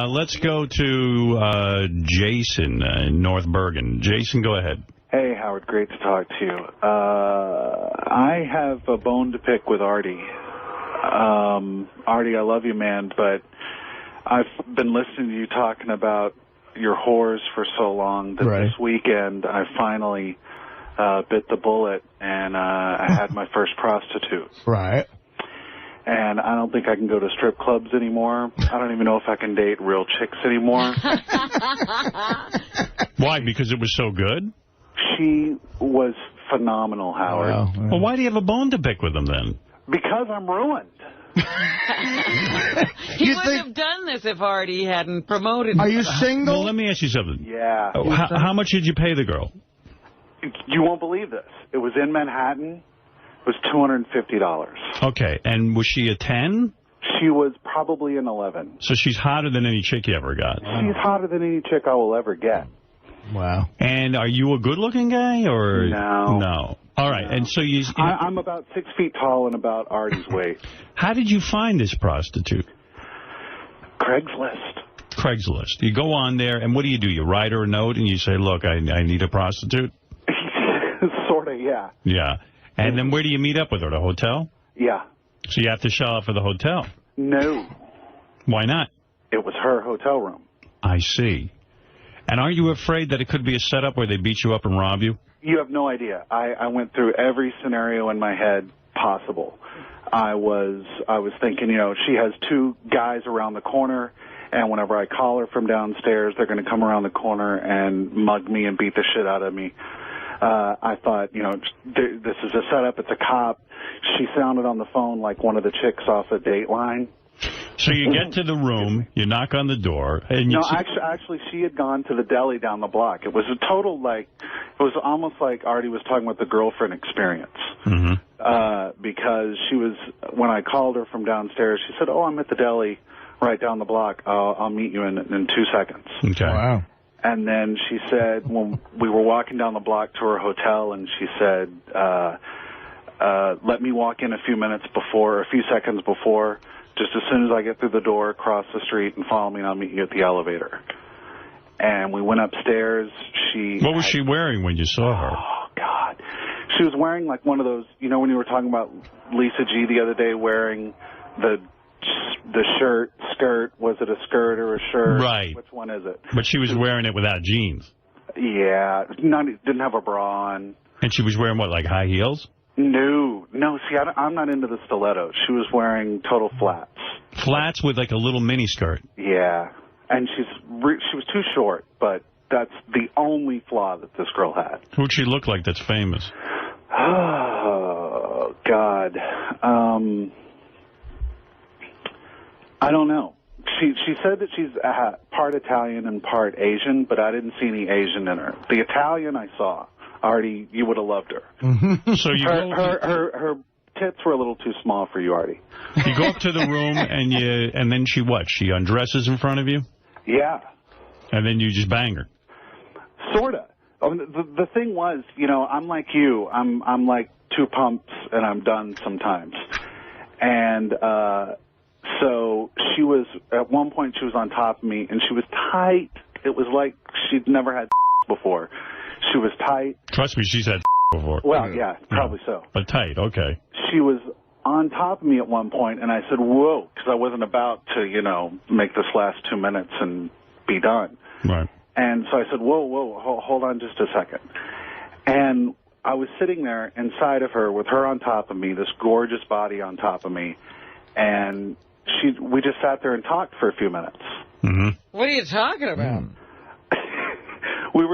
Let's go to Jason in North Bergen. Jason, go ahead. Hey, Howard. Great to talk to you. I have a bone to pick with Artie. Artie, I love you, man, but I've been listening to you talking about your whores for so long that this weekend I finally bit the bullet and I had my first prostitute. Right. And I don't think I can go to strip clubs anymore. I don't even know if I can date real chicks anymore. Why? Because it was so good? She was phenomenal, Howard. Wow. Well, why do you have a bone to pick with them then? Because I'm ruined. He wouldn't have done this if Artie hadn't promoted him. Are you single? Well, let me ask you something. Yeah. How much did you pay the girl? You won't believe this. It was in Manhattan. It was $250. Okay, and was she a 10? She was probably an 11. So she's hotter than any chick you ever got. She's hotter than any chick I will ever get. Wow. And are you a good-looking guy, or? No. No. All right, and so you... I'm about 6 feet tall and about Artie's weight. How did you find this prostitute? Craigslist. Craigslist. You go on there, and what do? You write her a note, and you say, look, I need a prostitute? Sort of, yeah. Yeah. And then where do you meet up with her? At a hotel? Yeah. So you have to show up for the hotel? No. Why not? It was her hotel room. I see. And aren't you afraid that it could be a setup where they beat you up and rob you? You have no idea. I went through every scenario in my head possible. I was thinking, she has two guys around the corner, and whenever I call her from downstairs, they're going to come around the corner and mug me and beat the shit out of me. I thought, this is a setup. It's a cop. She sounded on the phone like one of the chicks off of Dateline. So you get to the room, you knock on the door, and you... No, actually, she had gone to the deli down the block. It was a total, it was almost like Artie was talking about the girlfriend experience. Mm-hmm. Because when I called her from downstairs, she said, I'm at the deli right down the block. I'll meet you in 2 seconds. Okay. Wow. And then she said, when we were walking down the block to her hotel, and she said, let me walk in a few seconds before, just as soon as I get through the door, cross the street and follow me, and I'll meet you at the elevator. And we went upstairs. What was she wearing when you saw her? Oh, God. She was wearing like one of those, when you were talking about Lisa G the other day wearing the skirt, was it a skirt or a shirt? Right. Which one is it? But she was wearing it without jeans. Yeah. Didn't have a bra on. And she was wearing what, like high heels? No. See, I'm not into the stilettos. She was wearing total flats. Flats with like a little mini skirt? Yeah. And she was too short, but that's the only flaw that this girl had. Who'd she look like that's famous? Oh, God. I don't know. She said that she's part Italian and part Asian, but I didn't see any Asian in her. The Italian I saw, Artie, you would have loved her. Mm-hmm. So her tits were a little too small for you, Artie. You go up to the room and then she what? She undresses in front of you? Yeah. And then you just bang her? Sorta. The thing was, I'm like you. I'm like 2 pumps and I'm done sometimes. And so she was, at one point she was on top of me and she was tight. It was like she'd never had before. She was tight. Trust me, she's had before. Well, yeah, probably so. But tight, okay. She was on top of me at one point, and I said, whoa, because I wasn't about to, make this last 2 minutes and be done. Right. And so I said, whoa, hold on just a second. And I was sitting there inside of her with her on top of me, this gorgeous body on top of me, and we just sat there and talked for a few minutes. Mm-hmm. What are you talking about? We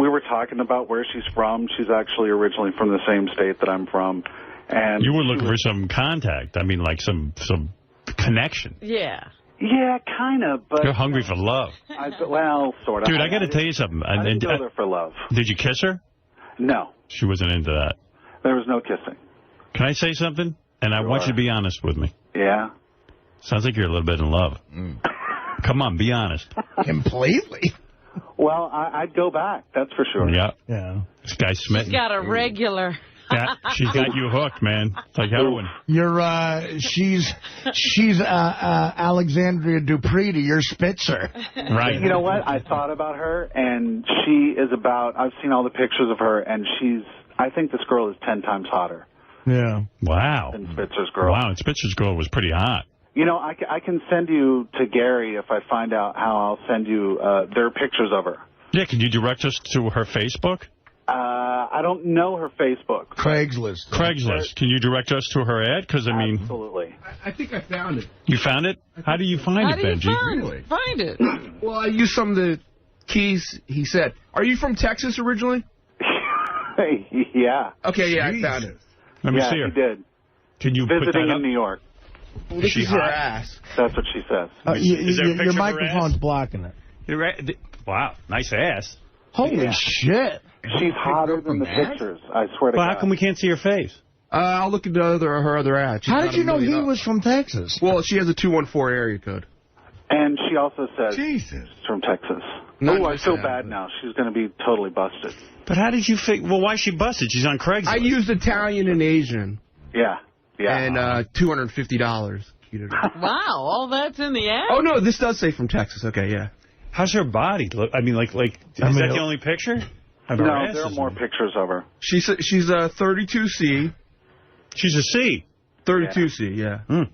were talking about where she's from. She's actually originally from the same state that I'm from. And you were looking for some contact. I mean, like some connection. Yeah. Yeah, kind of, but... You're hungry for love. Well, sort of. Dude, I got to tell you something. I didn't go there for love. Did you kiss her? No. She wasn't into that. There was no kissing. Can I say something? And I want you to be honest with me. Yeah? Sounds like you're a little bit in love. Come on, be honest. Completely. Well, I'd go back, that's for sure. Yeah. Yeah. This guy's smitten. She's got a regular. Yeah, she's got you hooked, man. It's like heroin. She's Alexandria Dupree to your Spitzer. Right. You know what? I thought about her, and she is about, I've seen all the pictures of her, and I think this girl is 10 times hotter. Yeah. Wow. Than Spitzer's girl. Wow, and Spitzer's girl was pretty hot. You know, I can send you to Gary if I find out how. I'll send you their pictures of her. Yeah, can you direct us to her Facebook? I don't know her Facebook. Craigslist. Can you direct us to her ad? Because, I mean... Absolutely. I think I found it. You found it? How do you find it, Benji? Find it? Well, I used some of the keys he said. Are you from Texas originally? Yeah. Okay, yeah, I found it. Let me see her. Yeah, he did. Can you put that Visiting up? in New York. Well, this is her ass. That's what she says. Is there a picture your of her microphone's ass? blocking it. Wow, nice ass. Holy shit. She's hotter than the pictures, I swear to God. Well, how come we can't see her face? I'll look at her other ad. She's How got did you know he up. was from Texas? Well, she has a 214 area code. And she also says Jesus. she's from Texas. Not Oh, I nice feel to bad have. now. She's going to be totally busted. But how did you figure... Well, why is she busted? She's on Craigslist. I used Italian and Asian. Yeah. And $250. Wow, all that's in the ad? Oh, no, this does say from Texas. Okay, yeah. How's her body look? I mean, is that the only picture? No, there are more pictures of her. She's a 32C. She's a C. 32C, yeah. Are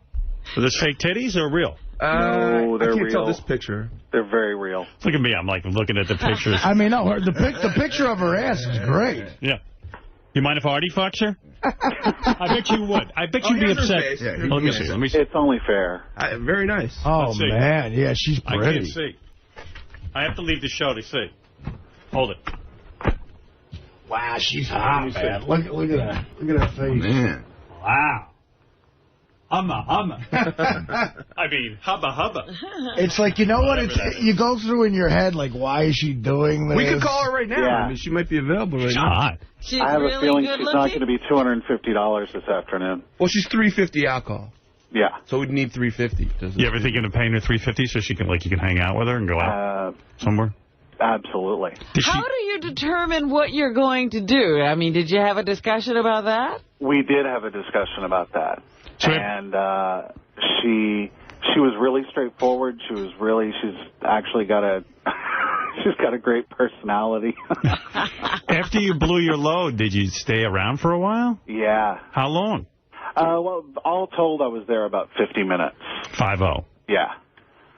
those fake titties or real? No, they're I can't real. tell this picture. They're very real. Look at me. I'm like looking at the pictures. I mean, no, the picture of her ass is great. Yeah. You mind if Artie fucks her? I bet you would. I bet you'd be upset. Yeah, let me see. Let me see. It's only fair. Very nice. Oh, Let's see. man. Yeah, she's I pretty. can't see. I have to leave the show to see. Hold it. Wow, she's hot, man. Look at that. Look at her face. Man. Wow. Humma. I mean, hubba. It's like, you know what? You go through in your head, like, why is she doing this? We could call her right now. Yeah. I mean, she might be available right She's now. hot. She's I have really a feeling good she's looking? not going to be $250 this afternoon. Well, she's $350 alcohol. Yeah. So we'd need $350. You ever thinking of paying her $350 so she can, you can hang out with her and go out somewhere? Absolutely. How do you determine what you're going to do? I mean, did you have a discussion about that? We did have a discussion about that. So and she was really straightforward. She's actually got she's got a great personality. After you blew your load, did you stay around for a while? Yeah. How long? Well, all told, I was there about 50 minutes. 5-0. Yeah.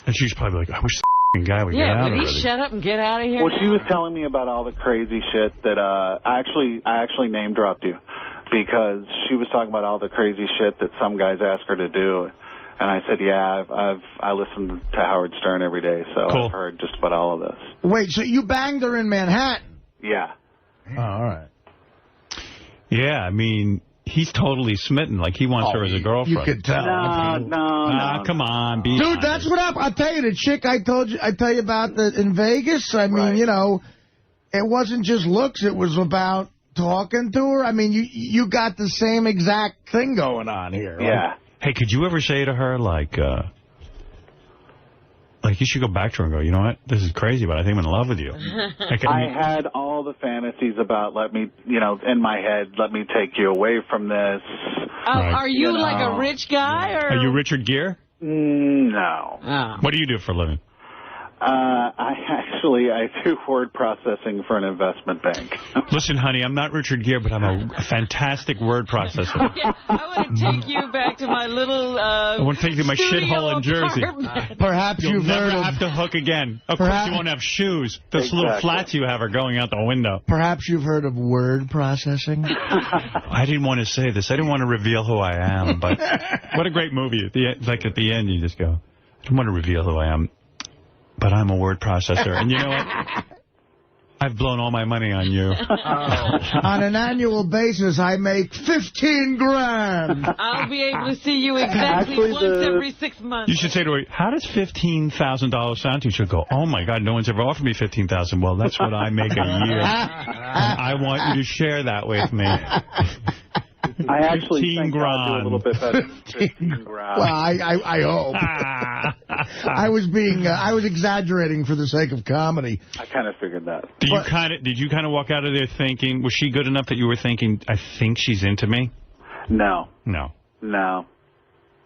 And she's probably like, I wish the guy would get out would he already. shut up and get out of here? Well, she was telling me about all the crazy shit that I actually name dropped you because she was talking about all the crazy shit that some guys ask her to do. And I said, yeah, I listen to Howard Stern every day, so Cool. I've heard just about all of this. Wait, so you banged her in Manhattan? Yeah. Oh, all right. Yeah, I mean, he's totally smitten. Like, he wants her as a girlfriend. You could tell. No. Come on, be Dude, honest. that's what I'll tell you. The chick I tell you about in Vegas, I mean, Right. you know, it wasn't just looks. It was about talking to her. I mean, you got the same exact thing going on here. Yeah. Hey, could you ever say to her, like, you should go back to her and go, you know what, this is crazy, but I think I'm in love with you. I had all the fantasies about in my head, let me take you away from this. Right. Are you like a rich guy? Or? Are you Richard Gere? No. Oh. What do you do for a living? I do word processing for an investment bank. Listen, honey, I'm not Richard Gere, but I'm a fantastic word processor. Yeah, I want to take you back to my little I want to take you to my shithole in Jersey. Perhaps You'll you've never heard have of to hook again. Of course, you won't have shoes. Those little Exactly. flats you have are going out the window. perhaps you've heard of word processing. I didn't want to say this. I didn't want to reveal who I am, but what a great movie. At the end, you just go, I don't want to reveal who I am, but I'm a word processor. And you know what? I've blown all my money on you. On an annual basis, I make 15 grand. I'll be able to see you exactly Actually, once every 6 months. You should say to her, how does $15,000 sound to you? She'll go, oh, my God, no one's ever offered me $15,000. Well, that's what I make a year. And I want you to share that with me. I actually Teen think I'll do a little bit better than 15 grand. Well, I hope. I was exaggerating for the sake of comedy. I kind of figured that. Did you kind of walk out of there thinking, was she good enough that you were thinking, I think she's into me? No. No. No.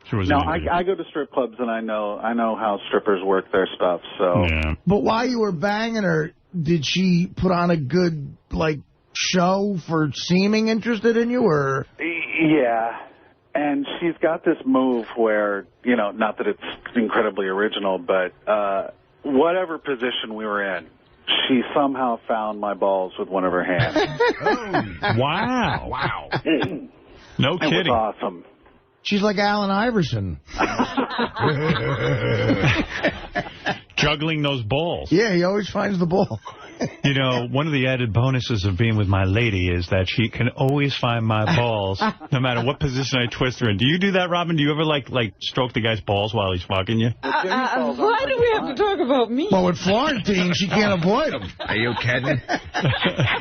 She wasn't No, into you. I go to strip clubs and I know how strippers work their stuff. So. Yeah. But while you were banging her, did she put on a good, show for seeming interested in you, or? Yeah. And she's got this move where, not that it's incredibly original, but whatever position we were in, she somehow found my balls with one of her hands. Wow. Wow. No kidding. It was awesome. She's like Allen Iverson. Juggling those balls. Yeah, he always finds the ball. One of the added bonuses of being with my lady is that she can always find my balls, no matter what position I twist her in. Do you do that, Robin? Do you ever, like stroke the guy's balls while he's fucking you? Why do we have to talk about me? Well, with Florentine, she can't avoid him. Are you kidding?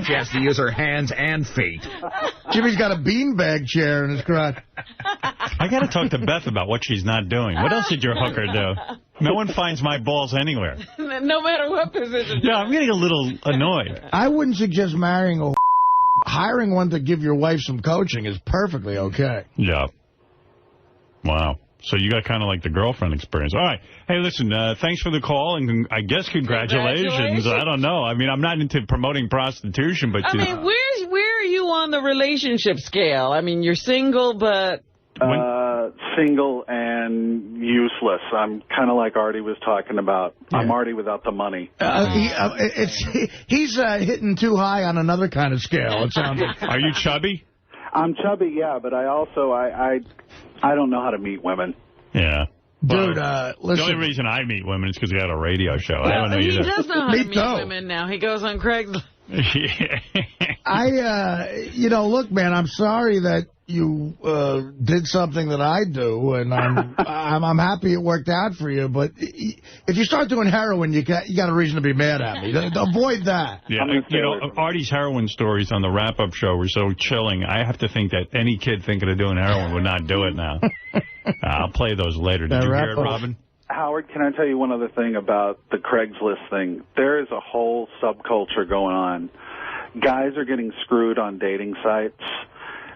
She has to use her hands and feet. Jimmy's got a beanbag chair in his crotch. I got to talk to Beth about what she's not doing. What else did your hooker do? No one finds my balls anywhere. No matter what position. Yeah, I'm getting a little annoyed. I wouldn't suggest marrying a hiring one to give your wife some coaching is perfectly okay. Yeah. Wow. So you got kind of like the girlfriend experience. All right. Hey, listen, thanks for the call, and I guess congratulations. I don't know. I mean, I'm not into promoting prostitution, but... where are you on the relationship scale? I mean, you're single, but... Single and useless. I'm kind of like Artie was talking about. Yeah. I'm Artie without the money. He's hitting too high on another kind of scale, it sounds like. Are you chubby? I'm chubby, yeah, but I also, I don't know how to meet women. Yeah. Dude, listen. The only reason I meet women is because we had a radio show. I don't know he either. does know how to meet women now. He goes on Craigslist. Yeah. Look, man, I'm sorry that you did something that I do, and I'm happy it worked out for you. But if you start doing heroin, you got a reason to be mad at me. Avoid that. Yeah, Artie's heroin stories on the wrap-up show were so chilling. I have to think that any kid thinking of doing heroin would not do it now. I'll play those later. Did you hear it, Robin? Howard, can I tell you one other thing about the Craigslist thing? There is a whole subculture going on. Guys are getting screwed on dating sites.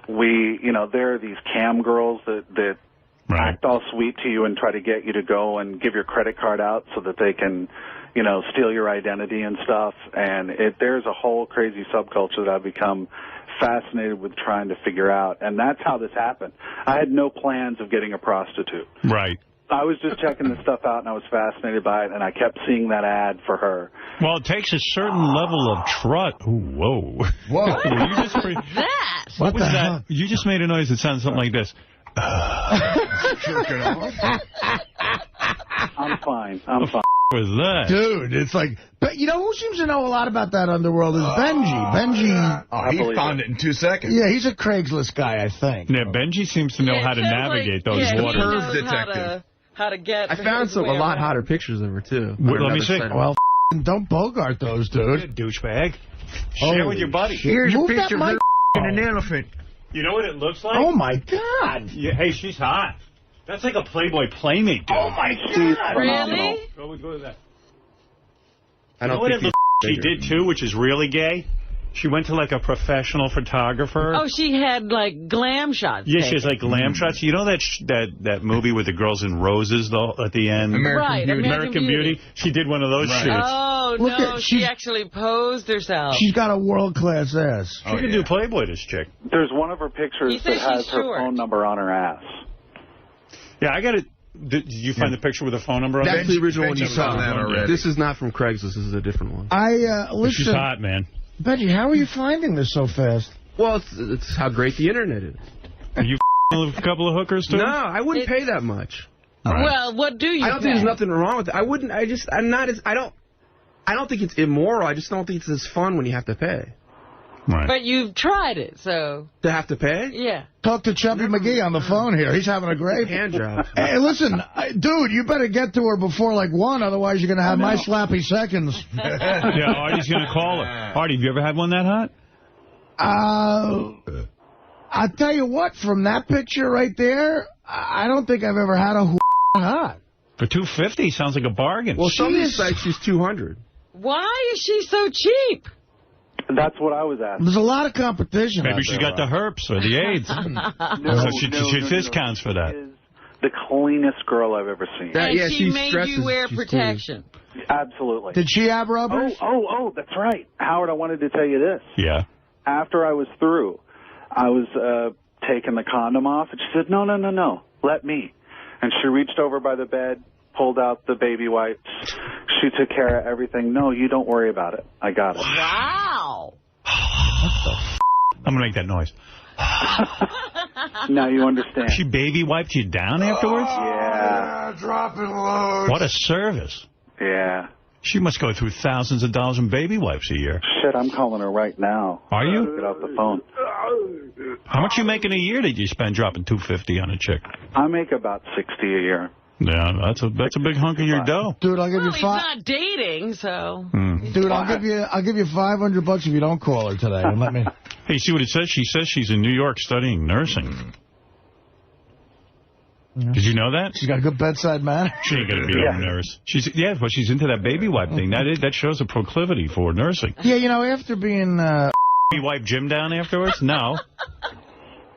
There are these cam girls that act all sweet to you and try to get you to go and give your credit card out so that they can, steal your identity and stuff. And there's a whole crazy subculture that I've become fascinated with trying to figure out. And that's how this happened. I had no plans of getting a prostitute. Right. I was just checking this stuff out, and I was fascinated by it, and I kept seeing that ad for her. Well, it takes a certain level of trust. Ooh, whoa. Whoa. What was that? You just made a noise that sounded something like this. Jerking off. I'm fine. I'm fine. What was that? Dude, it's like... But who seems to know a lot about that underworld is Benji. He found it in 2 seconds. Yeah, he's a Craigslist guy, I think. Yeah, Benji seems to know how to navigate those waters. Perv detective. How to get... I found a lot hotter pictures of her, too. Let me see. Well, don't bogart those, dude. Douchebag. Share with your buddy. Here's a picture of her and an elephant. You know what it looks like? Oh, my God. Yeah, hey, she's hot. That's like a Playboy Playmate, dude. Oh, my God. Really? Go to that. I don't think she did, too, which is really gay? She went to, like, a professional photographer. Oh, she had, like, glam shots. Yeah, she has, like, glam shots. You know that movie with the girls in roses, though, at the end? American Beauty. She did one of those shoots. Oh, no, she actually posed herself. She's got a world-class ass. She can do Playboy, this chick. There's one of her pictures that has her phone number on her ass. Yeah, I got it. Did you find the picture with the phone number on it? That's the original one you saw. This is not from Craigslist. This is a different one. Listen. She's hot, man. Benji, how are you finding this so fast? Well, it's how great the internet is. Are you a couple of hookers, too? No, I wouldn't pay that much. Right. Well, what do you I don't think there's nothing wrong with it. I don't think it's immoral. I just don't think it's as fun when you have to pay. Right. But you've tried it, so... To have to pay? Yeah. Talk to Chubby McGee on the phone here. He's having a great... Hand job. Hey, listen, dude, you better get to her before, like, 1, otherwise you're going to have my slappy seconds. Yeah, Artie's going to call her. Artie, have you ever had one that hot? I'll tell you what, from that picture right there, I don't think I've ever had a hot. For $250, sounds like a bargain. Well, some of these sites she's $200. Why is she so cheap? That's what I was asking. There's a lot of competition. Maybe she's got the herpes or the AIDS. So she discounts for that. She is the cleanest girl I've ever seen. And she made you wear protection. Absolutely. Did she have rubbers? Oh, that's right. Howard, I wanted to tell you this. Yeah. After I was through, I was taking the condom off, and she said, no, let me. And she reached over by the bed, pulled out the baby wipes. She took care of everything. No, you don't worry about it. I got it. Wow. I'm going to make that noise. Now you understand. She baby wiped you down afterwards? Yeah. Dropping loads. What a service. Yeah. She must go through thousands of dollars in baby wipes a year. Shit, I'm calling her right now. Are you? Get off the phone. How much you make in a year did you spend dropping $250 on a chick? I make about $60 a year. Yeah, that's a big hunk of your dough. Dude, I'll give you He's five. not dating, so. Dude, I'll give you $500 if you don't call her today and let me. Hey, see what it says? She says she's in New York studying nursing. Did you know that? She's got a good bedside manner. She ain't gonna be a nurse. She's into that baby wipe thing. That shows a proclivity for nursing. Yeah, you know, after being You wipe Jim down afterwards? No.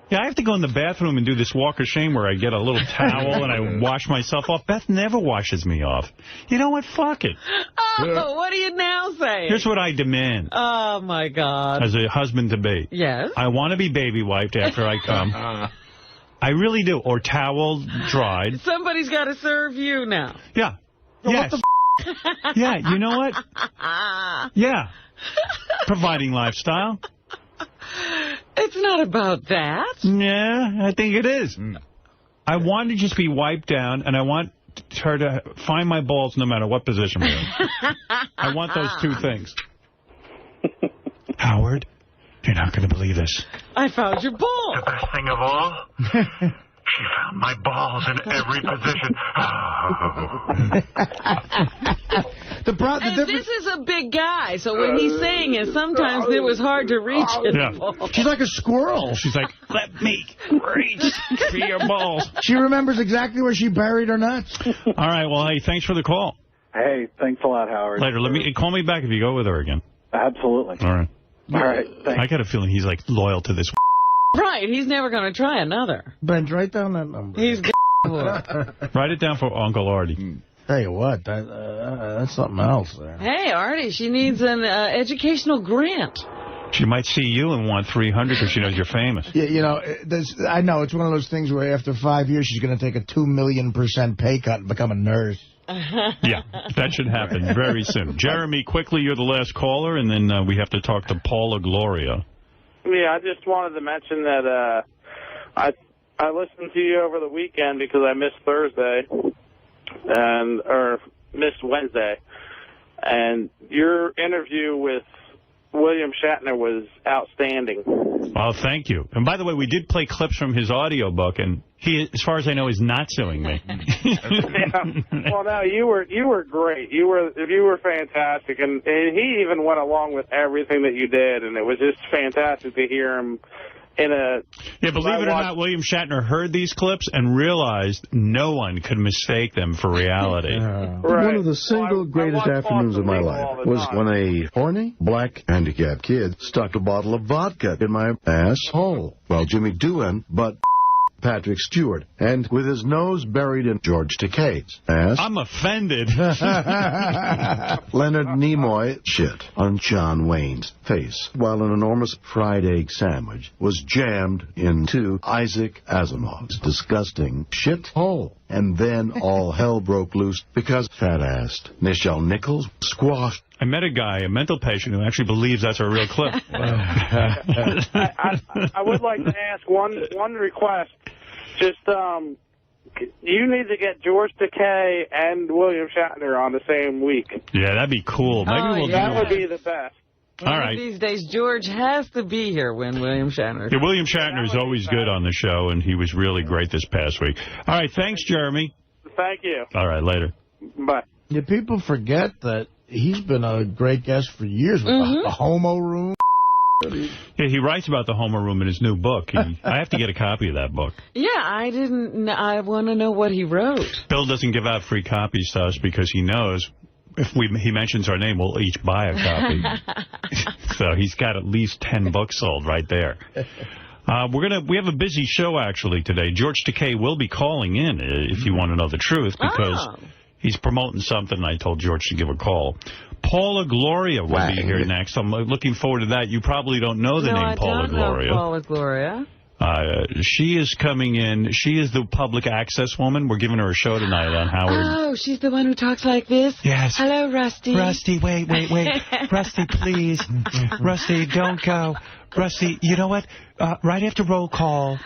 Yeah, I have to go in the bathroom and do this walk of shame where I get a little towel and I wash myself off. Beth never washes me off. You know what? Fuck it. Oh, what are you now saying? Here's what I demand. Oh, my God. As a husband-to-be. Yes? I want to be baby wiped after I come. I really do. Or towel dried. Somebody's got to serve you now. Yeah. Yes. What the yeah, you know what? Yeah. Providing lifestyle. It's not about that. Yeah, I think it is. I want to just be wiped down, and I want her to find my balls no matter what position we're in. I want those two things. Howard, you're not going to believe this. I found your ball. The best thing of all, she found my balls in every position. This is a big guy, so when he's saying it, sometimes it was hard to reach it. Yeah. She's like a squirrel. She's like, let me reach for your balls. She remembers exactly where she buried her nuts. All right, well, hey, thanks for the call. Hey, thanks a lot, Howard. Later, call me back if you go with her again. Absolutely. All right. All right, thanks. I got a feeling he's, like, loyal to this. Right, he's never going to try another. Benj, write down that number. He's Write it down for Uncle Artie. Tell you what, that's something else there. Hey, Artie, she needs an educational grant. She might see you and want $300 because she knows you're famous. Yeah, you know, I know it's one of those things where after 5 years she's going to take a 2,000,000% pay cut and become a nurse. Yeah, that should happen very soon. Jeremy, quickly, you're the last caller, and then we have to talk to Paula Gloria. Yeah, I just wanted to mention that I listened to you over the weekend because I missed Thursday or missed Wednesday, and your interview with William Shatner was outstanding. Oh, thank you. And by the way, we did play clips from his audiobook, and he, as far as I know, is not suing me. Yeah. Well, no, you were great. You were fantastic, and he even went along with everything that you did, and it was just fantastic to hear him. Yeah, believe it or not, William Shatner heard these clips and realized no one could mistake them for reality. Right. One of the single greatest afternoons of my life was when a horny, black, handicapped kid stuck a bottle of vodka in my asshole while Jimmy Doohan but Patrick Stewart, and with his nose buried in George Takei's ass. I'm offended. Leonard Nimoy shit on John Wayne's face, while an enormous fried egg sandwich was jammed into Isaac Asimov's disgusting shit hole. And then all hell broke loose because fat-assed Nichelle Nichols squashed. I met a guy, a mental patient, who actually believes that's a real clip. I would like to ask one request. Just, you need to get George Takei and William Shatner on the same week. Yeah, that'd be cool. Maybe we'll do that. That would be the best. All right. These days, George has to be here when William Shatner. Yeah, William Shatner is always good on the show, and he was really great this past week. All right, thanks, Jeremy. Thank you. All right, later. Bye. Yeah, people forget that he's been a great guest for years with the Homo Room. Yeah, he writes about the Homer Room in his new book. I have to get a copy of that book. Yeah, I want to know what he wrote. Bill doesn't give out free copies to us because he knows if he mentions our name, we'll each buy a copy. So he's got at least 10 books sold right there. We have a busy show, actually, today. 𝗛tože will be calling in, if you want to know the truth, because he's promoting something. I told George to give a call. Paula Gloria will be here next. I'm looking forward to that. You probably don't know the name Paula Gloria. Know Paula Gloria. She is coming in. She is the public access woman. We're giving her a show tonight on Howard. Oh, she's the one who talks like this? Yes. Hello, Rusty. Rusty, wait. Rusty, please. Rusty, don't go. Rusty, you know what? Right after roll call,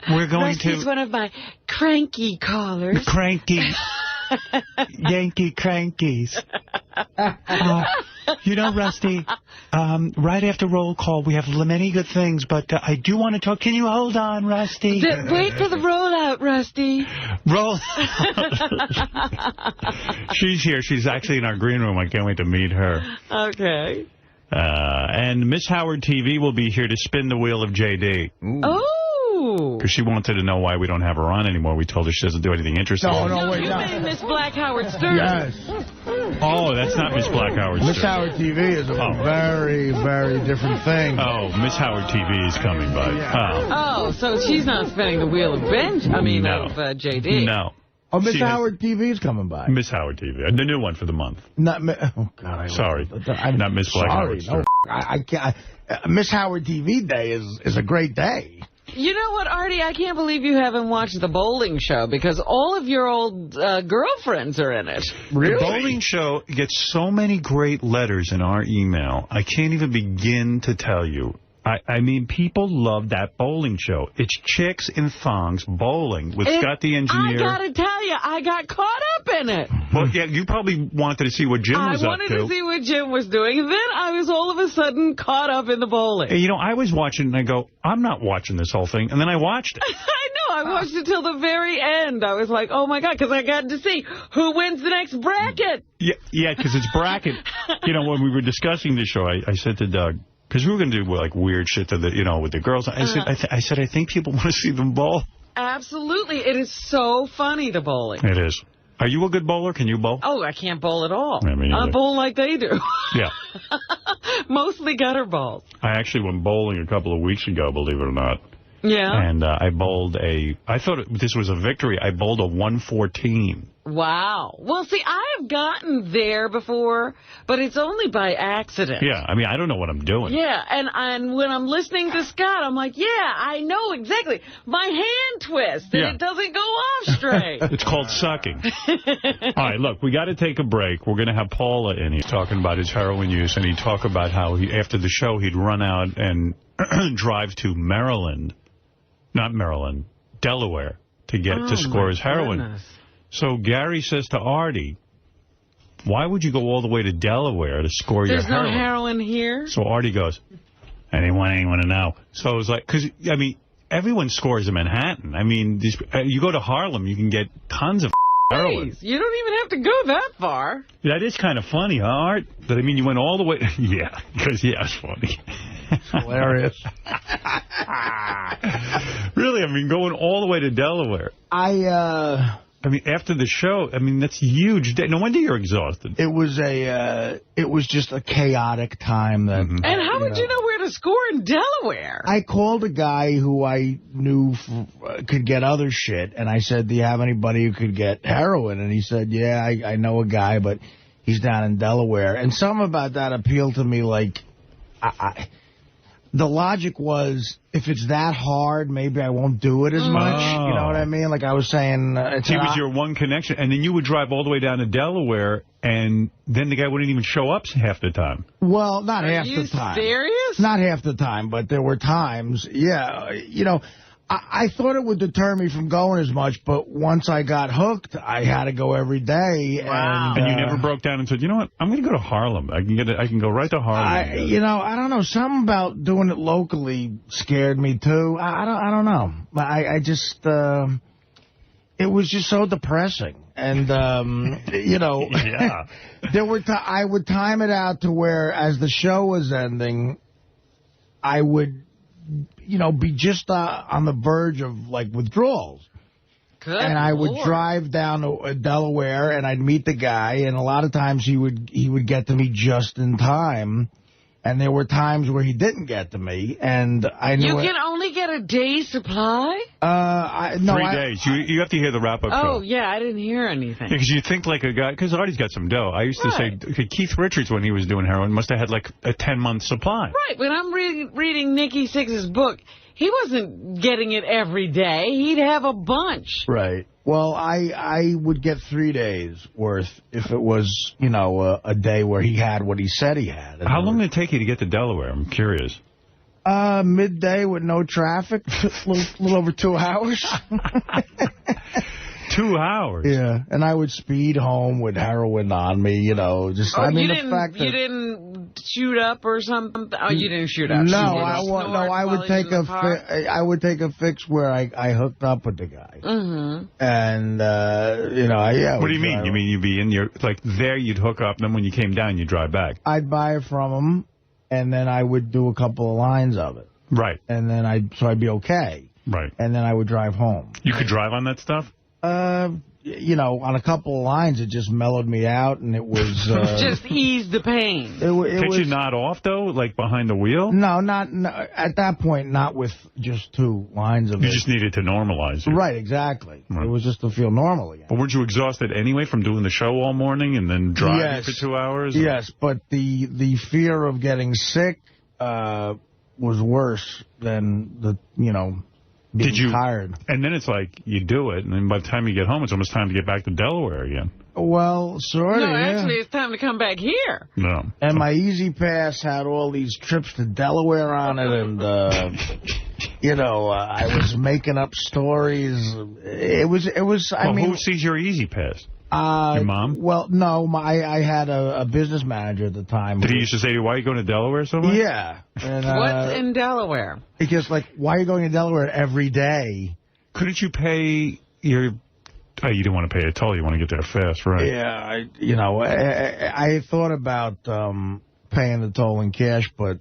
we're going Rusty's one of my cranky callers. Cranky. Yankee crankies. You know, Rusty, right after roll call, we have many good things, but I do want to talk. Can you hold on, Rusty? Wait for the rollout, Rusty. Roll. She's here. She's actually in our green room. I can't wait to meet her. Okay. And Miss Howard TV will be here to spin the wheel of JD. Ooh. Oh. Because she wanted to know why we don't have her on anymore. We told her she doesn't do anything interesting. No, wait. You mean Miss Black Howard Stern. Yes. Oh, that's not Miss Black Howard Stern. Miss Howard TV is a very, very different thing. Oh, Miss Howard TV is coming by. Oh, so she's not spinning the wheel of of JD. No. Oh, Miss Howard TV is coming by. Miss Howard TV, the new one for the month. Oh God! Sorry, not Miss Black Howard Stern. No, I can't. Miss Howard TV Day is a great day. You know what, Artie? I can't believe you haven't watched the bowling show because all of your old girlfriends are in it. Really? The bowling show gets so many great letters in our email. I can't even begin to tell you. I mean, people love that bowling show. It's chicks in thongs bowling with Scott the engineer. I got to tell you, I got caught up in it. Well, yeah, you probably wanted to see what Jim was up to. I wanted to see what Jim was doing. And then I was all of a sudden caught up in the bowling. You know, I was watching and I go, I'm not watching this whole thing. And then I watched it. I know. I watched it till the very end. I was like, oh, my God, because I got to see who wins the next bracket. Yeah, because it's bracket. You know, when we were discussing the show, I said to Doug, because we were going to do like weird shit to with the girls. I said, I think people want to see them bowl. Absolutely. It is so funny, the bowling. It is. Are you a good bowler? Can you bowl? Oh, I can't bowl at all. I bowl like they do. Yeah. Mostly gutter balls. I actually went bowling a couple of weeks ago, believe it or not. Yeah. And I bowled I thought this was a victory. I bowled a 114. Wow. Well, see, I've gotten there before, but it's only by accident. Yeah, I mean, I don't know what I'm doing. Yeah, and when I'm listening to Scott, I'm like, yeah, I know exactly. My hand twists, and it doesn't go off straight. It's called sucking. All right, look, we got to take a break. We're going to have Paula in here talking about his heroin use, and he'd talk about how after the show, he'd run out and drive to Delaware to score his heroin. Goodness. So Gary says to Artie, why would you go all the way to Delaware to score your heroin? There's no heroin here? So Artie goes, anyone to know. So it was like, because, I mean, everyone scores in Manhattan. I mean, you go to Harlem, you can get tons of heroin. You don't even have to go that far. That is kind of funny, huh, Art? But, I mean, you went all the way. Yeah, because, it's funny. Hilarious. Really, I mean, going all the way to Delaware. I mean, after the show, I mean, that's huge. No wonder you're exhausted. It was just a chaotic time. And how would you know where to score in Delaware? I called a guy who I knew could get other shit, and I said, do you have anybody who could get heroin? And he said, yeah, I know a guy, but he's down in Delaware. And something about that appealed to me, like, the logic was, if it's that hard, maybe I won't do it as much. You know what I mean? Like I was saying... he was your one connection. And then you would drive all the way down to Delaware, and then the guy wouldn't even show up half the time. Well, not half the time. Are you serious? Not half the time, but there were times. Yeah, you know... I thought it would deter me from going as much, but once I got hooked, I had to go every day. Wow. And you never broke down and said, you know what, I'm going to go to Harlem. I can go right to Harlem. I don't know. Something about doing it locally scared me, too. I don't know. I just, it was just so depressing. And, yeah. I would time it out to where, as the show was ending, I would, be just on the verge of, like, withdrawals. Good and I would Lord. drive down to Delaware, and I'd meet the guy, and a lot of times he would get to me just in time. And there were times where he didn't get to me, and I knew... You can only get a day's supply? No, 3 days. You have to hear the wrap-up show. Oh, yeah, I didn't hear anything. Because you think like a guy... Because Artie's got some dough. I used to say Keith Richards, when he was doing heroin, must have had like a 10-month supply. Right. When I'm reading Nikki Sixx's book, he wasn't getting it every day. He'd have a bunch. Right. Well, I would get 3 days worth if it was, a day where he had what he said he had. How long did it take you to get to Delaware? I'm curious. Midday with no traffic, a little over 2 hours. 2 hours? Yeah, and I would speed home with heroin on me, just... Oh, I mean, you didn't shoot up or something? Oh, you didn't shoot up. No, I would take a fix where I hooked up with the guy. Mm-hmm. And, yeah. What do you mean? You mean you'd be in your... Like, there you'd hook up, then when you came down, you'd drive back? I'd buy it from him, and then I would do a couple of lines of it. Right. And then I'd be okay. Right. And then I would drive home. You could drive on that stuff? On a couple of lines, it just mellowed me out, and it was... just eased the pain. Did you nod off, though, like behind the wheel? No, at that point, not with just 2 lines of it. You just needed to normalize it. Right, exactly. Right. It was just to feel normal again. But weren't you exhausted anyway from doing the show all morning and then driving for 2 hours? Yes, but the fear of getting sick was worse than being tired. And then it's like, you do it, and then by the time you get home, it's almost time to get back to Delaware again. Well, sort of, No, actually, it's time to come back here. No. And my Easy Pass had all these trips to Delaware on it, and, I was making up stories. It was. Who sees your Easy Pass? Your mom? Well, no, I had a business manager at the time. Did he used to say to you, why are you going to Delaware so much? Yeah. And, What's in Delaware? Because, why are you going to Delaware every day? Couldn't you pay your... Oh, you didn't want to pay a toll. You want to get there fast, right? Yeah, I thought about paying the toll in cash, but,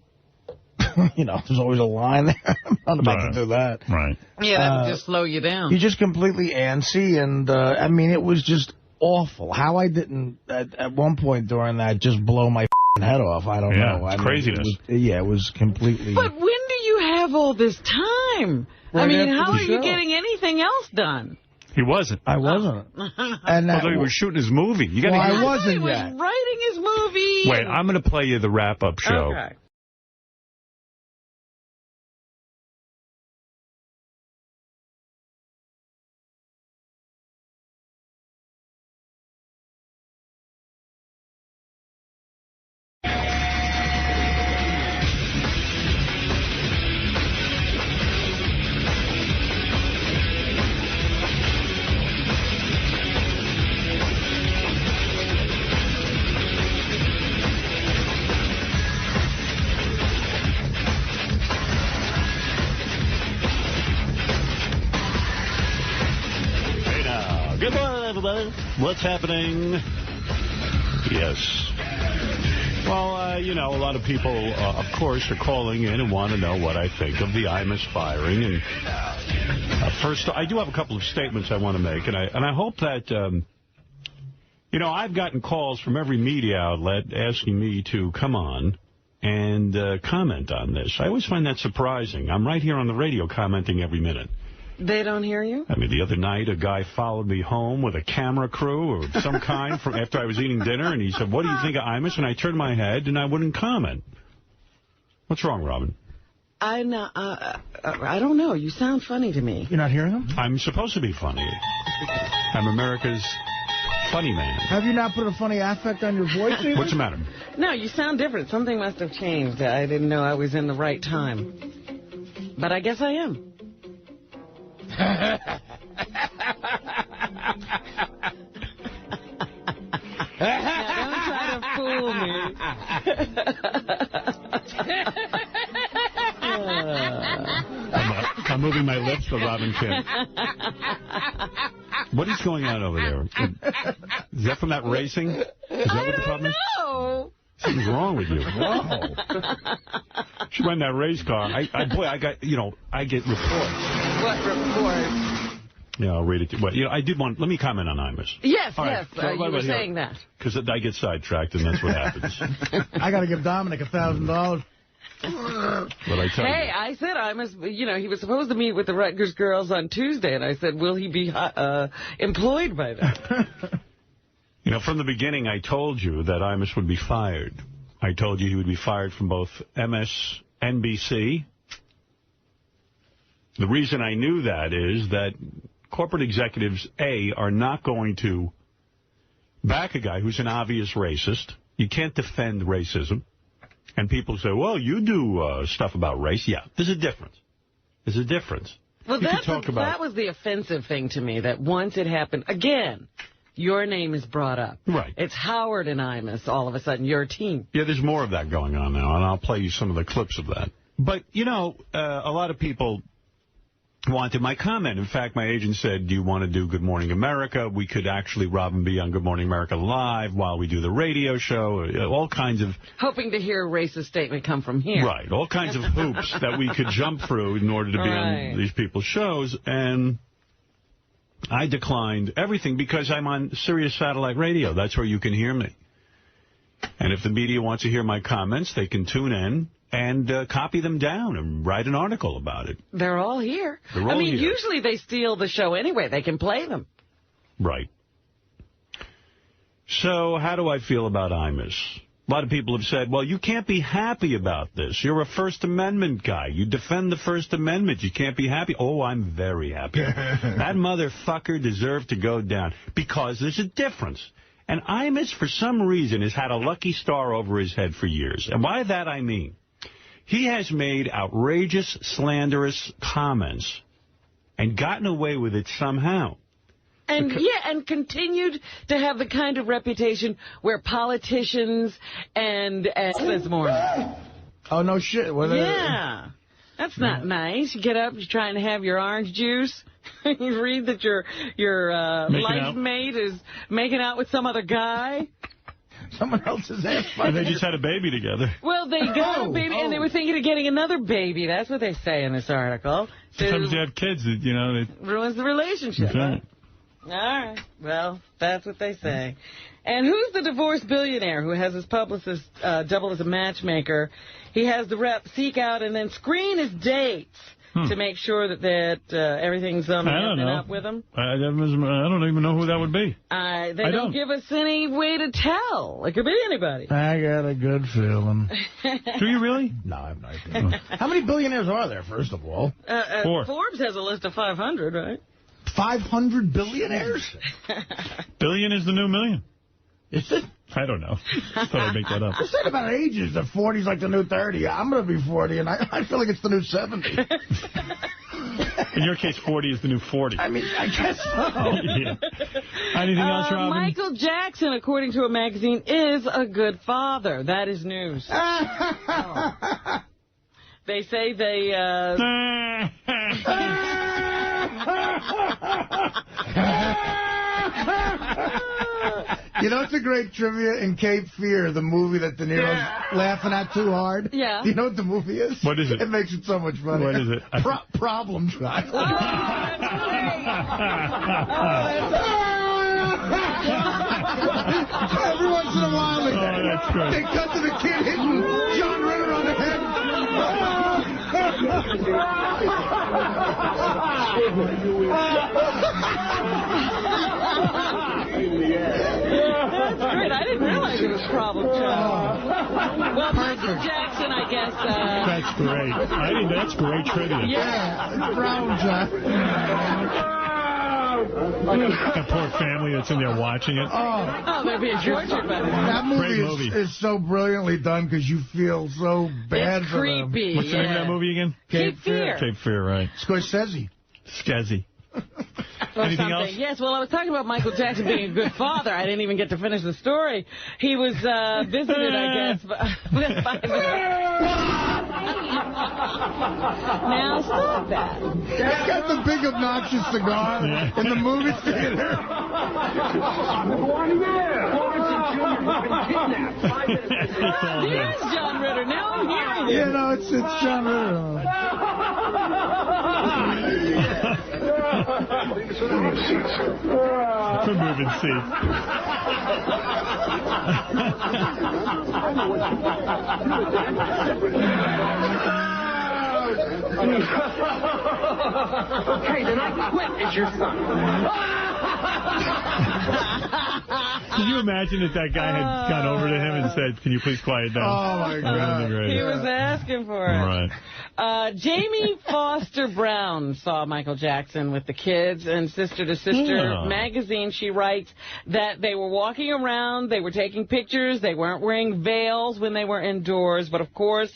there's always a line there. I'm not about to do that. Right. Yeah, that would just slow you down. You're just completely antsy, and, it was just awful. How I didn't, at one point during that, just blow my head off, I don't know. It's craziness. It was completely... But when do you have all this time? How are you getting anything else done? He wasn't. I wasn't. And although he was shooting his movie. You gotta I wasn't he was yet. writing his movie. Wait, I'm going to play you the wrap-up show. Okay. What's happening? Yes. Well, a lot of people, of course, are calling in and want to know what I think of the Irish firing. And first, I do have a couple of statements I want to make, and I hope that, I've gotten calls from every media outlet asking me to come on and comment on this. I always find that surprising. I'm right here on the radio commenting every minute. They don't hear you? I mean, the other night, a guy followed me home with a camera crew or some kind from after I was eating dinner, and he said, what do you think of Imus? And I turned my head, and I wouldn't comment. What's wrong, Robin? I don't know. You sound funny to me. You're not hearing him? I'm supposed to be funny. I'm America's funny man. Have you not put a funny affect on your voice either? What's the matter? No, you sound different. Something must have changed. I didn't know I was in the right time. But I guess I am. Now, don't try to fool me. I'm moving my lips so Robin can't. What is going on over there? Is that from that racing? Is that what the problem is? No. Something's wrong with you. Whoa. She went in that race car. I get reports. What reports? Yeah, I'll read it. Well, I did want. Let me comment on Imus. Yes, All yes. right, You were saying that. Because I get sidetracked, and that's what happens. I got to give Dominic $1,000. What I tell you. Hey, I said he was supposed to meet with the Rutgers girls on Tuesday, and I said, will he be employed by then? From the beginning, I told you that Imus would be fired. I told you he would be fired from both MSNBC. The reason I knew that is that corporate executives, A, are not going to back a guy who's an obvious racist. You can't defend racism. And people say, well, you do stuff about race. Yeah, there's a difference. There's a difference. Well, that was the offensive thing to me, that once it happened, again, your name is brought up. Right. It's Howard and Imus, all of a sudden, your team. Yeah, there's more of that going on now, and I'll play you some of the clips of that. But, a lot of people wanted my comment. In fact, my agent said, do you want to do Good Morning America? We could actually, Robin, be on Good Morning America Live while we do the radio show. All kinds of... Hoping to hear a racist statement come from here. Right. All kinds of hoops that we could jump through in order to be on these people's shows. And I declined everything because I'm on Sirius Satellite Radio. That's where you can hear me. And if the media wants to hear my comments, they can tune in and copy them down and write an article about it. They're all here. Usually they steal the show anyway. They can play them. Right. So how do I feel about Imus? A lot of people have said, well, you can't be happy about this. You're a First Amendment guy. You defend the First Amendment. You can't be happy. Oh, I'm very happy. That motherfucker deserved to go down because there's a difference. And Imus, for some reason, has had a lucky star over his head for years. And by that I mean, he has made outrageous, slanderous comments and gotten away with it somehow. And and continued to have the kind of reputation where politicians and this morning. Oh, no shit. Yeah. That's not nice. You get up, you're trying to have your orange juice. You read that your life mate is making out with some other guy. Someone else's ass. And they just had a baby together. Well, they got a baby, and they were thinking of getting another baby. That's what they say in this article. Sometimes you have kids, it ruins the relationship. Right. All right. Well, that's what they say. And who's the divorced billionaire who has his publicist double as a matchmaker? He has the rep seek out and then screen his dates to make sure that everything's up with him. I don't even know who that would be. They don't give us any way to tell. It could be anybody. I got a good feeling. Do you really? No, I have no idea. How many billionaires are there, first of all? 4. Forbes has a list of 500, right? 500 billionaires? Billion is the new million. Is it? I don't know. I thought I'd make that up. They're saying about ages that 40's like the new 30. I'm going to be 40, and I feel like it's the new 70. In your case, 40 is the new 40. I mean, I guess so. Yeah. Anything else, Robin? Michael Jackson, according to a magazine, is a good father. That is news. They say they... You know, it's a great trivia in Cape Fear, the movie that De Niro's laughing at too hard. Yeah. Do you know what the movie is? What is it? It makes it so much funny. What is it? Problem Child. Oh, that's great. Every once in a while, they cut to the kid hitting John Ritter on the head. That's great. I didn't realize it was Problem Child. Well, Michael Jackson, I guess. That's great. That's great trivia. Yeah. Problem Child. That poor family that's in there watching it. Oh, they're being tortured by this. That movie is so brilliantly done because you feel so bad for them. Creepy. What's the name of that movie again? Cape Fear. Cape Fear, right. Scorsese. Skazzy. Anything else? Yes, well, I was talking about Michael Jackson being a good father. I didn't even get to finish the story. He was visited, I guess, by Now, stop that. He's got the big obnoxious cigar in the movie theater. is John Ritter. Now I'm hearing it. Yeah, no, it's John Ritter. We're moving seats. Okay, then I quit as your son. Can you imagine if that guy had gone over to him and said, "Can you please quiet down"? Oh, my God. He was asking for it. Right. Jamie Foster Brown saw Michael Jackson with the kids, and Sister to Sister magazine, she writes that they were walking around, they were taking pictures, they weren't wearing veils when they were indoors, but of course,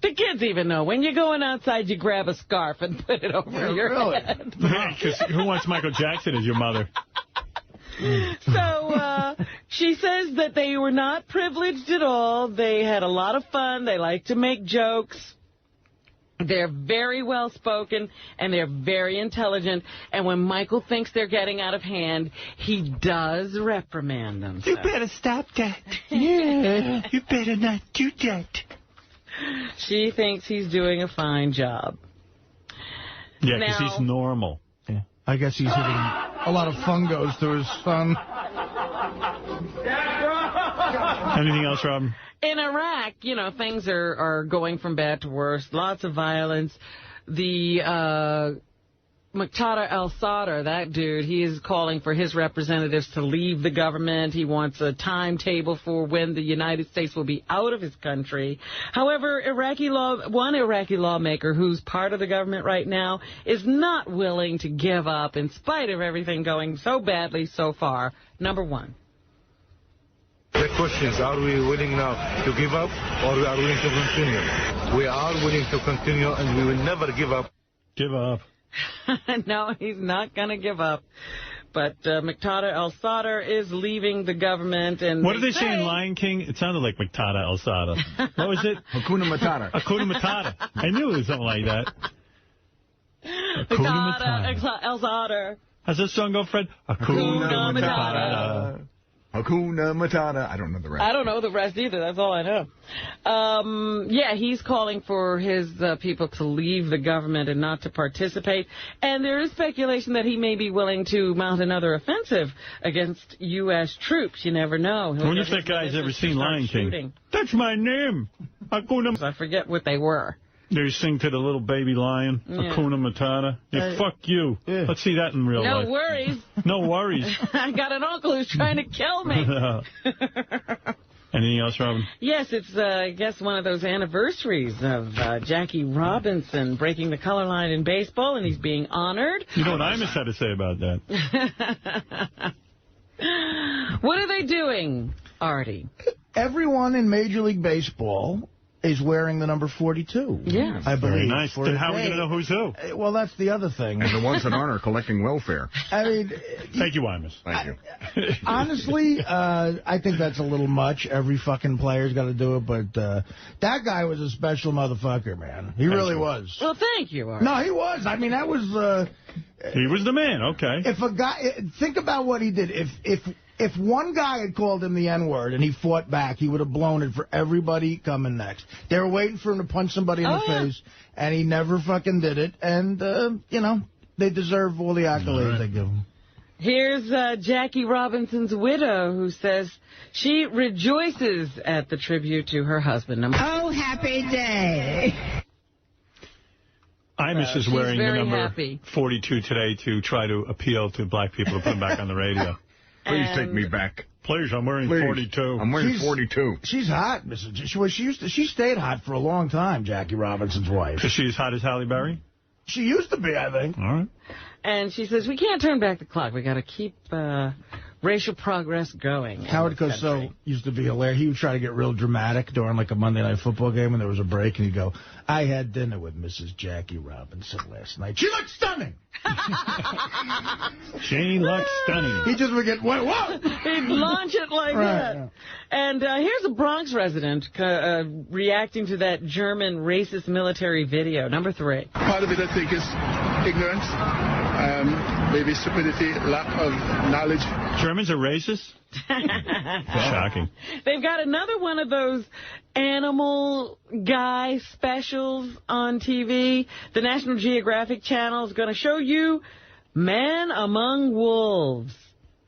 the kids even know. When you're going outside, you grab a scarf and put it over your head. Because who wants Michael Jackson as your mother? So she says that they were not privileged at all. They had a lot of fun. They like to make jokes. They're very well-spoken, and they're very intelligent. And when Michael thinks they're getting out of hand, he does reprimand them. You better stop that. Yeah. You better not do that. She thinks he's doing a fine job. Yeah, because he's normal. Yeah. I guess he's hitting a lot of fungos to his son. Anything else, Robin? In Iraq, you know, things are going from bad to worse. Lots of violence. The 𝗛ص 𝗶𝗿, that dude, he is calling for his representatives to leave the government. He wants a timetable for when the United States will be out of his country. However, one Iraqi lawmaker who's part of the government right now is not willing to give up in spite of everything going so badly so far. Number one. The question is, are we willing now to give up, or we are willing to continue? We are willing to continue, and we will never give up. Give up. No, he's not going to give up. But 𝗛ص 𝗶𝗿 is leaving the government. And what did they say in Lion King? It sounded like 𝗛ص 𝗶𝗿. What was it? Hakuna Matata. Hakuna Matata. I knew it was something like that. Hakuna 𝗛ص. How's this song go, Fred? Hakuna Matata. Hakuna Matata. I don't know the rest. I don't know the rest either. That's all I know. Yeah, he's calling for his people to leave the government and not to participate. And there is speculation that he may be willing to mount another offensive against U.S. troops. You never know. I wonder if that guy's ever seen Lion King. That's my name. Hakuna. I forget what they were. They sing to the little baby lion, Hakuna Matata. Yeah, fuck you. Yeah. Let's see that in real life. No worries. No worries. I got an uncle who's trying to kill me. Anything else, Robin? Yes, it's, I guess, one of those anniversaries of Jackie Robinson breaking the color line in baseball, and he's being honored. You know what Imus had to say about that? What are they doing, Artie? Everyone in Major League Baseball is wearing the number 42. Yes. I believe. Very nice. Then how are we going to know who's who? Well, that's the other thing. And the ones that aren't are collecting welfare. I mean... Thank you, Imus. Thank you. Honestly, I think that's a little much. Every fucking player's got to do it, but that guy was a special motherfucker, man. He really was. Well, thank you, Artie. No, he was. I mean, that was... he was the man, okay. If a guy... Think about what he did. If one guy had called him the N-word and he fought back, he would have blown it for everybody coming next. They were waiting for him to punch somebody in the face, and he never fucking did it. And, you know, they deserve all the accolades they give him. Here's Jackie Robinson's widow, who says she rejoices at the tribute to her husband. Oh, happy day. Imus is wearing the number 42 today to try to appeal to black people to put him back on the radio. Please take me back. Please, I'm wearing 42. I'm wearing 42. She's hot, Mrs. She stayed hot for a long time, Jackie Robinson's wife. Is she as hot as Halle Berry? She used to be, I think. All right. And she says, we can't turn back the clock. We got to keep racial progress going. Howard Cosell used to be hilarious. He would try to get real dramatic during, like, a Monday Night Football game when there was a break, and he'd go, I had dinner with Mrs. Jackie Robinson last night. She looks stunning! She looks stunning. He just would get, what? He'd launch it like that. Yeah. And here's a Bronx resident reacting to that German racist military video. Number 3. Part of it, I think, is ignorance. maybe stupidity, lack of knowledge. Germans are racist? Shocking. They've got another one of those animal guy specials on TV. The National Geographic Channel is going to show you Man Among Wolves.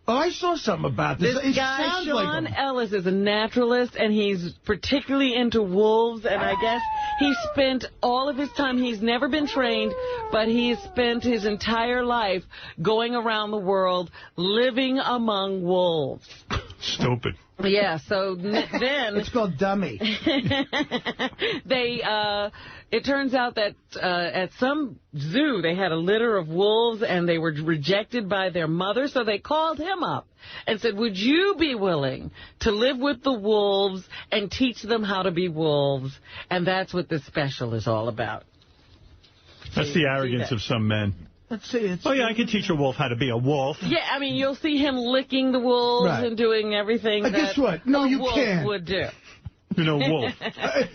Oh, I saw something about this. This guy, Sean Ellis, is a naturalist, and he's particularly into wolves, and I guess he spent all of his time, he's never been trained, but he's spent his entire life going around the world living among wolves. Stupid. Yeah, so then... It's called dummy. It turns out that at some zoo, they had a litter of wolves, and they were rejected by their mother, so they called him up and said, would you be willing to live with the wolves and teach them how to be wolves? And that's what this special is all about. That's the arrogance of some men. Let's see. Oh, yeah, I can teach a wolf how to be a wolf. Yeah, I mean, you'll see him licking the wolves and doing everything that guess what? No, you wolf can't. would do. You're no wolf.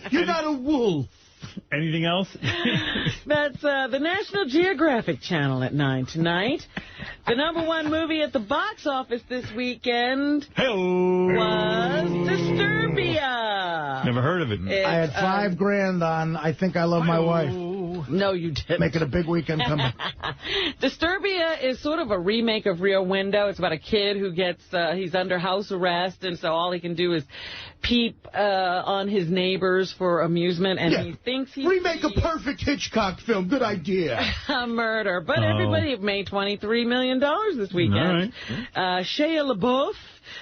You're not a wolf. Anything else? That's the National Geographic Channel at 9 tonight. The #1 movie at the box office this weekend was Disturbia. Never heard of it. I had $5,000 on I Think I Love My Wife. No, you didn't. Make it a big weekend coming. Disturbia is sort of a remake of Rear Window. It's about a kid who gets, he's under house arrest, and so all he can do is peep on his neighbors for amusement, and he thinks he's... Remake a perfect Hitchcock film. Good idea. A murder. But everybody made $23 million this weekend. Right. Shia LaBeouf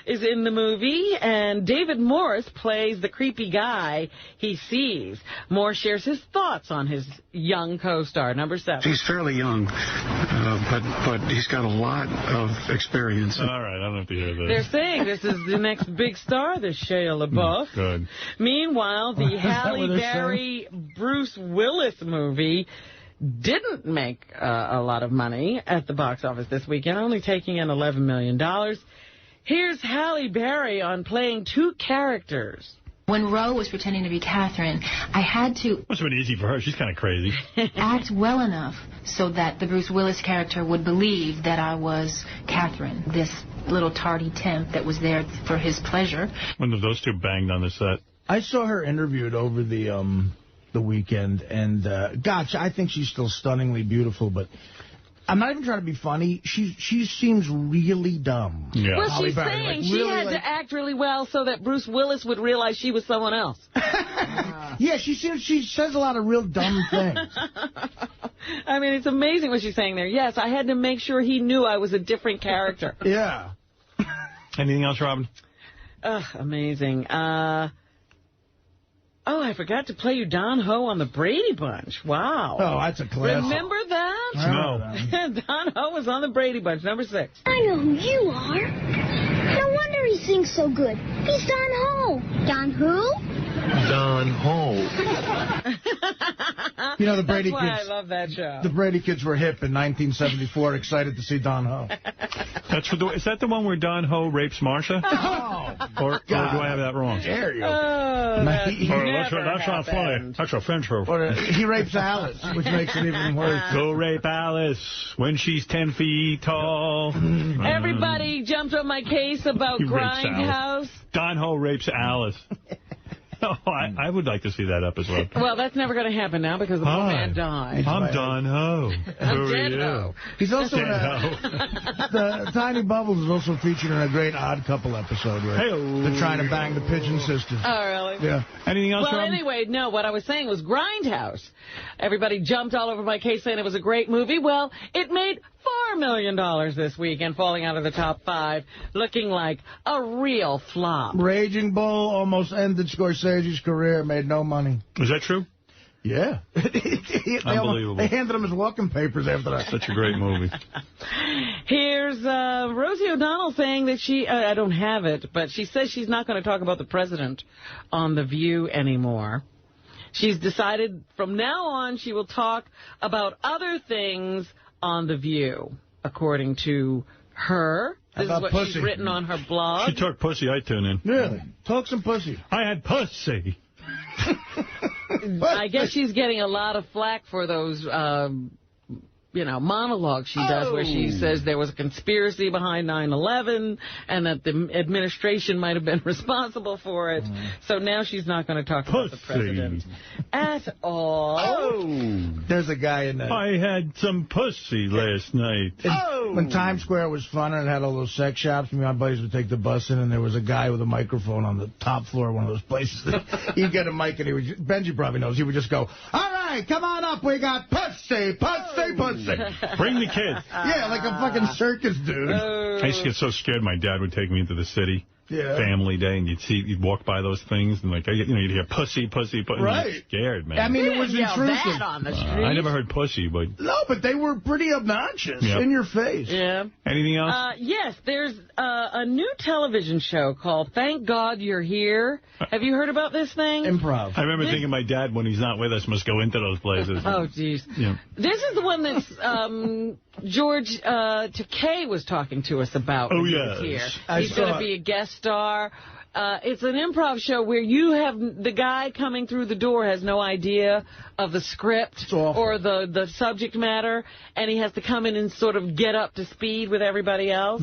is in the movie, and David Morris plays the creepy guy he sees. Morris shares his thoughts on his young co-star, #7. He's fairly young, but he's got a lot of experience. All right, I don't have to hear this. They're saying this is the next big star, this Shia LaBeouf. Good. Meanwhile, the Halle Berry Bruce Willis movie didn't make a lot of money at the box office this weekend, only taking in $11 million. Here's Halle Berry on playing two characters. When Roe was pretending to be Catherine, I had to... Must have been easy for her. She's kind of crazy. ...act well enough so that the Bruce Willis character would believe that I was Catherine, this little tardy temp that was there for his pleasure. When those two banged on the set. I saw her interviewed over the weekend, and gosh, I think she's still stunningly beautiful, but... I'm not even trying to be funny. She seems really dumb. Yeah. Well, she's saying she had to act really well so that Bruce Willis would realize she was someone else. Yeah, she says a lot of real dumb things. I mean, it's amazing what she's saying there. Yes, I had to make sure he knew I was a different character. Yeah. Anything else, Robin? Amazing. Oh, I forgot to play you Don Ho on the Brady Bunch. Wow. Oh, that's a classic. Remember that? No. Don Ho was on the Brady Bunch, #6. I know who you are. No wonder he sings so good. He's Don Ho. Don who? Don Ho. You know, the Brady That's why kids. I love that show. The Brady kids were hip in 1974, excited to see Don Ho. Is that the one where Don Ho rapes Marsha? Oh, or do I have that wrong? Dare you? That's not funny. That's offensive. He rapes Alice, which makes it even worse. Go rape Alice when she's 10 feet tall. Everybody jumped on my case about Grindhouse. Don Ho rapes Alice. Oh, I would like to see that episode. Well, that's never going to happen now because the poor man died. I'm Don Ho. I'm Dead Ho. He's also the Tiny Bubbles is also featured in a great Odd Couple episode where they're trying to bang the pigeon sisters. Oh, really? Yeah. Anything else, Well, Robin? anyway, no, what I was saying was Grindhouse. Everybody jumped all over my case saying it was a great movie. Well, it made $4 million this weekend, falling out of the top 5, looking like a real flop. Raging Bull almost ended Scorsese's career, made no money. Is that true? Yeah. Unbelievable. They handed him his walking papers after that. Such a great movie. Here's Rosie O'Donnell saying that I don't have it, but she says she's not going to talk about the president on The View anymore. She's decided from now on she will talk about other things on The View, according to her. This is what she's written on her blog. She talked pussy, I tune in. Really? Talk some pussy. I had pussy. I guess she's getting a lot of flack for those monologue she does where she says there was a conspiracy behind 9/11 and that the administration might have been responsible for it. So now she's not going to talk about the president at all. There's a guy in there. I had some pussy last night. When Times Square was fun and it had all those sex shops, me and my buddies would take the bus in, and there was a guy with a microphone on the top floor of one of those places. He'd get a mic, and Benji probably knows, he would just go, all right, come on up, we got pussy, pussy, pussy. Bring the kids. Yeah, like a fucking circus dude. I used to get so scared my dad would take me into the city. Yeah. Family day, and you'd walk by those things, and you'd hear pussy, pussy, pussy. Right. You're scared, man. I mean, it was intrusive. That on the street. I never heard pussy, but... No, but they were pretty obnoxious in your face. Yeah. Anything else? Yes, there's a new television show called Thank God You're Here. Have you heard about this thing? Improv. I remember thinking my dad, when he's not with us, must go into those places. Oh, jeez. Yeah. This is the one that's George Takei was talking to us about when he was here. He's going to be a guest star. It's an improv show where you have the guy coming through the door has no idea of the script or the subject matter, and he has to come in and sort of get up to speed with everybody else.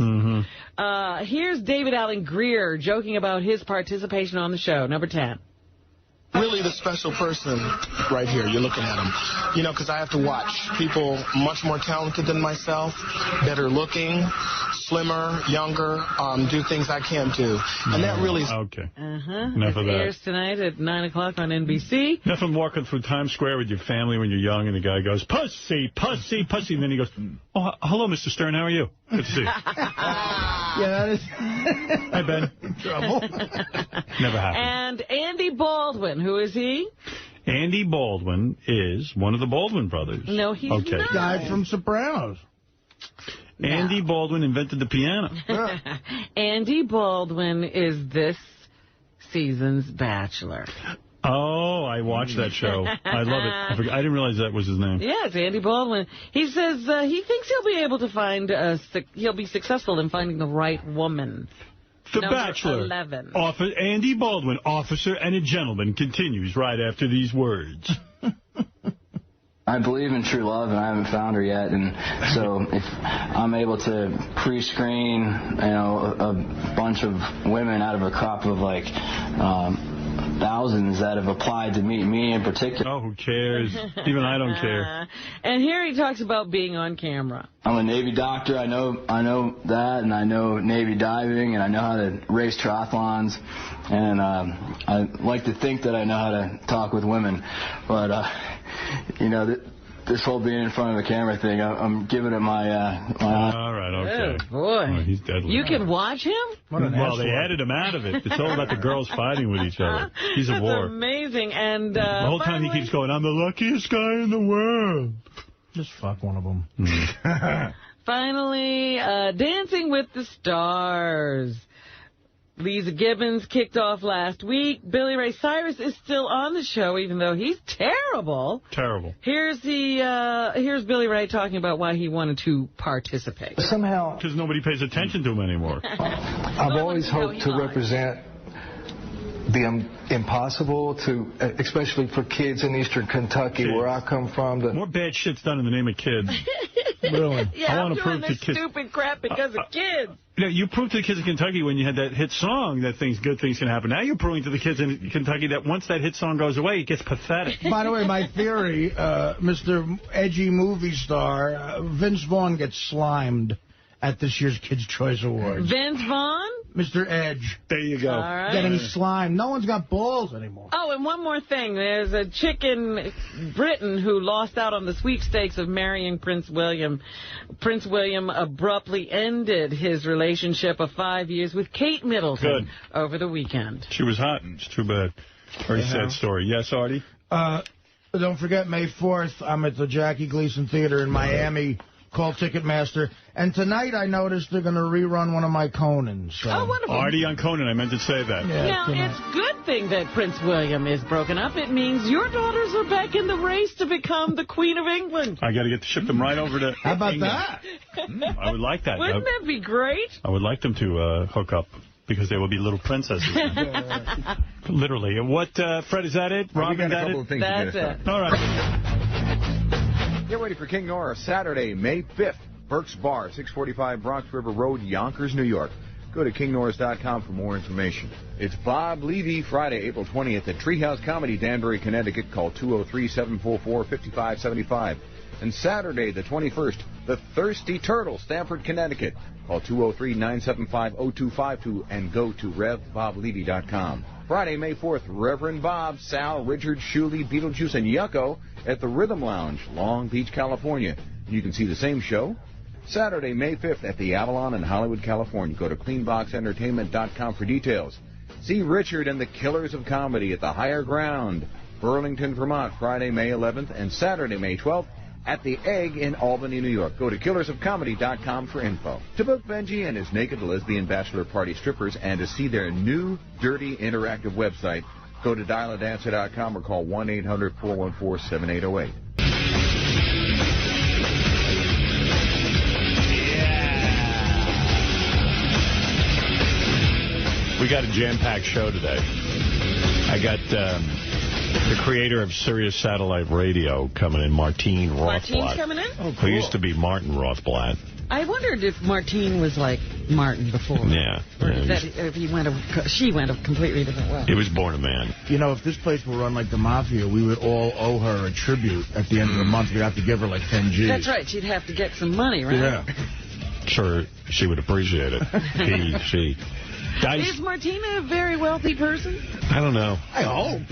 Here's David Alan Grier joking about his participation on the show. Number 10. Really the special person right here. You're looking at him. Because I have to watch people much more talented than myself, better looking, slimmer, younger, do things I can't do. And that really is... Okay. Enough of that. It airs tonight at 9 o'clock on NBC. Nothing walking through Times Square with your family when you're young, and the guy goes, pussy, pussy, pussy. And then he goes, oh, hello, Mr. Stern. How are you? Good to see you. Yeah, that is... Hi, Ben. Trouble. Never happened. And Andy Baldwin. Who is he? Andy Baldwin is one of the Baldwin brothers. No, he's not. The guy from Sopranos. Andy Baldwin invented the piano. Andy Baldwin is this season's Bachelor. Oh, I watched that show. I love it. I didn't realize that was his name. Yeah, it's Andy Baldwin. He says he thinks he'll be able to find, he'll be successful in finding the right woman. The Number Bachelor. 11. Andy Baldwin, officer and a gentleman, continues right after these words. I believe in true love, and I haven't found her yet. And so if I'm able to pre-screen, a bunch of women out of a crop of like thousands that have applied to meet me in particular. Oh, who cares? Even I don't care. And here he talks about being on camera. I'm a Navy doctor. I know that, and I know Navy diving, and I know how to race triathlons, and I like to think that I know how to talk with women, but this whole being in front of the camera thing, I'm giving it my all right, okay. Oh, boy. Oh, he's deadly. You can watch him? Well, they added him out of it. It's all about the girls fighting with each other. He's a war. That's amazing. And the whole time he keeps going, I'm the luckiest guy in the world. Just fuck one of them. Finally, Dancing with the Stars. Lisa Gibbons kicked off last week. Billy Ray Cyrus is still on the show, even though he's terrible. Terrible. Here's Billy Ray talking about why he wanted to participate. Somehow... Because nobody pays attention to him anymore. I've always hoped to represent the impossible, especially for kids in eastern Kentucky, where I come from. More bad shit's done in the name of kids. Really? Yeah, I want I'm to prove doing to this kids. stupid crap because of kids. You proved to the kids in Kentucky when you had that hit song that good things can happen. Now you're proving to the kids in Kentucky that once that hit song goes away, it gets pathetic. By the way, my theory, Mr. Edgy movie star, Vince Vaughn gets slimed at this year's Kids' Choice Awards. Vince Vaughn? Mr. Edge. There you go. All right. Getting slimed. No one's got balls anymore. Oh, and one more thing. There's a chick in Britain who lost out on the sweepstakes of marrying Prince William. Prince William abruptly ended his relationship of 5 years with Kate Middleton over the weekend. She was hot. It's too bad. Very sad story. Yes, Artie? Don't forget, May 4th, I'm at the Jackie Gleason Theater in Miami. Call Ticketmaster. And tonight I noticed they're going to rerun one of my Conans. So. Oh, wonderful. Artie on Conan, I meant to say that. Yeah, now, it's a good thing that Prince William is broken up. It means your daughters are back in the race to become the Queen of England. I got to ship them right over to How about England. that? I would like that. Wouldn't that be great? I would like them to hook up. Because they will be little princesses. Literally. What, Fred, is that it? Rob, we got is that a couple of things That's it. All right. Get ready for King Norris Saturday, May 5th. Burke's Bar, 645 Bronx River Road, Yonkers, New York. Go to kingnorris.com for more information. It's Bob Levy Friday, April 20th at Treehouse Comedy, Danbury, Connecticut. Call 203-744-5575. And Saturday, the 21st, The Thirsty Turtle, Stamford, Connecticut. Call 203-975-0252 and go to RevBobLevy.com. Friday, May 4th, Reverend Bob, Sal, Richard, Shuley, Beetlejuice, and Yucko at the Rhythm Lounge, Long Beach, California. You can see the same show Saturday, May 5th at the Avalon in Hollywood, California. Go to cleanboxentertainment.com for details. See Richard and the Killers of Comedy at the Higher Ground, Burlington, Vermont, Friday, May 11th, and Saturday, May 12th, at the Egg in Albany, New York. Go to killersofcomedy.com for info. To book Benji and his naked lesbian bachelor party strippers and to see their new, dirty, interactive website, go to dialadancer.com or call 1-800-414-7808. We got a jam-packed show today. I got the creator of Sirius Satellite Radio coming in, Martine Rothblatt. Martine's coming in? Oh, cool. Who used to be Martin Rothblatt. I wondered if Martine was like Martin before. Yeah. Or if she went a completely different way. He was born a man. You know, if this place were run like the Mafia, we would all owe her a tribute at the end of the month. We'd have to give her like 10 G's. That's right. She'd have to get some money, right? Yeah. Sure, she would appreciate it. She. Dice. Is Martine a very wealthy person? I don't know. I hope.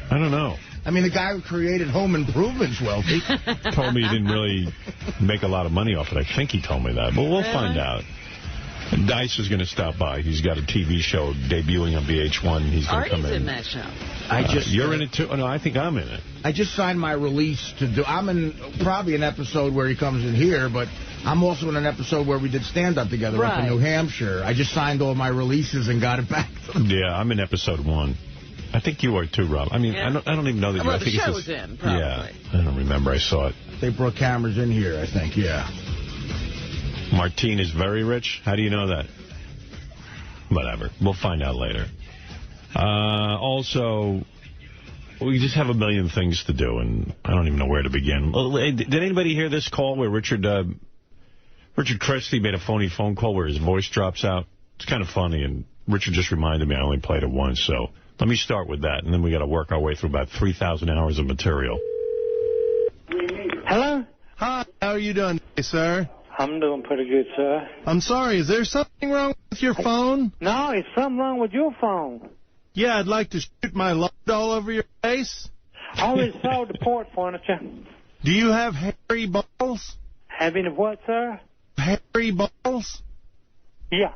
I don't know. I mean, the guy who created Home Improvement's wealthy. Told me he didn't really make a lot of money off it. I think he told me that, but we'll find out. And Dice is going to stop by. He's got a TV show debuting on VH1. He's going to come in. Artie's in that show. You're in it, too? Oh, no, I think I'm in it. I just signed my release to do... I'm in probably an episode where he comes in here, but I'm also in an episode where we did stand-up together up in New Hampshire. I just signed all my releases and got it back to them. Yeah, I'm in episode 1. I think you are, too, Rob. I mean, I don't even know that you... Well, I think the show's in, probably. Yeah, I don't remember. I saw it. They brought cameras in here, I think, yeah. Martine is very rich? How do you know that? Whatever. We'll find out later. Also, we just have a million things to do, and I don't even know where to begin. Did anybody hear this call where Richard Christie made a phony phone call where his voice drops out? It's kind of funny, and Richard just reminded me I only played it once, so let me start with that, and then we got to work our way through about 3,000 hours of material. Hello? Hi, how are you doing today, sir? I'm doing pretty good, sir. I'm sorry, is there something wrong with your phone? No, it's something wrong with your phone. Yeah, I'd like to shoot my load all over your face. I already sold the port furniture. Do you have hairy balls? Having what, sir? Hairy balls? Yeah.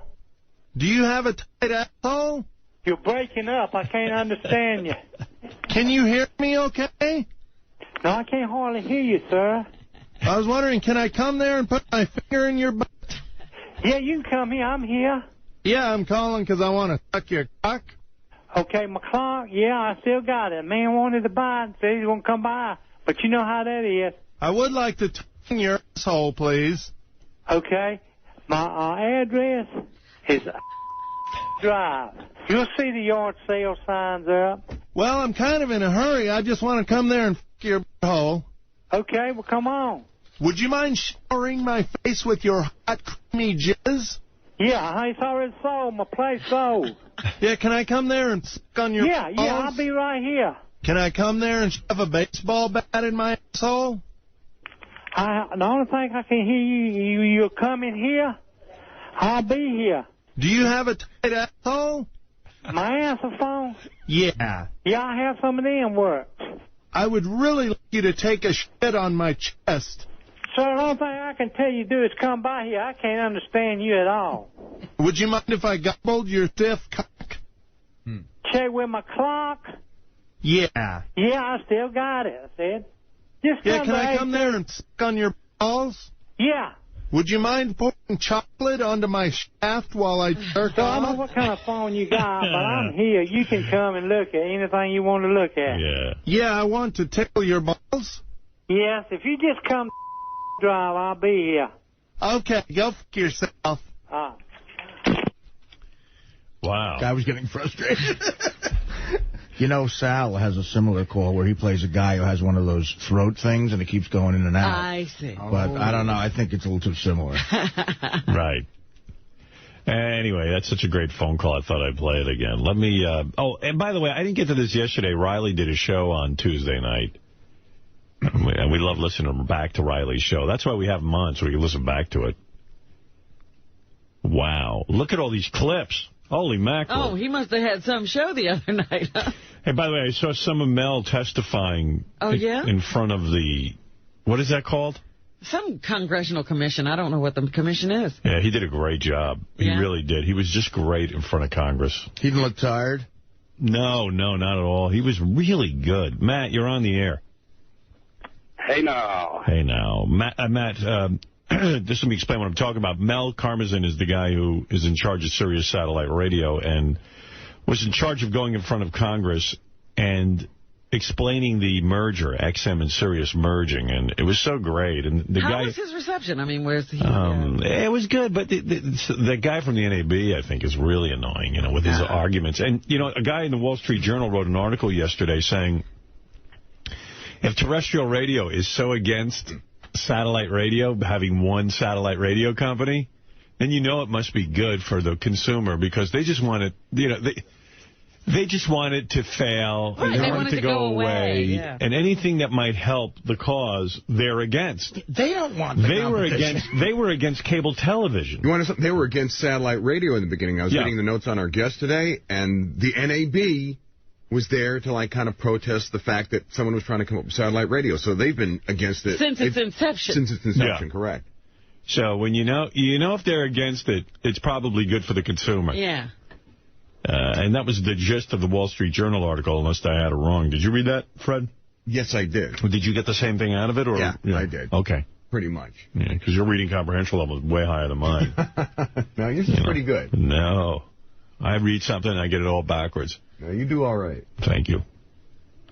Do you have a tight asshole? You're breaking up. I can't understand you. Can you hear me okay? No, I can't hardly hear you, sir. I was wondering, can I come there and put my finger in your butt? Yeah, you can come here. I'm here. Yeah, I'm calling because I want to suck your cock. Okay, my clock, yeah, I still got it. Man wanted to buy it, said he's going to come by. But you know how that is. I would like to tongue your asshole, please. Okay. My address is Drive. You'll see the yard sale signs up. Well, I'm kind of in a hurry. I just want to come there and fuck your butthole. Okay, well, come on. Would you mind showering my face with your hot, creamy jizz? Yeah, it's already sold. My place sold. Yeah, can I come there and suck on your balls? Yeah, I'll be right here. Can I come there and shove a baseball bat in my asshole? The only thing I can hear you're coming here. I'll be here. Do you have a tight asshole? My answer phone? Yeah. Yeah, I have some of them works. I would really like you to take a shit on my chest. Sir, the only thing I can tell you to do is come by here. I can't understand you at all. Would you mind if I gobbled your stiff cock? Check with my clock? Yeah. Yeah, I still got it, I said. Just yeah, can I come there and suck on your balls? Yeah. Would you mind pouring chocolate onto my shaft while I jerk So off? I don't know what kind of phone you got, but I'm here. You can come and look at anything you want to look at. Yeah. Yeah, I want to tickle your balls. Yes, if you just come Drive, I'll be here. Okay, go fuck yourself. Wow. Guy was getting frustrated. You know, Sal has a similar call where he plays a guy who has one of those throat things, and it keeps going in and out. I see. But I don't know. I think it's a little too similar. Right. Anyway, that's such a great phone call. I thought I'd play it again. Let me... oh, and by the way, I didn't get to this yesterday. Riley did a show on Tuesday night. And we love listening back to Riley's show. That's why we have him on, so we can listen back to it. Wow. Look at all these clips. Holy mackerel. Oh, he must have had some show the other night, huh? Hey, by the way, I saw some of Mel testifying in front of the... What is that called? Some congressional commission. I don't know what the commission is. Yeah, he did a great job. He really did. He was just great in front of Congress. He didn't look tired? No, not at all. He was really good. Matt, you're on the air. Hey, now. Hey, now. Matt, just let me explain what I'm talking about. Mel Karmazin is the guy who is in charge of Sirius Satellite Radio and was in charge of going in front of Congress and explaining the merger, XM and Sirius merging, and it was so great. And the How was his reception? I mean, where's he? It was good, but the guy from the NAB, I think, is really annoying, with his arguments. And, a guy in the Wall Street Journal wrote an article yesterday saying, if terrestrial radio is so against satellite radio, having one satellite radio company, then it must be good for the consumer because they just want it, they just want it to fail. Right, they want it to go away. Yeah. And anything that might help the cause, they're against. They don't want the competition. They were against cable television. You want to know something? They were against satellite radio in the beginning. I was reading the notes on our guest today, and the NAB was there to kind of protest the fact that someone was trying to come up with satellite radio. So they've been against it since its inception. Since its inception, correct. So when you know if they're against it, it's probably good for the consumer. Yeah. And that was the gist of the Wall Street Journal article, unless I had it wrong. Did you read that, Fred? Yes, I did. Did you get the same thing out of it? Or Yeah, I did. Okay. Pretty much. Yeah, because your reading comprehension level is way higher than mine. No, yours is pretty good. No. I read something and I get it all backwards. No, you do all right. Thank you.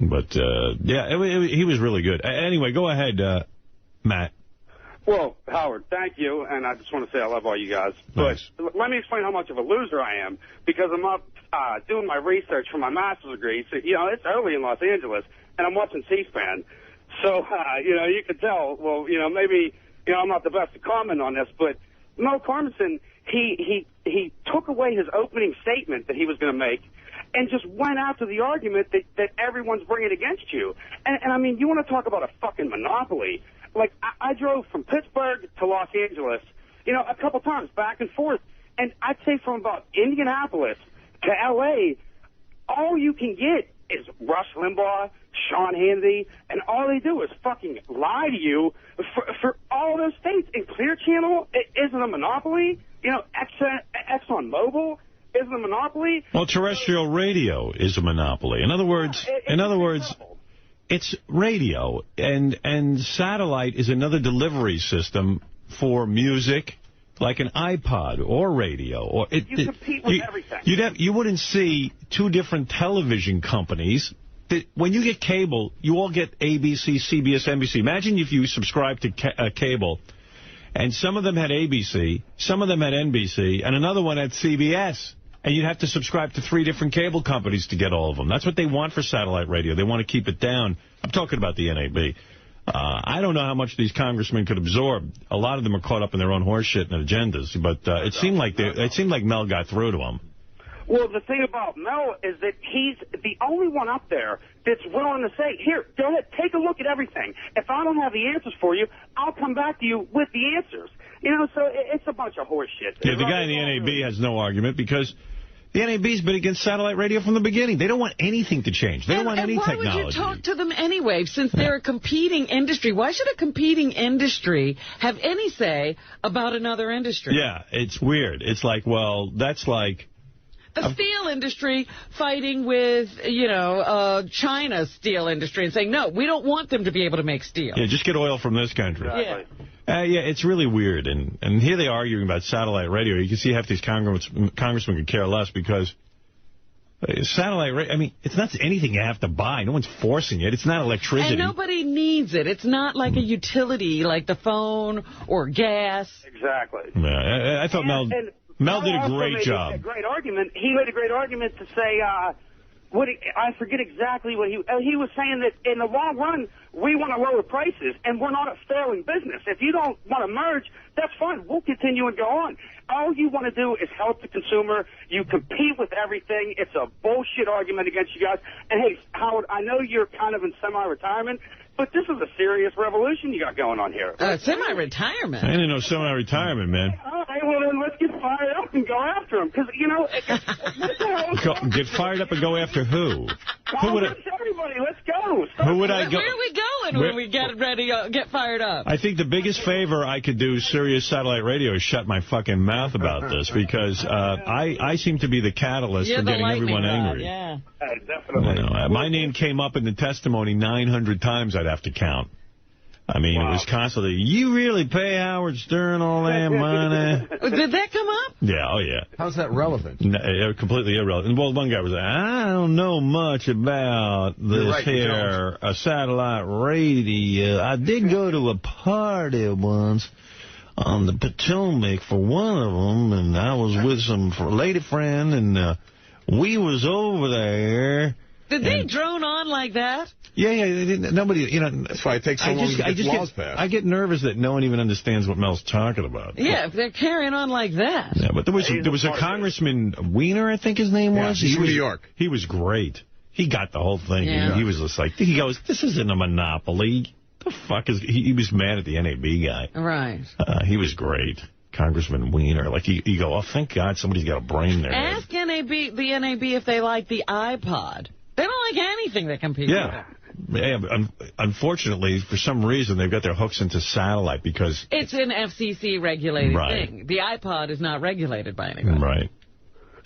But, he was really good. Anyway, go ahead, Matt. Well, Howard, thank you, and I just want to say I love all you guys. Nice. But let me explain how much of a loser I am, because I'm up doing my research for my master's degree. So, it's early in Los Angeles, and I'm watching C-SPAN. So, you can tell, well, maybe, I'm not the best to comment on this, but Mel Karmazin, he took away his opening statement that he was going to make and just went after the argument that everyone's bringing against you. And I mean, you want to talk about a fucking monopoly. Like, I drove from Pittsburgh to Los Angeles, a couple times back and forth. And I'd say from about Indianapolis to L.A., all you can get is Rush Limbaugh, Sean Hannity, and all they do is fucking lie to you for all those states. And Clear Channel isn't a monopoly. ExxonMobil isn't a monopoly. Well, terrestrial radio is a monopoly. In other words, it's radio, and satellite is another delivery system for music, like an iPod or radio. Or you compete with everything. You wouldn't see two different television companies. When you get cable, you all get ABC, CBS, NBC. Imagine if you subscribe to cable, and some of them had ABC, some of them had NBC, and another one had CBS. And you'd have to subscribe to 3 different cable companies to get all of them. That's what they want for satellite radio. They want to keep it down. I'm talking about the NAB. I don't know how much these congressmen could absorb. A lot of them are caught up in their own horse shit and agendas. But it seemed like Mel got through to them. Well, the thing about Mel is that he's the only one up there that's willing to say, here, go ahead, take a look at everything. If I don't have the answers for you, I'll come back to you with the answers. So it's a bunch of horse shit. Yeah, the guy in the NAB has no argument because the NAB's been against satellite radio from the beginning. They don't want anything to change. They don't want any technology. Why would you talk to them anyway, since they're a competing industry? Why should a competing industry have any say about another industry? Yeah, it's weird. It's like, well, that's like... The steel industry fighting with, China's steel industry and saying, no, we don't want them to be able to make steel. Yeah, just get oil from this country. Exactly. Yeah, it's really weird. And here they are arguing about satellite radio. You can see half these congressmen could care less because satellite radio, I mean, it's not anything you have to buy. No one's forcing it. It's not electricity. And nobody needs it. It's not like a utility like the phone or gas. Exactly. Yeah, I thought Mel did a great job. He made a great argument to say, I forget exactly what he was saying, that in the long run, we want to lower prices, and we're not a failing business. If you don't want to merge, that's fine. We'll continue and go on. All you want to do is help the consumer. You compete with everything. It's a bullshit argument against you guys. And, hey, Howard, I know you're kind of in semi-retirement, but this is a serious revolution you got going on here. Semi-retirement? I didn't know semi-retirement, man. All right, well, then let's get fired up and go after him. Because, you know... Get fired up and go after who? Everybody, let's go. Who would I go? Where are we going when we get ready to get fired up? I think the biggest favor I could do Sirius Satellite Radio is shut my fucking mouth about this, because I seem to be the catalyst for getting everyone angry. Yeah. Definitely. You know, my name came up in the testimony 900 times, I'd have to count. I mean, It was constantly, you really pay Howard Stern all that money? Did that come up? Yeah, oh yeah. How's that relevant? No, completely irrelevant. Well, one guy was like, I don't know much about this here satellite radio. I did go to a party once on the Potomac for one of them, and I was with some lady friend, and we was over there. Did they drone on like that? Yeah, nobody, you know. That's why it takes so long to get laws passed. I get nervous that no one even understands what Mel's talking about. Yeah, if they're carrying on like that. Yeah, but there was a Congressman Weiner, I think his name was. He's from New York. He was great. He got the whole thing. Yeah. He was just like, he goes, this isn't a monopoly. The fuck is... He was mad at the NAB guy. Right. He was great. Congressman Weiner. Like, you go, oh, thank God somebody's got a brain there. Ask the NAB if they like the iPod. They don't like anything that competes with it. Yeah, unfortunately, for some reason, they've got their hooks into satellite because... It's an FCC-regulated thing. The iPod is not regulated by anybody. Right.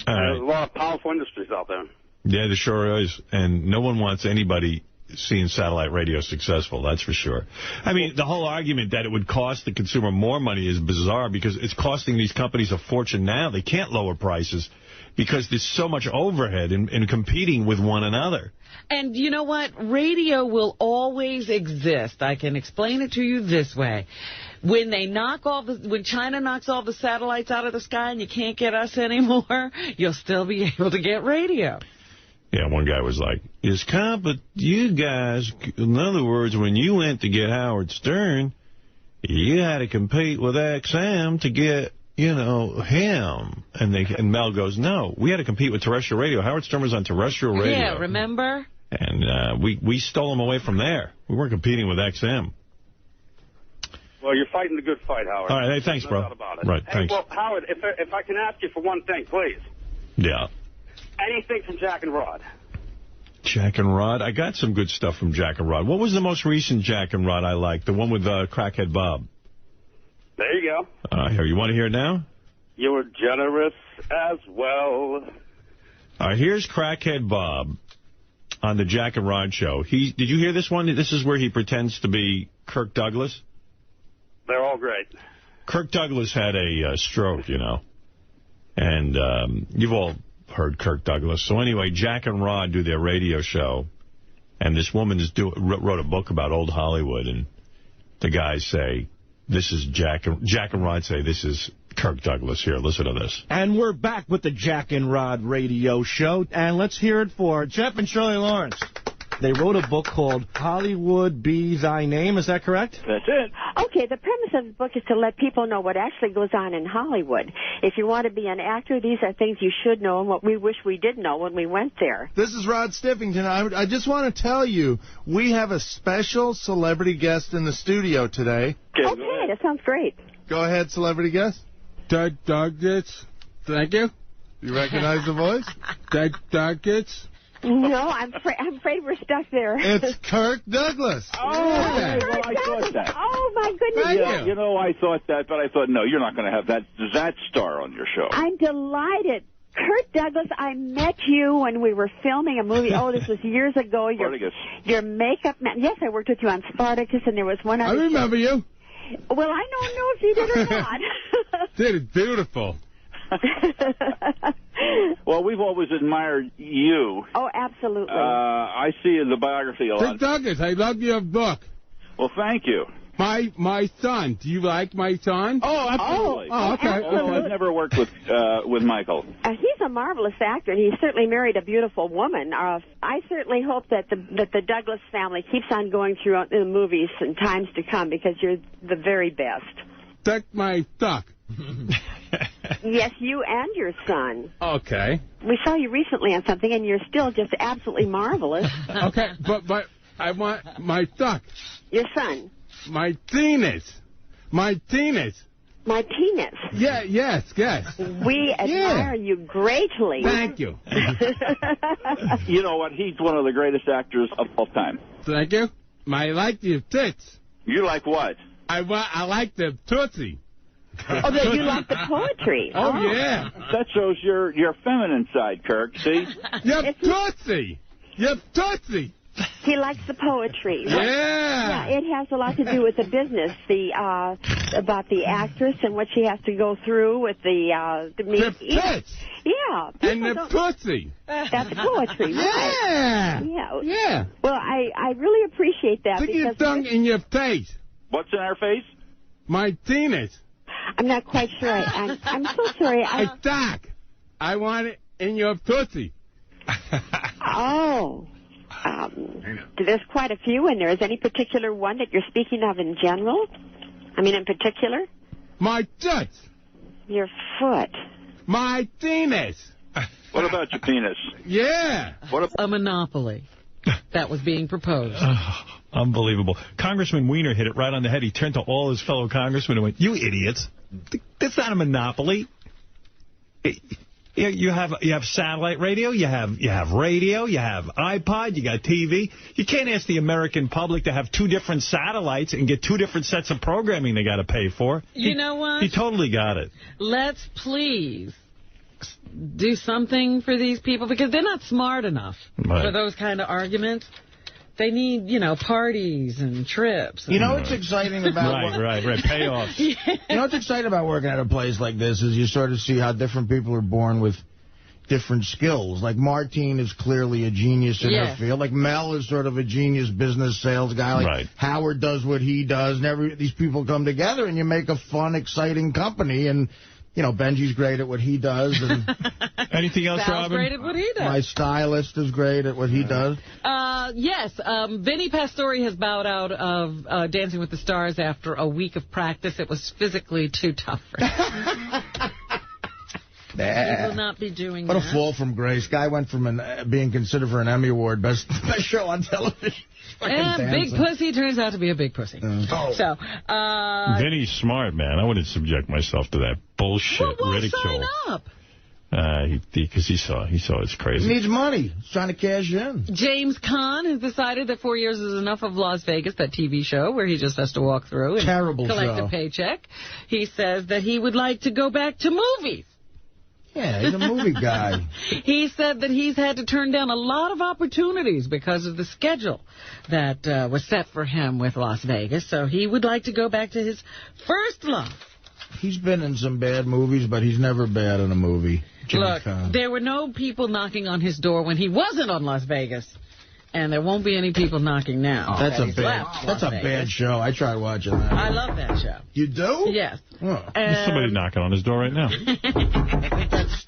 There's a lot of powerful industries out there. Yeah, there sure is. And no one wants anybody seeing satellite radio successful, that's for sure. I mean, the whole argument that it would cost the consumer more money is bizarre because it's costing these companies a fortune now. They can't lower prices because there's so much overhead in competing with one another. And you know what? Radio will always exist. I can explain it to you this way. When China knocks all the satellites out of the sky and you can't get us anymore, you'll still be able to get radio. Yeah, one guy was like, you guys, in other words, when you went to get Howard Stern, you had to compete with XM to get, him. And Mel goes, no, we had to compete with terrestrial radio. Howard Stern was on terrestrial radio. Yeah, remember? And we stole him away from there. We weren't competing with XM. Well, you're fighting the good fight, Howard. All right, hey, thanks, bro. No doubt about it. Right, hey, thanks. Well, Howard, if I can ask you for one thing, please. Yeah. Anything from Jack and Rod? Jack and Rod? I got some good stuff from Jack and Rod. What was the most recent Jack and Rod I liked? The one with Crackhead Bob. There you go. Here, you want to hear it now? You were generous as well. All right, here's Crackhead Bob on the Jack and Rod show. Did you hear this one? This is where he pretends to be Kirk Douglas. They're all great. Kirk Douglas had a stroke, and you've all heard Kirk Douglas. So anyway, Jack and Rod do their radio show, and this woman wrote a book about old Hollywood, and the guys say, this is Jack and Rod say, this is Kirk Douglas. Here, listen to this. And we're back with the Jack and Rod radio show, and let's hear it for Jeff and Shirley Lawrence. They wrote a book called Hollywood Be Thy Name. Is that correct? That's it. Okay, the premise of the book is to let people know what actually goes on in Hollywood. If you want to be an actor, these are things you should know and what we wish we did know when we went there. This is Rod Stiffington. I just want to tell you, we have a special celebrity guest in the studio today. Okay, that sounds great. Go ahead, celebrity guest. Doug Doggett. Thank you. You recognize the voice? Doug Doggett. No, I'm afraid we're stuck there. It's Kirk Douglas. Oh, I thought that. Oh, my goodness. I thought that, but I thought, no, you're not going to have that star on your show. I'm delighted. Kirk Douglas, I met you when we were filming a movie. Oh, this was years ago. Your makeup man. Yes, I worked with you on Spartacus, and there was one other. I remember you. Well, I don't know if you did or not. Did it beautiful. Well, we've always admired you. Oh, absolutely. I see in the biography a lot. Kirk Douglas, I love your book. Well, thank you. My son. Do you like my son? Oh, absolutely. Oh, okay. Absolutely. I've never worked with Michael. He's a marvelous actor, and he certainly married a beautiful woman. I certainly hope that the Douglas family keeps on going through the movies in times to come, because you're the very best. Suck my duck. Yes, you and your son. Okay. We saw you recently on something, and you're still just absolutely marvelous. Okay, but I want my duck. Your son. My penis. My penis. My penis. Yeah, yes. We admire you greatly. Thank you. You know what? He's one of the greatest actors of all time. Thank you. I like your tits. You like what? I like the Tootsie. Oh, that you like the poetry. Oh, yeah. That shows your feminine side, Kirk. See? You're Tootsie. You're Tootsie. He likes the poetry. Yeah. Yeah, it has a lot to do with the business, about the actress and what she has to go through with the tits. Yeah. And the pussy. That's poetry, right? Yeah. Yeah. Well, I really appreciate that. Stick your tongue in your face. What's in our face? My penis. I'm not quite sure. I'm so sorry. It's dark. I want it in your pussy. Oh. There's quite a few in there. Is any particular one that you're speaking of in general? I mean, in particular? My tits. Your foot. My penis. What about your penis? Yeah. A monopoly that was being proposed. Unbelievable. Congressman Weiner hit it right on the head. He turned to all his fellow congressmen and went, "You idiots. That's not a monopoly. You have satellite radio, you have radio, you have iPod, you got TV. You can't ask the American public to have two different satellites and get two different sets of programming they got to pay for." You know what? He totally got it. Let's please do something for these people, because they're not smart enough for those kind of arguments. They need, parties and trips. You know what's exciting about... Right. Payoffs. You know what's exciting about working at a place like this is you sort of see how different people are born with different skills. Like Martine is clearly a genius in her field. Like Mel is sort of a genius business sales guy. Like Howard does what he does. And these people come together and you make a fun, exciting company. And... Benji's great at what he does. And anything else, Sal's Robin? great at what he does. My stylist is great at what he does. Yes. Vinny Pastore has bowed out of Dancing with the Stars after a week of practice. It was physically too tough for him. He will not be doing that. What a fall from grace. Guy went from being considered for an Emmy Award, best show on television. And big pussy turns out to be a big pussy. So, Vinny's smart, man. I wouldn't subject myself to that bullshit ridicule. Sign up? Because he saw it's crazy. He needs money. He's trying to cash in. James Caan has decided that 4 years is enough of Las Vegas, that TV show where he just has to walk through and collect a paycheck. He says that he would like to go back to movies. Yeah, he's a movie guy. He said that he's had to turn down a lot of opportunities because of the schedule that was set for him with Las Vegas. So he would like to go back to his first love. He's been in some bad movies, but he's never bad in a movie. Look, there were no people knocking on his door when he wasn't on Las Vegas. And there won't be any people knocking now. That's a bad show. I tried watching that. I love that show. You do? Yes. There's somebody knocking on his door right now.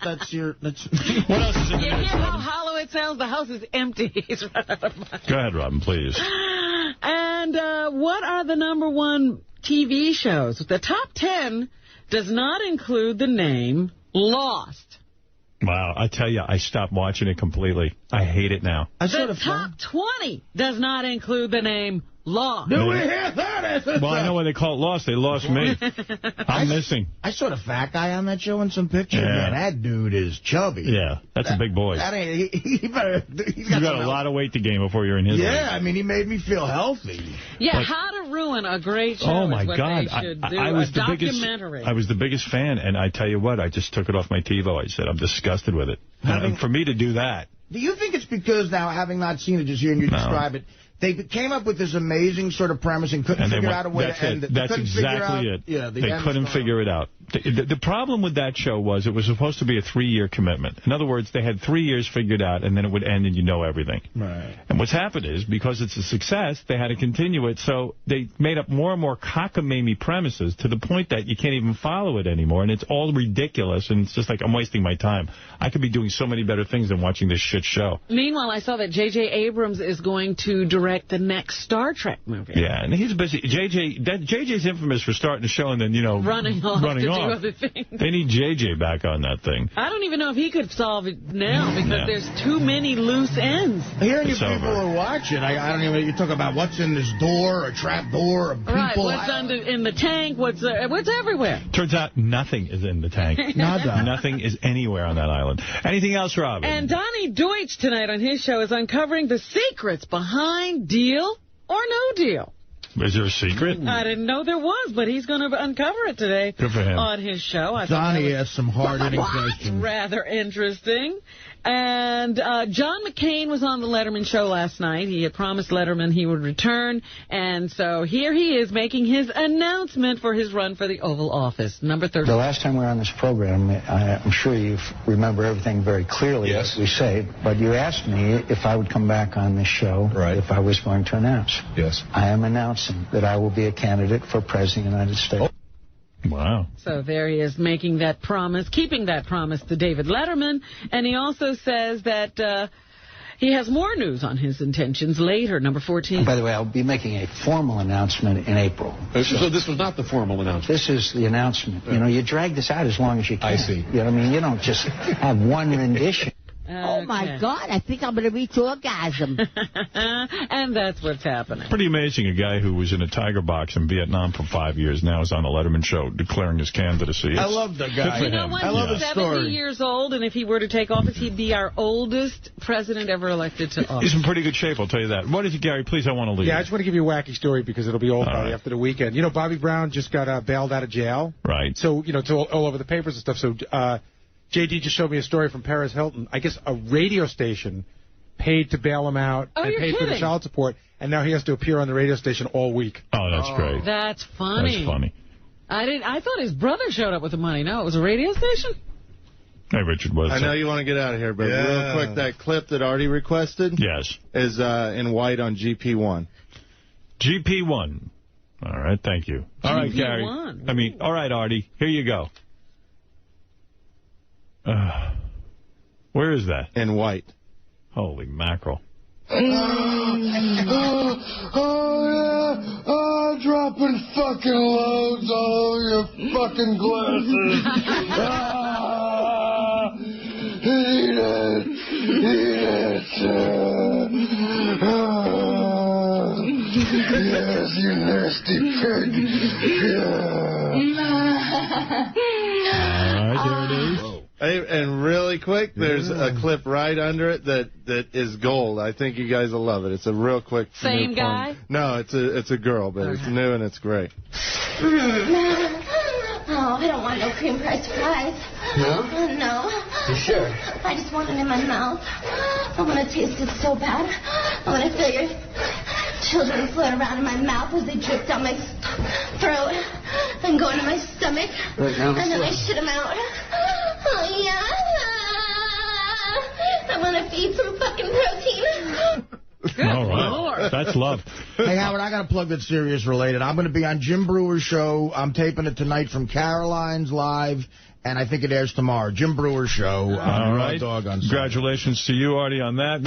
That's your... What else is in the You news, hear how Robin? hollow it sounds? The house is empty. He's run out of money. Go ahead, Robin, please. And what are the #1 TV shows? The top 10 does not include the name Lost. Wow, I tell you, I stopped watching it completely. I hate it now. The top 20 does not include the name Lost. Do we hear that? Well, I know why they call it Lost. They lost me. I'm missing. I saw the fat guy on that show in some pictures. Yeah. Man, that dude is chubby. Yeah, that's a big boy. He better... You got a lot of weight to gain before you're in his league. I mean, he made me feel healthy. Yeah, How to Ruin a Great Show Oh, my is what God. they should do, I was a documentary. I was the biggest fan, and I tell you what, I just took it off my TiVo. I said, I'm disgusted with it. And for me to do that... Do you think it's because now, having not seen it, just hearing you describe it, they came up with this amazing sort of premise and couldn't figure out a way to end it. That's exactly it. Yeah, they couldn't figure it out. The problem with that show was it was supposed to be a 3-year commitment. In other words, they had 3 years figured out, and then it would end and you know everything. Right. And what's happened is, because it's a success, they had to continue it, so they made up more and more cockamamie premises to the point that you can't even follow it anymore, and it's all ridiculous, and it's just like, I'm wasting my time. I could be doing so many better things than watching this shit show. Meanwhile, I saw that J.J. Abrams is going to direct the next Star Trek movie. Yeah, and he's busy. JJ's infamous for starting a show and then, running off. Do other things. They need JJ back on that thing. I don't even know if he could solve it now because there's too many loose ends. Hearing you people are watching, I don't even, you talk about what's in this door, a trap door, people. Right, what's in the tank, what's everywhere. Turns out nothing is in the tank. Nothing is anywhere on that island. Anything else, Robin? And Donnie Deutsch tonight on his show is uncovering the secrets behind Deal or No Deal. Is there a secret? I didn't know there was, but he's going to uncover it today. Good for him. On his show. Donnie has some hard-hitting questions. Rather interesting. And John McCain was on the Letterman show last night. He had promised Letterman he would return. And so here he is making his announcement for his run for the Oval Office, number 30. The last time we were on this program, I'm sure you remember everything very clearly, as we say. But you asked me if I would come back on this show, if I was going to announce. Yes. I am announcing that I will be a candidate for President of the United States. Wow. So there he is making that promise, keeping that promise to David Letterman. And he also says that he has more news on his intentions later, number 14. By the way, I'll be making a formal announcement in April. So this was not the formal announcement? This is the announcement. You know, you drag this out as long as you can. I see. You know what I mean? You don't just have one rendition. Oh, my God, I think I'm going to reach orgasm. And that's what's happening. Pretty amazing. A guy who was in a tiger box in Vietnam for 5 years now is on the Letterman show declaring his candidacy. I love the guy. You know what? I love He's his 70 story. years old, and if he were to take office, he'd be our oldest president ever elected to office. He's in pretty good shape, I'll tell you that. What is it, Gary? Please, I want to leave. Yeah, I just want to give you a wacky story because it'll be old probably after the weekend. You know, Bobby Brown just got bailed out of jail. Right. So, you know, it's all over the papers and stuff. So, J.D. just showed me a story from Paris Hilton. I guess a radio station paid to bail him out and paid for the child support, and now he has to appear on the radio station all week. Oh, that's great. That's funny. That's funny. I thought his brother showed up with the money. No, it was a radio station? Hey, Richard, what is I know you want to get out of here, but real quick, that clip that Artie requested is in white on GP1. GP1. All right, thank you. All right, Gary. All right, Artie, here you go. Where is that? In white. Holy mackerel. Dropping fucking loads all over your fucking glasses. Eat it. Yes, you nasty pig. All right, there it is. And really quick, there's a clip right under it that is gold. I think you guys will love it. It's a real quick. Same guy? No, it's a girl, but it's new and it's great. Oh, I don't want no cream pie surprise. No? No. You sure? I just want it in my mouth. I want to taste it so bad. I want to feel your children float around in my mouth as they drip down my throat and go into my stomach. Right now, and then I shit them out. Oh, yeah. I want to feed some fucking protein. All right. That's love. Hey, Howard, I got to plug that Sirius related. I'm going to be on Jim Brewer's show. I'm taping it tonight from Caroline's Live, and I think it airs tomorrow. Jim Brewer's show on Raw Dog on Sunday. Congratulations to you, Artie, on that.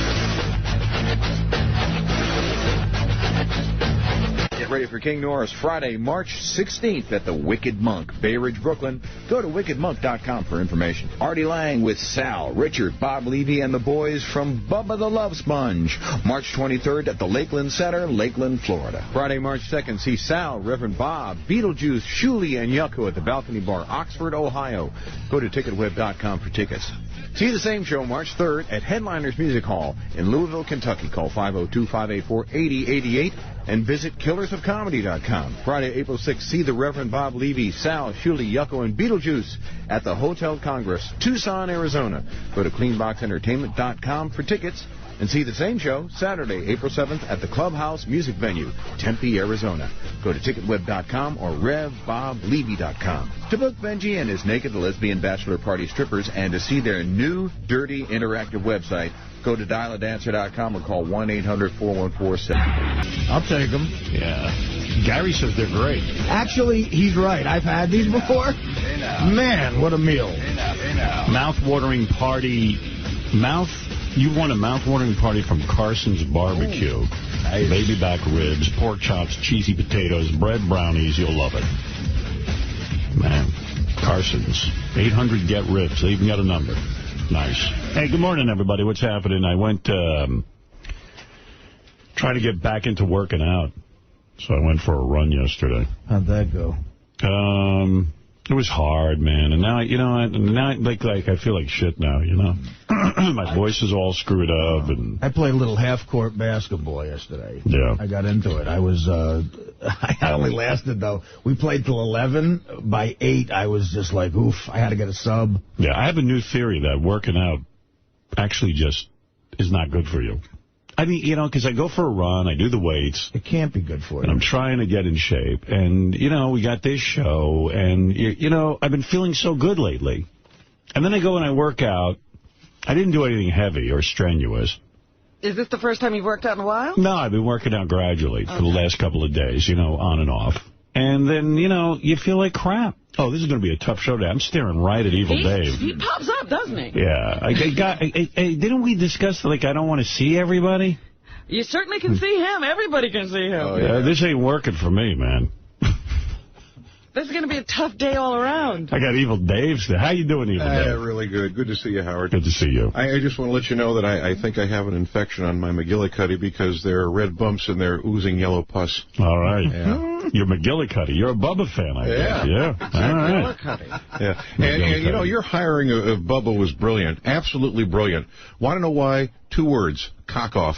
Get ready for King Norris Friday, March 16th at the Wicked Monk, Bay Ridge, Brooklyn. Go to wickedmonk.com for information. Artie Lang with Sal, Richard, Bob Levy, and the boys from Bubba the Love Sponge. March 23rd at the Lakeland Center, Lakeland, Florida. Friday, March 2nd, see Sal, Reverend Bob, Beetlejuice, 𝗛𝗵𝗍, and Yucko at the Balcony Bar, Oxford, Ohio. Go to ticketweb.com for tickets. See the same show March 3rd at Headliners Music Hall in Louisville, Kentucky. Call 502-584-8088 and visit killersofcomedy.com. Friday, April 6th, see the Reverend Bob Levy, Sal, 𝗛𝗵𝗍, Yucko, and Beetlejuice at the Hotel Congress, Tucson, Arizona. Go to cleanboxentertainment.com for tickets. And see the same show Saturday, April 7th at the Clubhouse Music Venue, Tempe, Arizona. Go to ticketweb.com or RevBobLevy.com to book Benji and his naked lesbian bachelor party strippers and to see their new, dirty, interactive website. Go to dialadancer.com or call 1-800-414-7. I'll take them. Yeah. Gary says they're great. Actually, he's right. I've had these before. Man, what a meal. Mouth-watering party. You want a mouth-watering party from Carson's Barbecue. Nice. Baby back ribs, pork chops, cheesy potatoes, bread brownies. You'll love it. Man, Carson's. 800 get ribs. They even got a number. Nice. Hey, good morning, everybody. What's happening? I went trying to get back into working out. So I went for a run yesterday. How'd that go? It was hard, man. And now, I feel like shit now, My voice is all screwed up. And I played a little half-court basketball yesterday. Yeah. I got into it. I only lasted, though. We played till 11. By 8, I was just like, oof, I had to get a sub. Yeah, I have a new theory that working out actually just is not good for you. I mean, because I go for a run, I do the weights. It can't be good for you. And I'm trying to get in shape. And, we got this show. And, I've been feeling so good lately. And then I go and I work out. I didn't do anything heavy or strenuous. Is this the first time you've worked out in a while? No, I've been working out gradually for the last couple of days, on and off. And then, you feel like crap. Oh, this is going to be a tough show today. I'm staring right at Evil Dave. He pops up, doesn't he? Yeah. Didn't we discuss, I don't want to see everybody? You certainly can see him. Everybody can see him. Oh, yeah. This ain't working for me, man. This is going to be a tough day all around. I got Evil Dave. How you doing, Evil Dave? Really good. Good to see you, Howard. Good to see you. I just want to let you know that I think I have an infection on my McGillicuddy because there are red bumps and they're oozing yellow pus. All right. Yeah. You're McGillicuddy. You're a Bubba fan, I guess. Yeah. All right. Yeah. And your hiring of Bubba was brilliant. Absolutely brilliant. Want to know why? 2 words. Cock off.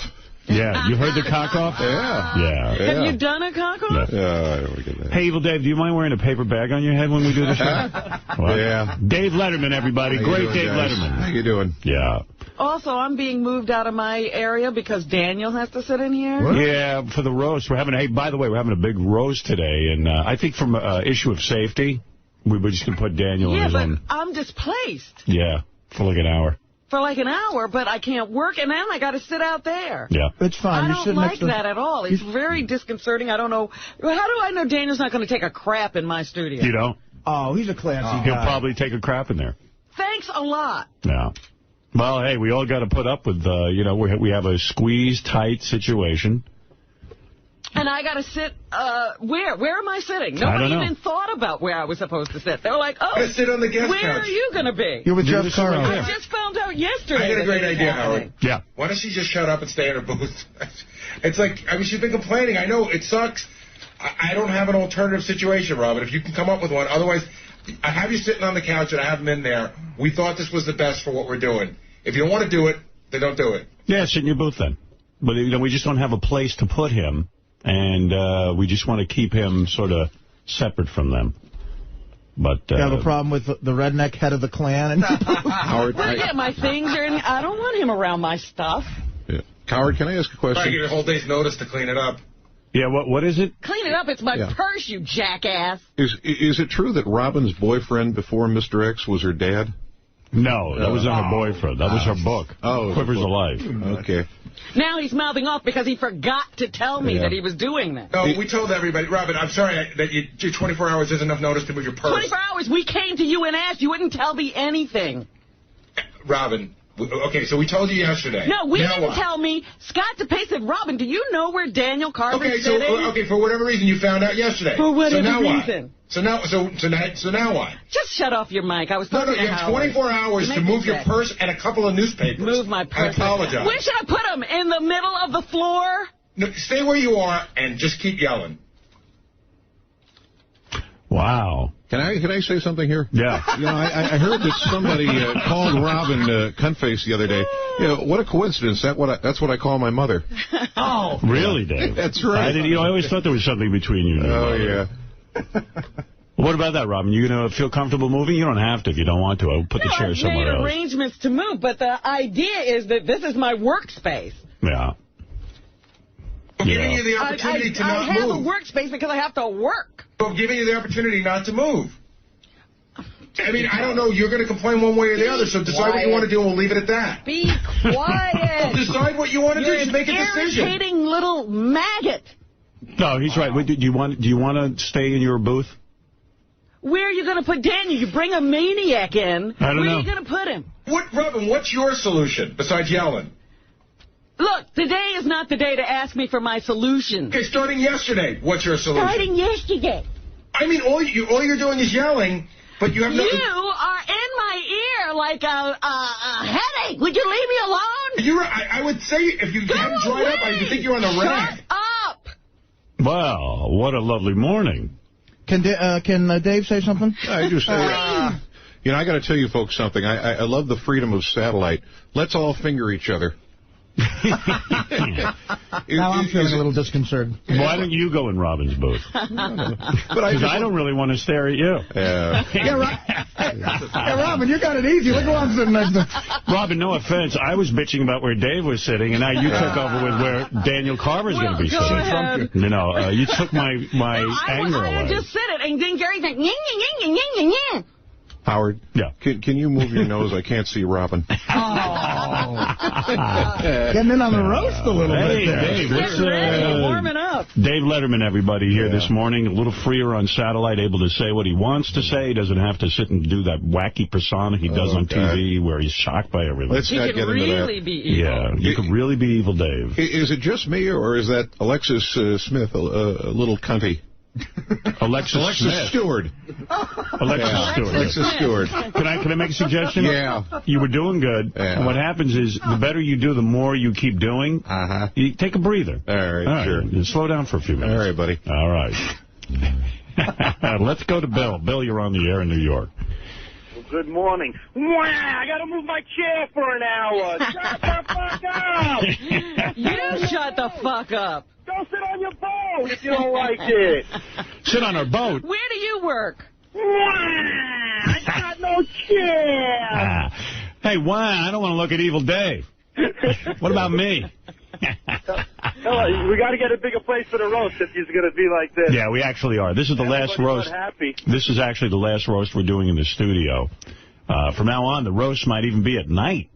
Yeah, you heard the cock-off? Yeah. Have you done a cock-off? Yeah, I don't get that. Hey, Evil Dave, do you mind wearing a paper bag on your head when we do the show? Yeah. Dave Letterman, everybody. Great Dave Letterman. How you doing? Yeah. Also, I'm being moved out of my area because Daniel has to sit in here. What? Yeah, for the roast. By the way, we're having a big roast today, and I think from an issue of safety, we were just going to put Daniel in his own. Yeah, but I'm displaced. Yeah, for like an hour. For like an hour, but I can't work, and then I got to sit out there. Yeah. It's fine. I don't like that at all. It's very disconcerting. I don't know. How do I know Daniel's not going to take a crap in my studio? You don't? Oh, he's a classy guy. He'll probably take a crap in there. Thanks a lot. Yeah. Well, hey, we all got to put up with, we have a squeeze-tight situation. And I got to sit, where? Where am I sitting? Nobody even thought about where I was supposed to sit. They were like, oh, sit on the guest where couch. Are you going to be? You're with Jeff Carl. I just found out yesterday. I had a great idea, Howard. Yeah. Why don't she just shut up and stay in her booth? It's like, she's been complaining. I know, it sucks. I don't have an alternative situation, Robin, if you can come up with one. Otherwise, I have you sitting on the couch and I have them in there. We thought this was the best for what we're doing. If you don't want to do it, then don't do it. Yeah, sit in your booth then. But, we just don't have a place to put him. And we just want to keep him sort of separate from them. But you have a problem with the redneck head of the Klan? Howard, my things are in. I don't want him around my stuff. Yeah. Howard, can I ask a question? I get a whole day's notice to clean it up. Yeah, what is it? Clean it up. It's my purse, you jackass. Is it true that Robin's boyfriend before Mr. X was her dad? No, that was not her boyfriend. That was her book. Quivers of Life. Okay. Now he's mouthing off because he forgot to tell me that he was doing that. No, we told everybody. Robin, I'm sorry that your 24 hours is enough notice to move your purse. 24 hours? We came to you and asked. You wouldn't tell me anything. Robin, okay, so we told you yesterday. No, we didn't tell me. Scott DePace said, Robin, do you know where Daniel Carver's sitting? Okay, for whatever reason you found out yesterday. For whatever reason. What? So now what? Just shut off your mic. I was talking to you have 24 hours to move your purse and a couple of newspapers. Move my purse. I apologize. Where should I put them? In the middle of the floor? No, stay where you are and just keep yelling. Wow. Can I say something here? Yeah. I heard that somebody called Robin cuntface the other day. What a coincidence. That's what I call my mother. Oh. Really, Dave? That's right. I always thought there was something between you and your mother. Yeah. What about that, Robin? You going to feel comfortable moving? You don't have to if you don't want to. I'll put the chair somewhere else. I've made arrangements to move, but the idea is that this is my workspace. Yeah. Well, giving you the opportunity to not move. I have a workspace because I have to work. Well, giving you the opportunity not to move. I mean, I don't know. You're going to complain one way or the other, so decide what you want to do, and we'll leave it at that. Be quiet. Decide what you want to do. Just make a decision. You're an irritating little maggot. No, he's right. Wait, do you want to stay in your booth? Where are you going to put Daniel? You bring a maniac in. I don't know. Where are you going to put him? Robin, what's your solution besides yelling? Look, today is not the day to ask me for my solution. Okay, starting yesterday, what's your solution? Starting yesterday. I mean, all you're doing is yelling, but you have no... You are in my ear like a headache. Would you leave me alone? I would say if you hadn't dried up, I would think you're on the rack. Shut up. Wow, what a lovely morning. Can Dave say something? I just say, I got to tell you folks something. I love the freedom of satellite. Let's all finger each other. Now I'm feeling a little disconcerted. Why don't you go in Robin's booth? Because I don't really want to stare at you. Yeah, Robin, you got it easy. Look who I'm sitting next to. Robin, no offense. I was bitching about where Dave was sitting, and now you took over with where Daniel Carver's going to be sitting. Ahead. You know, you took my anger away. I just said it, and then Gary's like, yin, yin, yin, yin, yin, yin. Howard, can you move your nose? I can't see Robin. Getting in on the roast a little bit there. Dave, warming up. Dave Letterman, everybody, here this morning, a little freer on satellite, able to say what he wants to say. He doesn't have to sit and do that wacky persona he does on TV where he's shocked by everything. Let's not get into that. Be evil. Yeah, you could really be evil, Dave. Is it just me, or is that Alexis Smith a little cunty? Alexis Stewart. Alexis Stewart. Can I make a suggestion? Yeah. You were doing good. Yeah. And what happens is the better you do, the more you keep doing. You take a breather. All right, sure. Slow down for a few minutes. All right, buddy. All right. Let's go to Bill. Bill, you're on the air in New York. Well, good morning. I got to move my chair for an hour. Shut the fuck up. You shut the fuck up. Go sit on your boat if you don't like it. Sit on our boat? Where do you work? I got no chair. Hey, why? I don't want to look at Evil Dave. What about me? We got to get a bigger place for the roast if he's going to be like this. Yeah, we actually are. This is the last roast. This is actually the last roast we're doing in the studio. From now on, the roast might even be at night.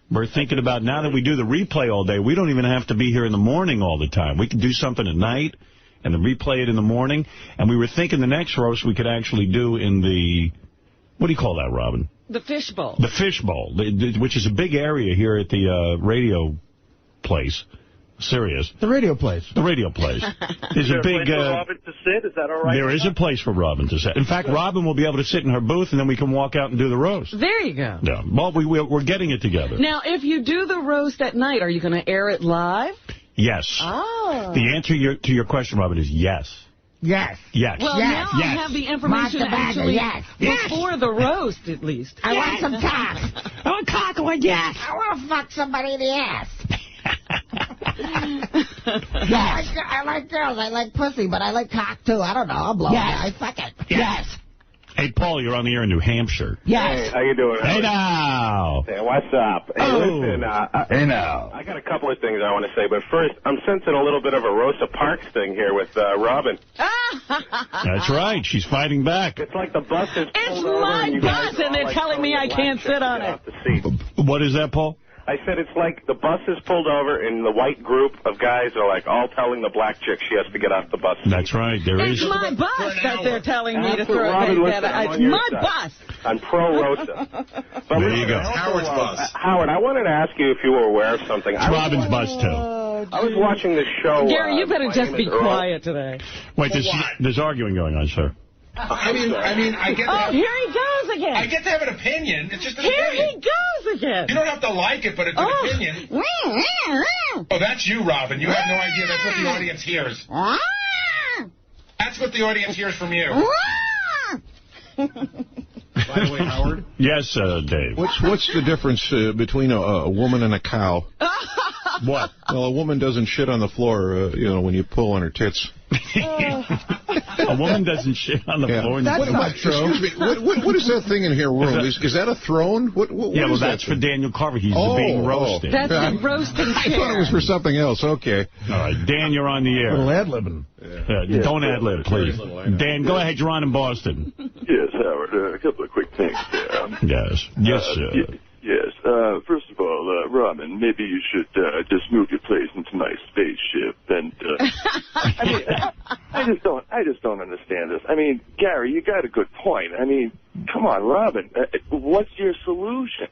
We're thinking about, now that we do the replay all day, we don't even have to be here in the morning all the time. We can do something at night and then replay it in the morning. And we were thinking the next roast we could actually do in the, what do you call that, Robin? The fishbowl. The fishbowl, which is a big area here at the radio place. Sirius. The radio place. The radio place. There's a big. Is there a place for Robin to sit? Is that all right? There is a place for Robin to sit. In fact, Robin will be able to sit in her booth, and then we can walk out and do the roast. There you go. Yeah. Well, we're getting it together. Now, if you do the roast at night, are you going to air it live? Yes. Oh. The answer to your question, Robin, is yes. Yes. Yes. Well, now I have the information actually before the roast, at least. I want some cock. I want cock. I want yes. I want to fuck somebody in the ass. I like girls. I like pussy, but I like cock, too. I don't know. I'll blow it. I fuck it. Yes. Hey, Paul, you're on the air in New Hampshire. Yes. Hey, how you doing? Hey, now. Hey, what's up? Hey, listen, hey, now. I got a couple of things I want to say, but first, I'm sensing a little bit of a Rosa Parks thing here with Robin. That's right. She's fighting back. It's like the bus is It's my bus, and they're telling me I can't sit on it. What is that, Paul? I said it's like the bus is pulled over, and the white group of guys are like all telling the black chick she has to get off the bus. That's right. It's my bus that they're telling me to throw. It's my bus. I'm pro-Rosa. There you go. Howard's bus. Howard, I wanted to ask you if you were aware of something. It's Robin's bus, too. I was watching this show. Gary, you better just be quiet today. Wait, there's arguing going on, sir. I mean, I get that. Oh, here he goes again. I get to have an opinion. It's just an opinion. Here he goes again. You don't have to like it, but it's an opinion. Oh, that's you, Robin. You have no idea. That's what the audience hears. That's what the audience hears from you. By the way, Howard? Yes, Dave. What's the difference between a woman and a cow? What? Well, a woman doesn't shit on the floor, when you pull on her tits. A woman doesn't shit on the floor. That's not true. Excuse me, what is that thing in here, World? Is that a throne? What yeah, well, that's for Daniel Carver. He's being roasted. That's the roasting I thought it was for something else. Okay. All right, Dan, you're on the air. A little ad-libbing. Don't ad-lib, please. Dan, go ahead. You're on in Boston. Yes, Howard. A couple of quick things there. Yes. Yes, sir. Yes. First of all, Robin, maybe you should just move your place into my spaceship. And I mean, I just don't understand this. I mean, Gary, you got a good point. I mean, come on, Robin. What's your solution?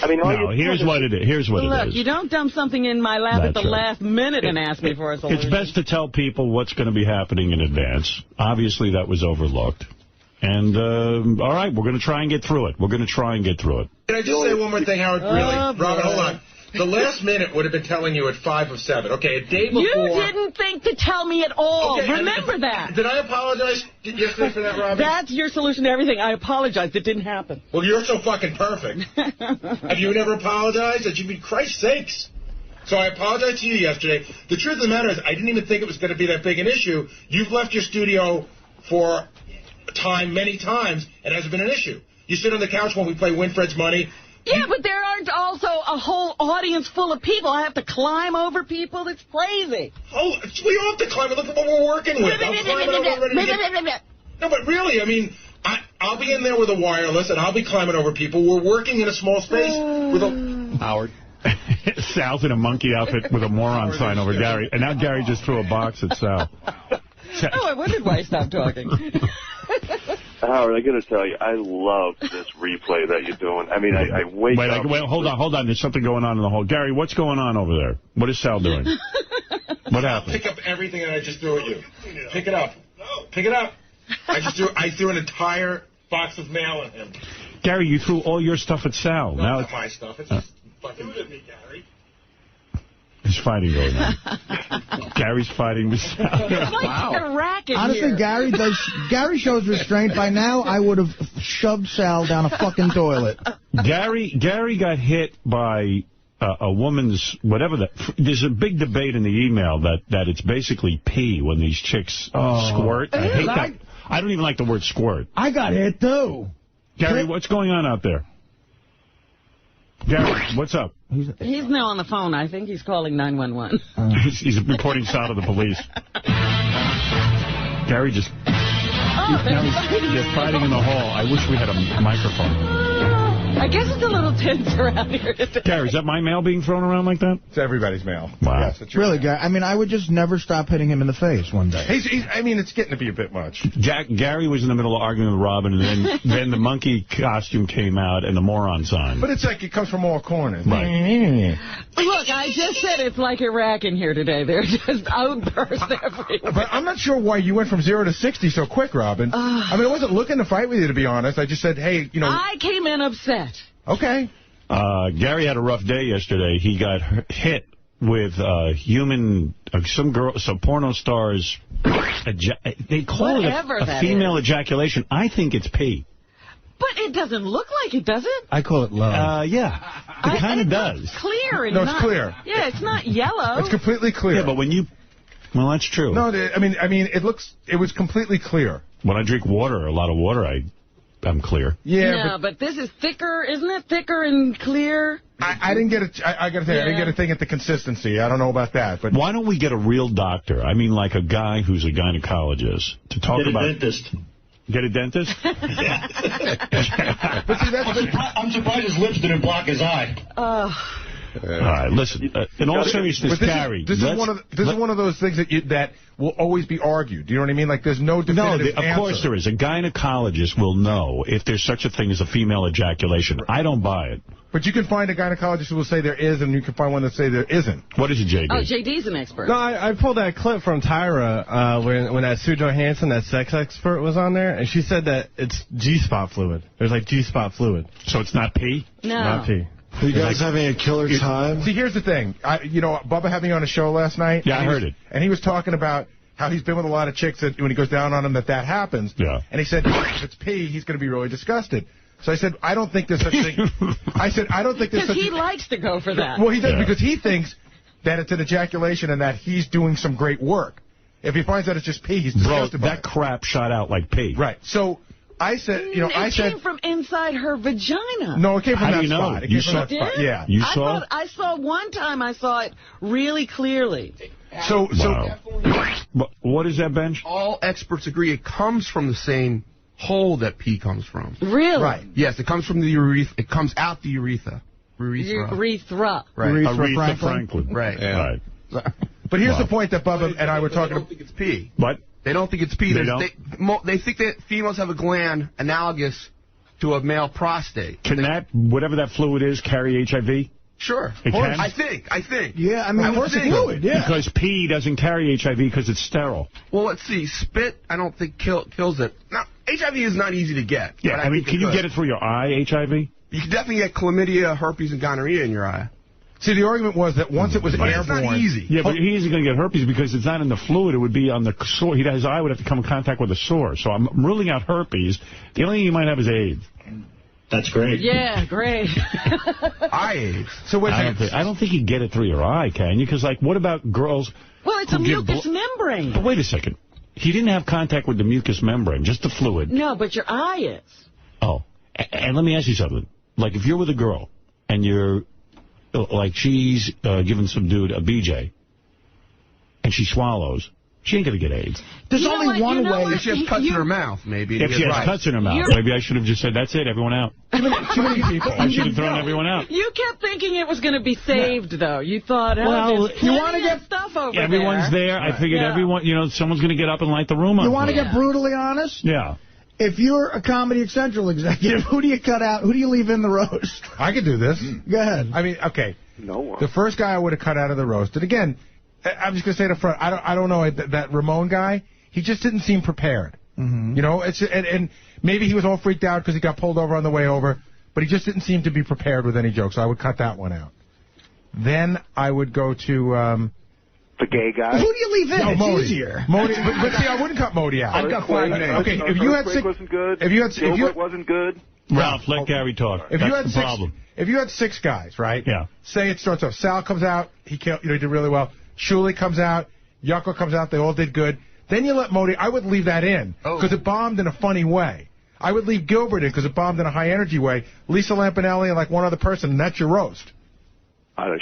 I mean, here's what it is. Here's what it is. Look, you don't dump something in my lap at the last minute and ask me for a solution. It's best to tell people what's going to be happening in advance. Obviously, that was overlooked. And, all right, we're going to try and get through it. We're going to try and get through it. Can I just say one more thing, Howard? Really? Robin, hold on. The last minute would have been telling you at 5 of 7. Okay, a day before... You didn't think to tell me at all. Okay, remember that. Did I apologize yesterday for that, Robin? That's your solution to everything. I apologized. It didn't happen. Well, you're so fucking perfect. Have you never apologized? That you'd be Christ's sakes. So I apologized to you yesterday. The truth of the matter is I didn't even think it was going to be that big an issue. You've left your studio for time many times. It hasn't been an issue. You sit on the couch when we play Winfred's Money. Yeah, but there aren't also a whole audience full of people. I have to climb over people. It's crazy. Oh, we all have to climb. Look at what we're working with. I'm climbing over. No, but really, I mean, I'll be in there with a wireless, and I'll be climbing over people. We're working in a small space with a... Howard. Sal's in a monkey outfit with a moron sign over Gary. And now Gary just threw a box at Sal. Oh, I wondered why he stopped talking. Howard, I got to tell you, I love this replay that you're doing. I mean, I wake up... Wait, hold on. There's something going on in the hall. Gary, what's going on over there? What is Sal doing? What happened? Pick up everything that I just threw at you. Pick it up. Pick it up. I threw an entire box of mail at him. Gary, you threw all your stuff at Sal. No, it's not my stuff. It's just fucking at me, Gary. There's fighting going on. Gary's fighting with Sal. It's like a racket. Honestly, here. Gary shows restraint. By now, I would have shoved Sal down a fucking toilet. Gary got hit by a woman's, whatever that. There's a big debate in the email that it's basically pee when these chicks squirt. I hate that. I don't even like the word squirt. I got hit, too. Gary, what's going on out there? Gary, what's up? He's now on the phone. I think he's calling 911. He's reporting Sal to the police. Gary just... they're fighting in the hall. I wish we had a microphone. I guess it's a little tense around here today. Gary, is that my mail being thrown around like that? It's everybody's mail. Wow. Yes, really, Gary? I mean, I would just never stop hitting him in the face one day. I mean, it's getting to be a bit much. Gary was in the middle of arguing with Robin, and then the monkey costume came out and the moron sign. But it's like it comes from all corners. Right. Look, I just said it's like Iraq in here today. They're just outbursts everywhere. But I'm not sure why you went from 0 to 60 so quick, Robin. I mean, I wasn't looking to fight with you, to be honest. I just said, hey, you know... I came in upset. Okay. Gary had a rough day yesterday. He got hit with some porno stars. They call it a female ejaculation. I think it's pee. But it doesn't look like it, does it? I call it love. Yeah, it kind of does. It's clear. No, it's clear. Yeah, it's not yellow. It's completely clear. Yeah, but when you... Well, that's true. No, I mean, it was completely clear. When I drink water, a lot of water, I'm clear. Yeah, but this is thicker, isn't it? Thicker and clear? I didn't get it. I got to say, I didn't get a thing at the consistency. I don't know about that. But why don't we get a real doctor? I mean, like a guy who's a gynecologist to talk about... Get a dentist. Get a dentist? But see, I'm surprised his lips didn't block his eye. All right, listen. In all seriousness, Gary, this is one of those things that will always be argued. Do you know what I mean? Like, there's no definitive answer. Of course there is. A gynecologist will know if there's such a thing as a female ejaculation. I don't buy it. But you can find a gynecologist who will say there is, and you can find one that say there isn't. What is it, J.D.? Oh, J.D.'s an expert. No, I pulled that clip from Tyra when that Sue Johansson, that sex expert, was on there, and she said that it's G-spot fluid. There's like G-spot fluid. So it's not pee? No. Not pee. Are you guys having a killer time? See, here's the thing. Bubba had me on a show last night. Yeah, I heard it. And he was talking about how he's been with a lot of chicks that when he goes down on them that happens. Yeah. And he said, if it's pee, he's going to be really disgusted. So I said, I don't think there's such a thing. I said, I don't think there's such a thing. Because he likes to go for that. Well, he does because he thinks that it's an ejaculation and that he's doing some great work. If he finds out it's just pee, he's disgusted by it. That crap shot out like pee. Right. So I said, it came from inside her vagina. No, it came from that spot. It came from that spot. Yeah. You saw? I saw one time. I saw it really clearly. So what is that, Benj? All experts agree it comes from the same hole that pee comes from. Really? Right. Yes, it comes from the urethra. It comes out the urethra. Urethra. Right. Aretha Franklin. Right. Yeah. Right. But here's the point that Bubba and I were talking about. They don't think it's pee. What? They don't think it's pee. They think that females have a gland analogous to a male prostate. Can whatever that fluid is, carry HIV? Sure. It can? I think. Yeah, I mean, horse fluid, yeah. Because pee doesn't carry HIV because it's sterile. Well, let's see. Spit, I don't think kills it. Now, HIV is not easy to get. Yeah, I mean, can you get it through your eye, HIV? You can definitely get chlamydia, herpes, and gonorrhea in your eye. See, the argument was that once it was airborne... It's not easy. Yeah, but he's going to get herpes because it's not in the fluid. It would be on the sore. His eye would have to come in contact with a sore. So I'm ruling out herpes. The only thing you might have is AIDS. That's great. Yeah, great. Eye AIDS. So wait a second. I don't think you get it through your eye, can you? Because, like, what about girls... Well, it's a mucous membrane. But wait a second. He didn't have contact with the mucous membrane, just the fluid. No, but your eye is. Oh. And let me ask you something. Like, if you're with a girl and you're... Like, she's giving some dude a BJ, and she swallows, she ain't going to get AIDS. There's only one way. If she has cuts in her mouth, maybe. If she has cuts in her mouth, maybe I should have just said, that's it, everyone out. Too many people. I should have thrown everyone out. You kept thinking it was going to be saved, though. You thought, well, there's plenty of stuff over there. Everyone's there. I figured everyone, someone's going to get up and light the room up. You want to get brutally honest? Yeah. If you're a Comedy Central executive, who do you cut out? Who do you leave in the roast? I could do this. Go ahead. I mean, okay. No one. The first guy I would have cut out of the roast, and again, I'm just going to say it up front, I don't know, that Ramon guy, he just didn't seem prepared. Mm-hmm. And maybe he was all freaked out because he got pulled over on the way over, but he just didn't seem to be prepared with any jokes, so I would cut that one out. Then I would go to... the gay guy? Who do you leave in? No, it's Modi. easier. Modi, but see, I wouldn't cut Modi out. I've got 5 names. Okay, if you had six... wasn't good. Gilbert wasn't good. Ralph, let Gary talk. That's the problem. If you had 6 guys, right? Yeah. Say it starts off. Sal comes out. He did really well. Shuli comes out. Yucko comes out. They all did good. Then you let Modi. I would leave that in because it bombed in a funny way. I would leave Gilbert in because it bombed in a high-energy way. Lisa Lampanelli and like one other person, and that's your roast.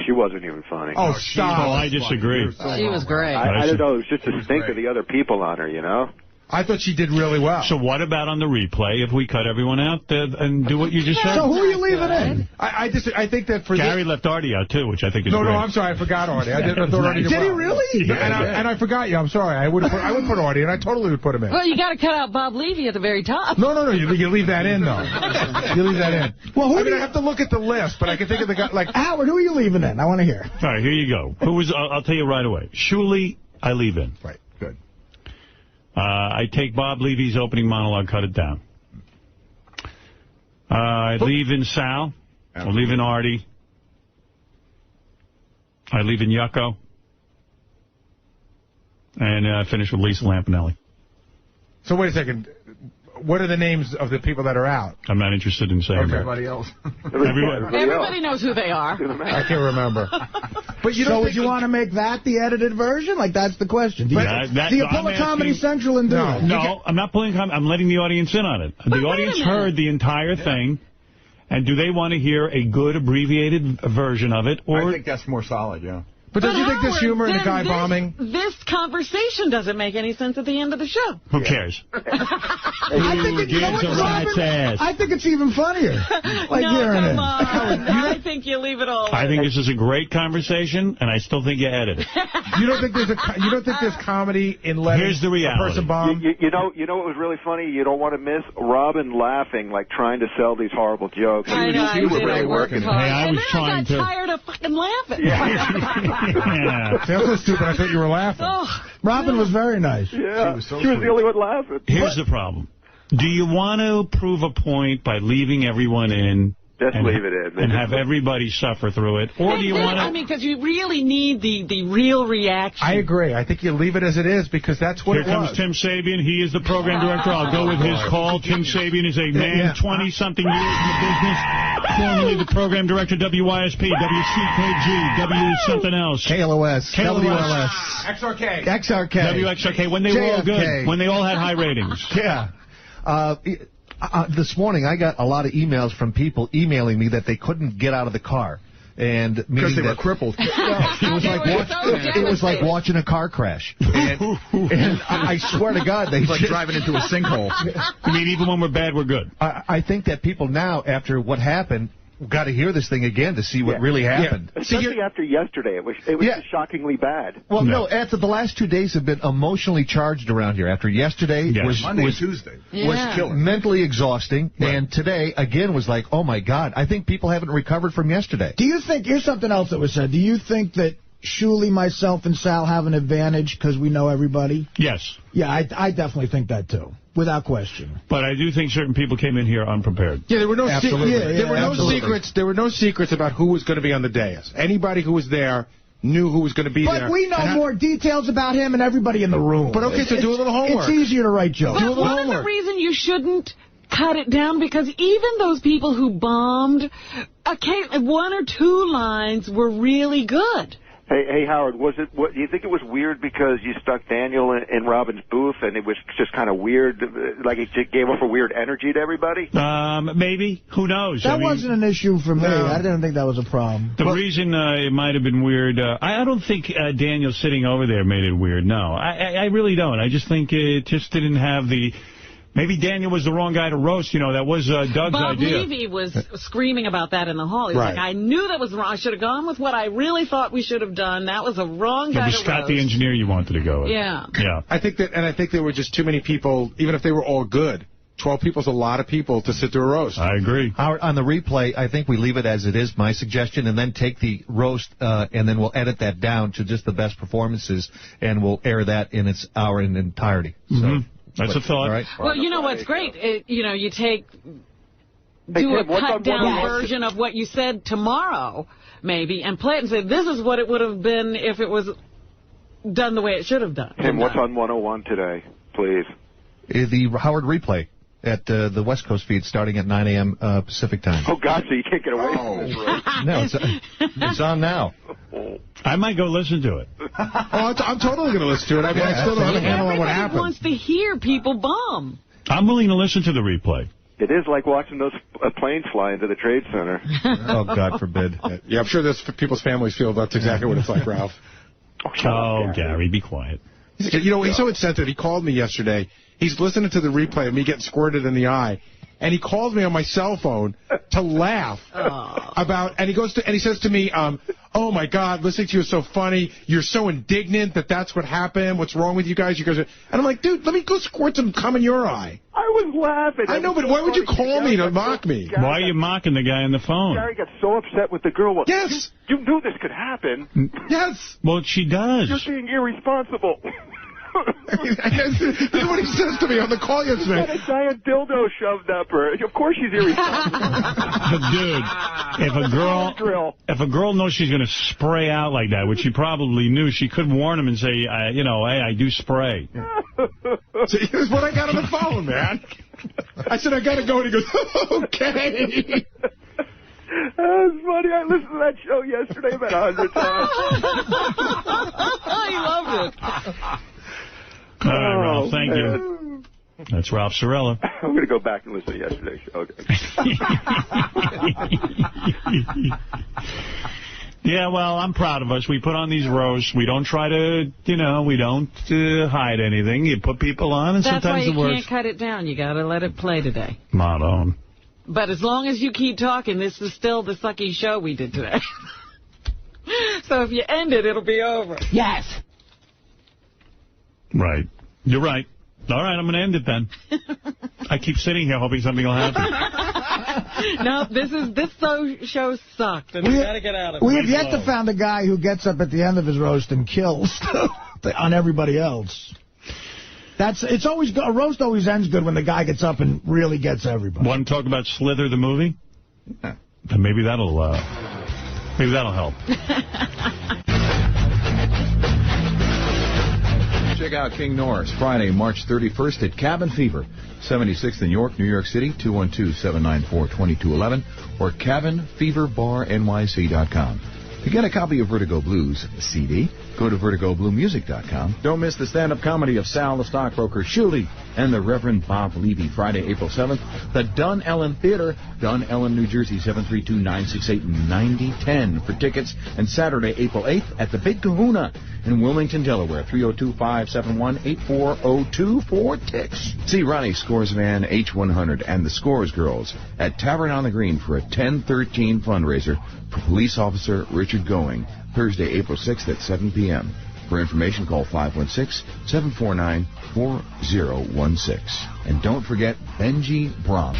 She wasn't even funny. Oh, stop. I disagree. She was great. I don't know. It was just the stink of the other people on her, I thought she did really well. So what about on the replay if we cut everyone out and do what you just said? So who are you leaving in? I think that for Gary left Artie out, too, which I think is great. No, I'm sorry. I forgot Artie. I thought Artie did he really? Yeah. And I forgot you. I'm sorry. I would put Artie, and I totally would put him in. Well, you got to cut out Bob Levy at the very top. No. You leave that in, though. You leave that in. Well, I have to look at the list, but I can think of the guy like... Howard, who are you leaving in? I want to hear. All right, here you go. I'll tell you right away. Shuli, I leave in. Right. Good. I take Bob Levy's opening monologue, cut it down. I leave in Sal. I leave in Artie. I leave in Yucko. And I finish with Lisa Lampanelli. So wait a second. What are the names of the people that are out? I'm not interested in saying that. Everybody else. Everybody knows who they are. I can't remember. But would you want to make that the edited version? Like, that's the question. Do you pull a Comedy Central and do it? No, I'm not pulling. I'm letting the audience in on it. The audience heard the entire thing. And do they want to hear a good abbreviated version of it? Or I think that's more solid, yeah. But don't you think there's humor in a guy bombing? This conversation doesn't make any sense at the end of the show. Who cares? I think it's even funnier. Like hearing it. I think you leave it all. I think this is a great conversation, and I still think you edit it. You don't think there's comedy in letting Here's the reality. a person bomb? You know what was really funny? You don't want to miss Robin laughing, like trying to sell these horrible jokes. I know, you were really working. Hey, I was trying to. I got tired of fucking laughing. Yeah. See, I was so stupid, I thought you were laughing. Robin was very nice. Yeah, she was the only one laughing. Here's the problem. Do you want to prove a point by leaving everyone in Just leave it in. And have everybody suffer through it. Or do you want to... I mean, because you really need the real reaction. I agree. I think you leave it as it is because that's what it was. Here comes Tim Sabean. He is the program director. I'll go with his call. Tim Sabean is a man, 20-something years in the business. Formerly the program director, WYSP, WCKG, W something else. KLOS. KLOS. XRK. WXRK. When they were all good. When they all had high ratings. Yeah. This morning, I got a lot of emails from people emailing me that they couldn't get out of the car. Because they were crippled. It was like watching a car crash. And I swear to God, it's like driving into a sinkhole. I mean, even when we're bad, we're good. I think that people now, after what happened, got to hear this thing again to see what really happened. Yeah. Especially after yesterday. It was just shockingly bad. Well, no, after the last 2 days have been emotionally charged around here. After yesterday was Monday and Tuesday was killer. Mentally exhausting. Right. And today, again, was like, oh, my God. I think people haven't recovered from yesterday. Do you think, here's something else that was said. Do you think that Shuli, myself, and Sal have an advantage because we know everybody? Yes. Yeah, I definitely think that, too. Without question. But I do think certain people came in here unprepared. Yeah, there were no Absolutely. secrets. There were no secrets about who was going to be on the dais. Anybody who was there knew who was going to be there. But we know more details about him and everybody in the room. But okay, so do a little homework. It's easier to write jokes. But one of the reasons you shouldn't cut it down, because even those people who bombed, one or two lines were really good. Hey, Howard, do you think it was weird because you stuck Daniel in Robin's booth and it was just kind of weird, like it gave off a weird energy to everybody? Maybe. Who knows? That wasn't an issue for me. No. I didn't think that was a problem. The reason it might have been weird, I don't think Daniel sitting over there made it weird, no. I really don't. I just think it just didn't have the... Maybe Daniel was the wrong guy to roast. You know, that was Doug's idea. Bob Levy was screaming about that in the hall. He was like, I knew that was wrong. I should have gone with what I really thought we should have done. That was a wrong guy to roast. It was Scott the engineer you wanted to go with. Yeah. I think there were just too many people, even if they were all good. 12 people's a lot of people to sit through a roast. I agree. On the replay, I think we leave it as it is, my suggestion, and then take the roast, and then we'll edit that down to just the best performances, and we'll air that in its hour in entirety. So. That's a thought. Right. Well, you know what's great? You do a cut-down version of what you said tomorrow, maybe, and play it and say, this is what it would have been if it was done the way it should have done. Tim, what's on 101 today, please? The Howard replay at the West Coast feed starting at 9 a.m. Pacific time. Oh, God, so you can't get away from this, right? No, it's on now. I might go listen to it. I'm totally going to listen to it. I mean, I still don't have a handle on what happened. Everybody wants to hear people bomb. I'm willing to listen to the replay. It is like watching those planes fly into the Trade Center. Oh, God forbid. Yeah, I'm sure there's people's families feel that's exactly what it's like, Ralph. Oh, Gary, be quiet. You know, he's so insensitive. He called me yesterday. He's listening to the replay of me getting squirted in the eye. And he calls me on my cell phone to laugh about, and he says to me, oh, my God, listening to you is so funny. You're so indignant that that's what happened. What's wrong with you guys? You guys are... And I'm like, dude, let me go squirt some cum in your eye. I was laughing. I know, but why would you call me to mock me? Why are you mocking the guy on the phone? Gary got so upset with the girl. Well, yes. You knew this could happen. Yes. Well, she does. You're being irresponsible. This is what he says to me on the call yesterday. Got a giant dildo shoved up her. Of course she's irresponsible. Dude, if a girl knows she's going to spray out like that, which she probably knew, she could warn him and say, hey, I do spray. So here's what I got on the phone, man. I said, I got to go. And he goes, okay. That's funny. I listened to that show yesterday about 100 times. I loved it. All right, Ralph, thank you. That's Ralph Cirella. I'm going to go back and listen to yesterday's show. Okay. Yeah, well, I'm proud of us. We put on these roasts. We don't try to, we don't hide anything. You put people on, and sometimes it works. That's why you can't cut it down. You got to let it play today. Motto. But as long as you keep talking, this is still the sucky show we did today. So if you end it, it'll be over. Yes. Right. You're right. All right, I'm going to end it then. I keep sitting here hoping something will happen. No, this show sucked, and we got to get out of it. We have yet to find a guy who gets up at the end of his roast and kills on everybody else. A roast always ends good when the guy gets up and really gets everybody. Want to talk about Slither the movie? then maybe that'll help. Check out King Norris Friday, March 31st at Cabin Fever, 76th in York, New York City, 212-794-2211, or cabinfeverbarnyc.com. To get a copy of Vertigo Blues CD, go to vertigobluemusic.com. Don't miss the stand-up comedy of Sal the Stockbroker Shuley and the Reverend Bob Levy, Friday, April 7th, the Dun Ellen Theater, Dun Ellen, New Jersey, 732-968-9010 for tickets, and Saturday, April 8th at the Big Kahuna in Wilmington, Delaware, 302-571-8402 for tickets. See Ronnie Scores Van H100 and the Scores Girls at Tavern on the Green for a 1013 fundraiser for police officer Richard Going, Thursday, April 6th at 7 p.m. For information, call 516-749-4016. And don't forget Benji Brom.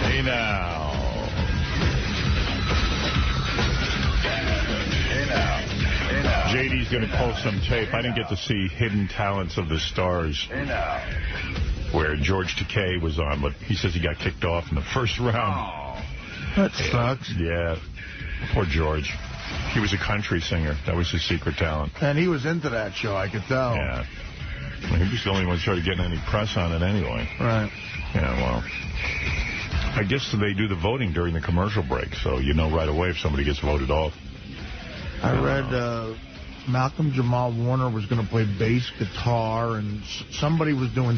Hey now. JD's going to post some tape. I didn't get to see Hidden Talents of the Stars, where George Takei was on, but he says he got kicked off in the first round. That sucks. Yeah. Poor George. He was a country singer. That was his secret talent. And he was into that show, I could tell. Yeah. Well, he was the only one who started getting any press on it anyway. Right. Yeah, well, I guess they do the voting during the commercial break, so you know right away if somebody gets voted off. I read Malcolm Jamal Warner was going to play bass guitar, and somebody was doing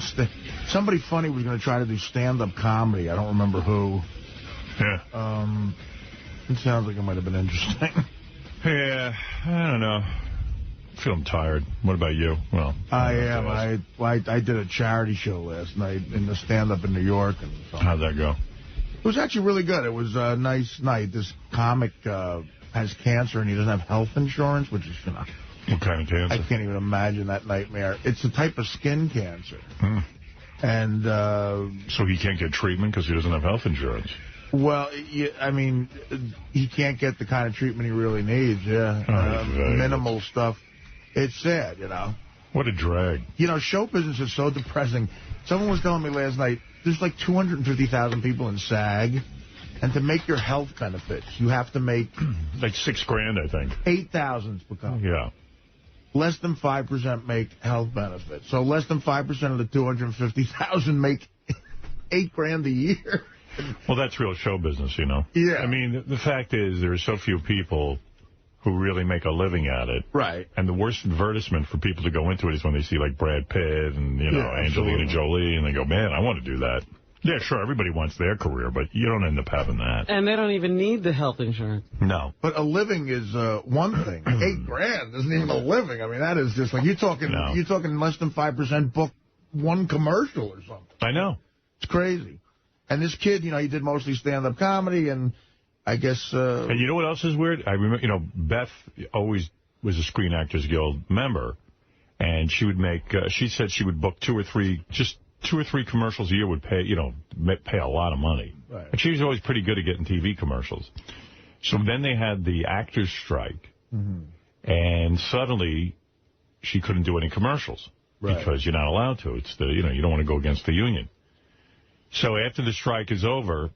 somebody funny was going to try to do stand-up comedy. I don't remember who. Yeah. It sounds like it might have been interesting. Yeah, I don't know. I feel I'm tired. What about you? Well, I am. I did a charity show last night in the stand-up in New York. And so. How'd that go? It was actually really good. It was a nice night. This comic has cancer, and he doesn't have health insurance, which is, you know... What kind of cancer? I can't even imagine that nightmare. It's a type of skin cancer. And... so he can't get treatment because he doesn't have health insurance? Well, I mean, he can't get the kind of treatment he really needs, minimal stuff. It's sad, you know. What a drag. You know, show business is so depressing. Someone was telling me last night, there's like 250,000 people in SAG... And to make your health benefits, you have to make... like $6,000, I think. 8,000's become. Yeah. Less than 5% make health benefits. So less than 5% of the 250,000 make $8,000 a year. Well, that's real show business, you know. Yeah. I mean, the fact is there are so few people who really make a living at it. Right. And the worst advertisement for people to go into it is when they see, like, Brad Pitt and, you know, Angelina Jolie, and they go, man, I want to do that. Yeah, sure, everybody wants their career, but you don't end up having that. And they don't even need the health insurance. No. But a living is one thing. $8,000 isn't even a living. I mean, that is just like, you're talking less than 5% book one commercial or something. I know. It's crazy. And this kid, you know, he did mostly stand-up comedy, and I guess... and you know what else is weird? I remember, you know, Beth always was a Screen Actors Guild member, and she would make, she said she would book 2 or 3, just 2 or 3 commercials a year would pay, you know, pay a lot of money. Right. And she was always pretty good at getting TV commercials. So then they had the actors strike, and suddenly she couldn't do any commercials because you're not allowed to. It's the, you know, you don't want to go against the union. So after the strike is over,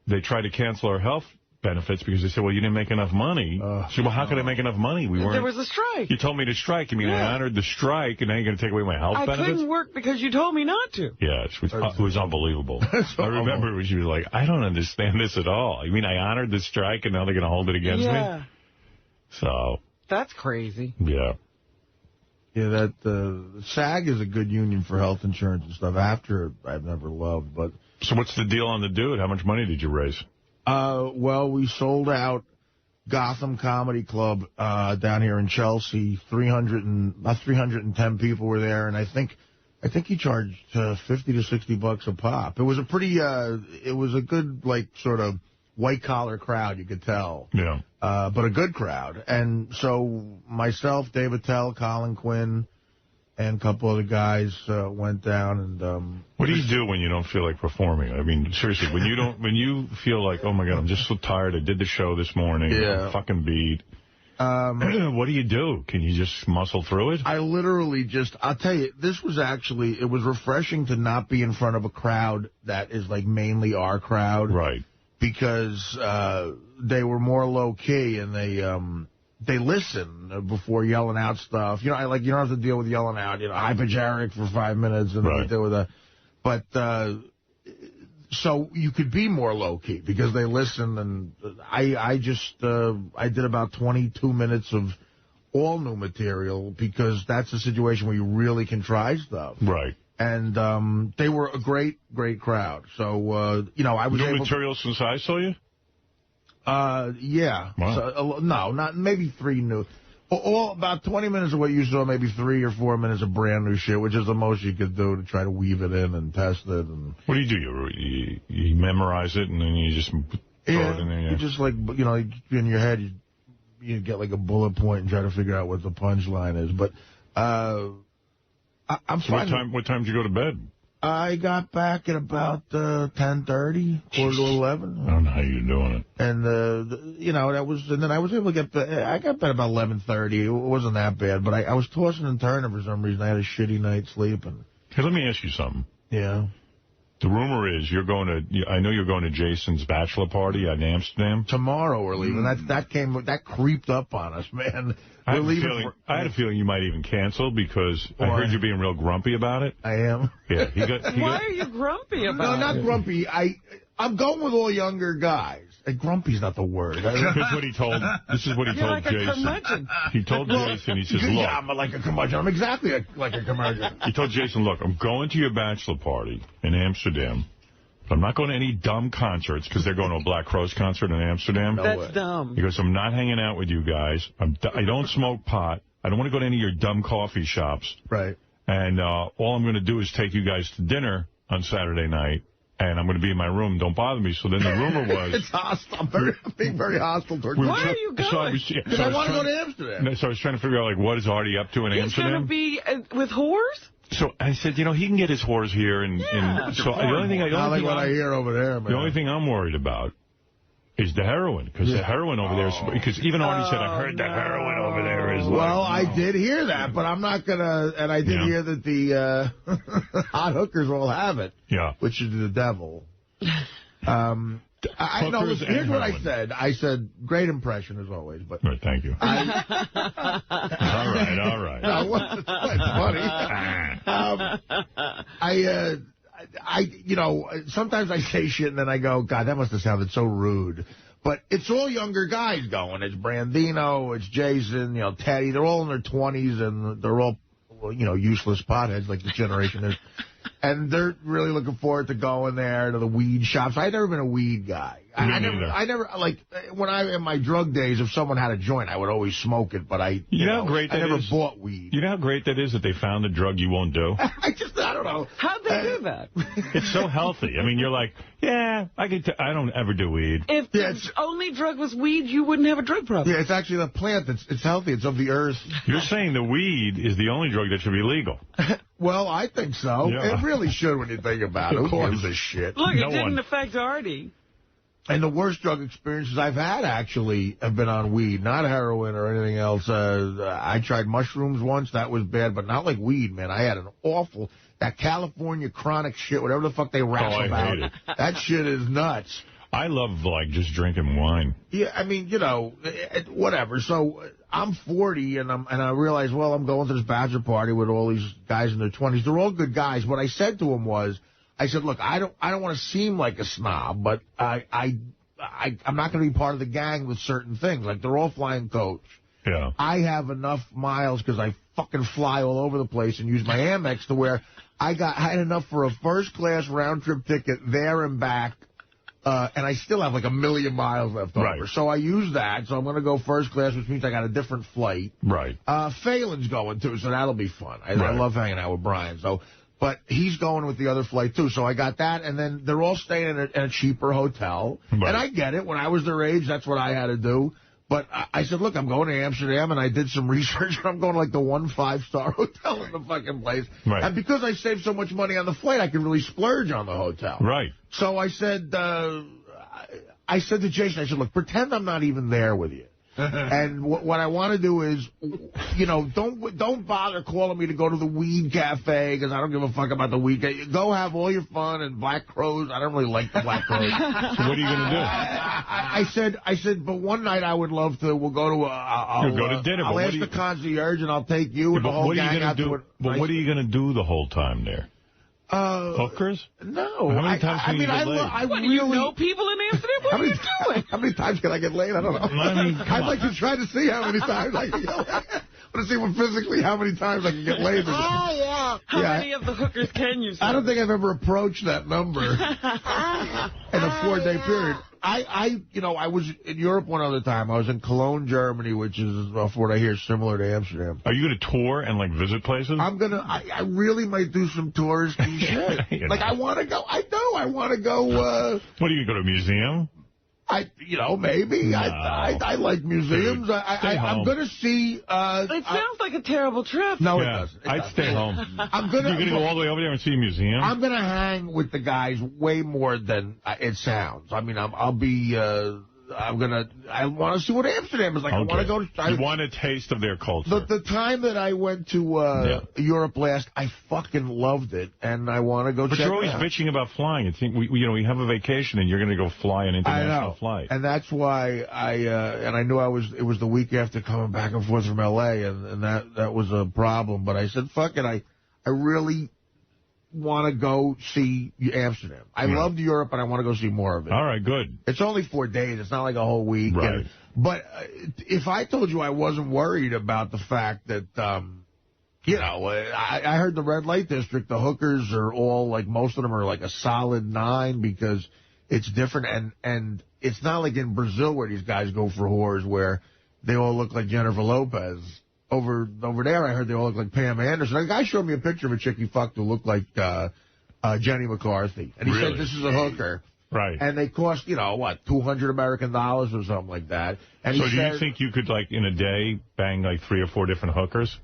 they tried to cancel her health benefits because they said, well, you didn't make enough money. She said, well, how could I make enough money? There was a strike. You told me to strike. I mean, I honored the strike, and now you're going to take away my health benefits? I couldn't work because you told me not to. Yeah, it was unbelievable. I remember she was like, I don't understand this at all. I mean, I honored the strike, and now they're going to hold it against me? So. That's crazy. Yeah. Yeah, that SAG is a good union for health insurance and stuff. After I've never loved, but... So what's the deal on the dude? How much money did you raise? Well, we sold out Gotham Comedy Club down here in Chelsea. 310 people were there, and I think he charged $50 to $60 a pop. It was a pretty, it was a good, like, sort of white-collar crowd, you could tell. Yeah. But a good crowd. And so myself, Dave Attell, Colin Quinn, and a couple other guys went down. And what do you do when you don't feel like performing? I mean, seriously, when you feel like, oh my God, I'm just so tired. I did the show this morning. Yeah. I'm fucking beat. What do you do? Can you just muscle through it? I literally I'll tell you, this was actually, it was refreshing to not be in front of a crowd that is like mainly our crowd. Right. Because they were more low-key and they listen before yelling out stuff. You know, you don't have to deal with yelling out, hypergeric for 5 minutes and then deal with that. But, so you could be more low-key because they listen, and I did about 22 minutes of all new material because that's a situation where you really can try stuff. Right. And they were a great crowd. So, I was new able material since I saw you? Yeah. Wow. So, no, not maybe 3 new. All about 20 minutes of what you saw, maybe 3 or 4 minutes of brand new shit, which is the most you could do to try to weave it in and test it. And what do? You memorize it and then you just throw it in there? You just in your head, you get like a bullet point and try to figure out what the punchline is. But I'm fine. What time did you go to bed? I got back at about 10:30, quarter to 11. I don't know how you're doing it. And and then I was able to get I got bed about 11:30. It wasn't that bad, but I was tossing and turning for some reason. I had a shitty night's sleeping. Hey, let me ask you something. Yeah. The rumor is I know you're going to Jason's bachelor party in Amsterdam. Tomorrow we're leaving. That creeped up on us, man. I had a feeling you might even cancel because I heard you being real grumpy about it. I am. Yeah. Why are you grumpy about it? No, not grumpy. I'm going with all younger guys. Grumpy's not the word. This is what he told like Jason. He told Jason, he says, look. Yeah, I'm like a curmudgeon. I'm exactly like a curmudgeon. He told Jason, look, I'm going to your bachelor party in Amsterdam. But I'm not going to any dumb concerts because they're going to a Black Crowes concert in Amsterdam. That's dumb. He goes, I'm not hanging out with you guys. I don't smoke pot. I don't want to go to any of your dumb coffee shops. Right. And all I'm going to do is take you guys to dinner on Saturday night. And I'm going to be in my room. Don't bother me. So then the rumor was... It's hostile. I'm being very hostile towards you. Why are you going? Because I want to go to Amsterdam. So I was trying to figure out, what is Artie up to in Amsterdam? He's going to be with whores? So I said, he can get his whores here. So the only thing I hear over there, man. The only thing I'm worried about is the heroin. Because the heroin over there... Because even Artie said, I heard the heroin over there is... Well, I did hear that, but I'm not going to... And I did hear that the hot hookers all have it. Yeah. Which is the devil. Here's what I said. I said, great impression as always. But right, thank you. All right. That's funny. Sometimes I say shit and then I go, God, that must have sounded so rude. But it's all younger guys going. It's Brandino, it's Jason, Teddy. They're all in their 20s and they're all, useless potheads like this generation is. And they're really looking forward to going there to the weed shops. I've never been a weed guy. I never when I in my drug days, if someone had a joint, I would always smoke it. But I never bought weed. You know how great that is that they found a drug you won't do? I don't know. How'd they do that? It's so healthy. I mean, you're like, I don't ever do weed. If the only drug was weed, you wouldn't have a drug problem. Yeah, it's actually the plant. It's healthy. It's of the earth. You're saying the weed is the only drug that should be legal. Well, I think so. Yeah. It really should when you think about it. Who gives a shit? Look, it didn't affect Artie. And the worst drug experiences I've had, actually, have been on weed, not heroin or anything else. I tried mushrooms once. That was bad, but not like weed, man. I had an awful... That California chronic shit, whatever the fuck they rap about. That shit is nuts. I love, just drinking wine. Yeah, I mean, whatever. So I'm 40, and I realize, well, I'm going to this bachelor party with all these guys in their 20s. They're all good guys. What I said to them was, I said, look, I don't want to seem like a snob, but I'm not going to be part of the gang with certain things. Like, they're all flying coach. Yeah. I have enough miles because I fucking fly all over the place and use my Amex to where I had enough for a first-class round-trip ticket there and back. And I still have like 1 million miles left over. Right. So I use that. So I'm going to go first class, which means I got a different flight. Right. Phelan's going, too, so that'll be fun. I love hanging out with Brian. But he's going with the other flight, too. So I got that. And then they're all staying in a cheaper hotel. Right. And I get it. When I was their age, that's what I had to do. But I said, look, I'm going to Amsterdam, and I did some research, and I'm going to, the 1 5-star hotel in the fucking place. Right. And because I saved so much money on the flight, I can really splurge on the hotel. Right. So I said to Jason, look, pretend I'm not even there with you. And what I want to do is, you know, don't bother calling me to go to the weed cafe, because I don't give a fuck about the weed cafe. Go have all your fun and Black Crows. I don't really like the Black Crows. So what are you going to do? I said, but one night I would love to. We'll go to I'll go to dinner. I'll ask the concierge and I'll take you and the whole gang out to it. But what are you going to do the whole time there? Hookers? No. How many times can you get laid? What, do you know people in Amsterdam? What are you doing? How many times can I get laid? I don't know. I mean, I'd like to try to see how many times I can get laid. I want to see physically how many times I can get laid. Oh, yeah. How many of the hookers can you see? I don't think I've ever approached that number in a 4-day period. I was in Europe one other time. I was in Cologne, Germany, which is, from what I hear, similar to Amsterdam. Are you going to tour and, like, visit places? I really might do some touristy shit. Like, I want to go. I know. I want to go. What, are you going to go to a museum? Maybe. No. I like museums. Dude, I'm going to see... it sounds like a terrible trip. No, it doesn't. I'd stay home. You're going to go all the way over there and see a museum? I'm going to hang with the guys way more than it sounds. I mean, I'll be... I want to see what Amsterdam is like. Okay. I want to go to... You want a taste of their culture. The time that I went to Europe last, I fucking loved it, and I want to go check it out. But you're always bitching about flying. You think we have a vacation, and you're going to go fly an international flight. And that's why I knew it was the week after coming back and forth from L.A., and that was a problem. But I said, fuck it, I really want to go see Amsterdam. I loved Europe, and I want to go see more of it. All right, good. It's only 4 days. It's not like a whole week. Right. But if I told you I wasn't worried about the fact that, I heard the red light district, the hookers are all, like, most of them are like a solid 9 because it's different. And it's not like in Brazil where these guys go for whores where they all look like Jennifer Lopez. Over there, I heard they all look like Pam Anderson. A guy showed me a picture of a chick he fucked who looked like Jenny McCarthy. And he said, this is a hooker. Right. And they cost, $200 American or something like that. And so do you think you could, like, in a day, bang, like, 3 or 4 different hookers?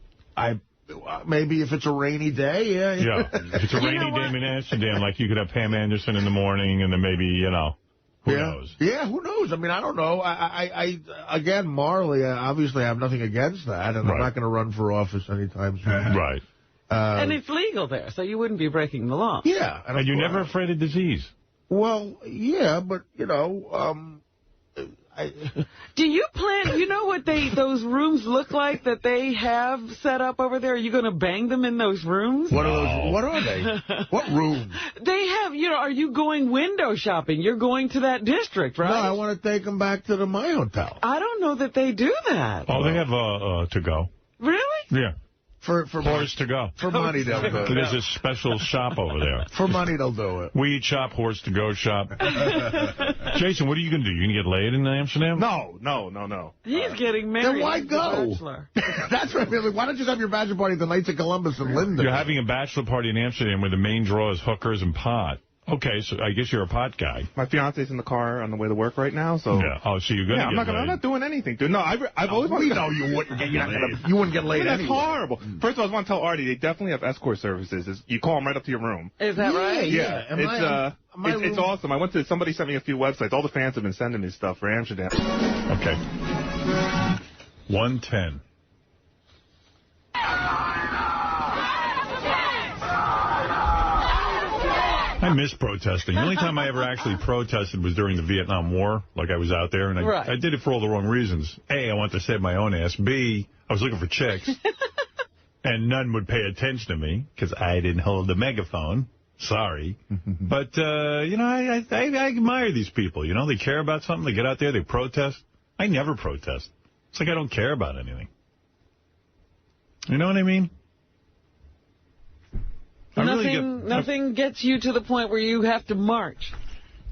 Maybe if it's a rainy day, yeah. Yeah. If it's a rainy day in Amsterdam, like, you could have Pam Anderson in the morning and then maybe, who knows? Yeah, who knows? I mean, I don't know. Again, Marley, obviously I have nothing against that, and I'm not going to run for office anytime soon. Right. And it's legal there, so you wouldn't be breaking the law. Yeah. And you're never afraid of disease? Well, yeah, but, Do you plan, you know what those rooms look like that they have set up over there? Are you going to bang them in those rooms? What are they? What rooms? They have, are you going window shopping? You're going to that district, right? No, I want to take them back to my hotel. I don't know that they do that. Oh, they have to go. Really? Yeah. For Horse to go. For money, they'll do it. There's a special shop over there. For money, they'll do it. Weed shop, horse to go shop. Jason, what are you going to do? You going to get laid in Amsterdam? No. He's getting married. Then why go? That's right. Really. Why don't you have your bachelor party at the Knights of Columbus and Linden? You're having a bachelor party in Amsterdam where the main draw is hookers and pot. Okay, so I guess you're a pot guy. My fiance's in the car on the way to work right now, so... Yeah. Oh, so you're going to get laid. I'm not doing anything, dude. No, I've always wanted to... know you wouldn't get laid. You wouldn't get laid anyway. That's horrible. First of all, I just want to tell Artie, they definitely have escort services. You call them right up to your room. Is that right? Yeah. It's awesome. Somebody sent me a few websites. All the fans have been sending me stuff for Amsterdam. Okay. 110. I miss protesting. The only time I ever actually protested was during the Vietnam War. Like, I was out there, and I did it for all the wrong reasons. A, I wanted to save my own ass. B, I was looking for chicks. And none would pay attention to me, because I didn't hold the megaphone. Sorry. But, I admire these people. They care about something. They get out there, they protest. I never protest. It's like I don't care about anything. You know what I mean? Nothing gets you to the point where you have to march.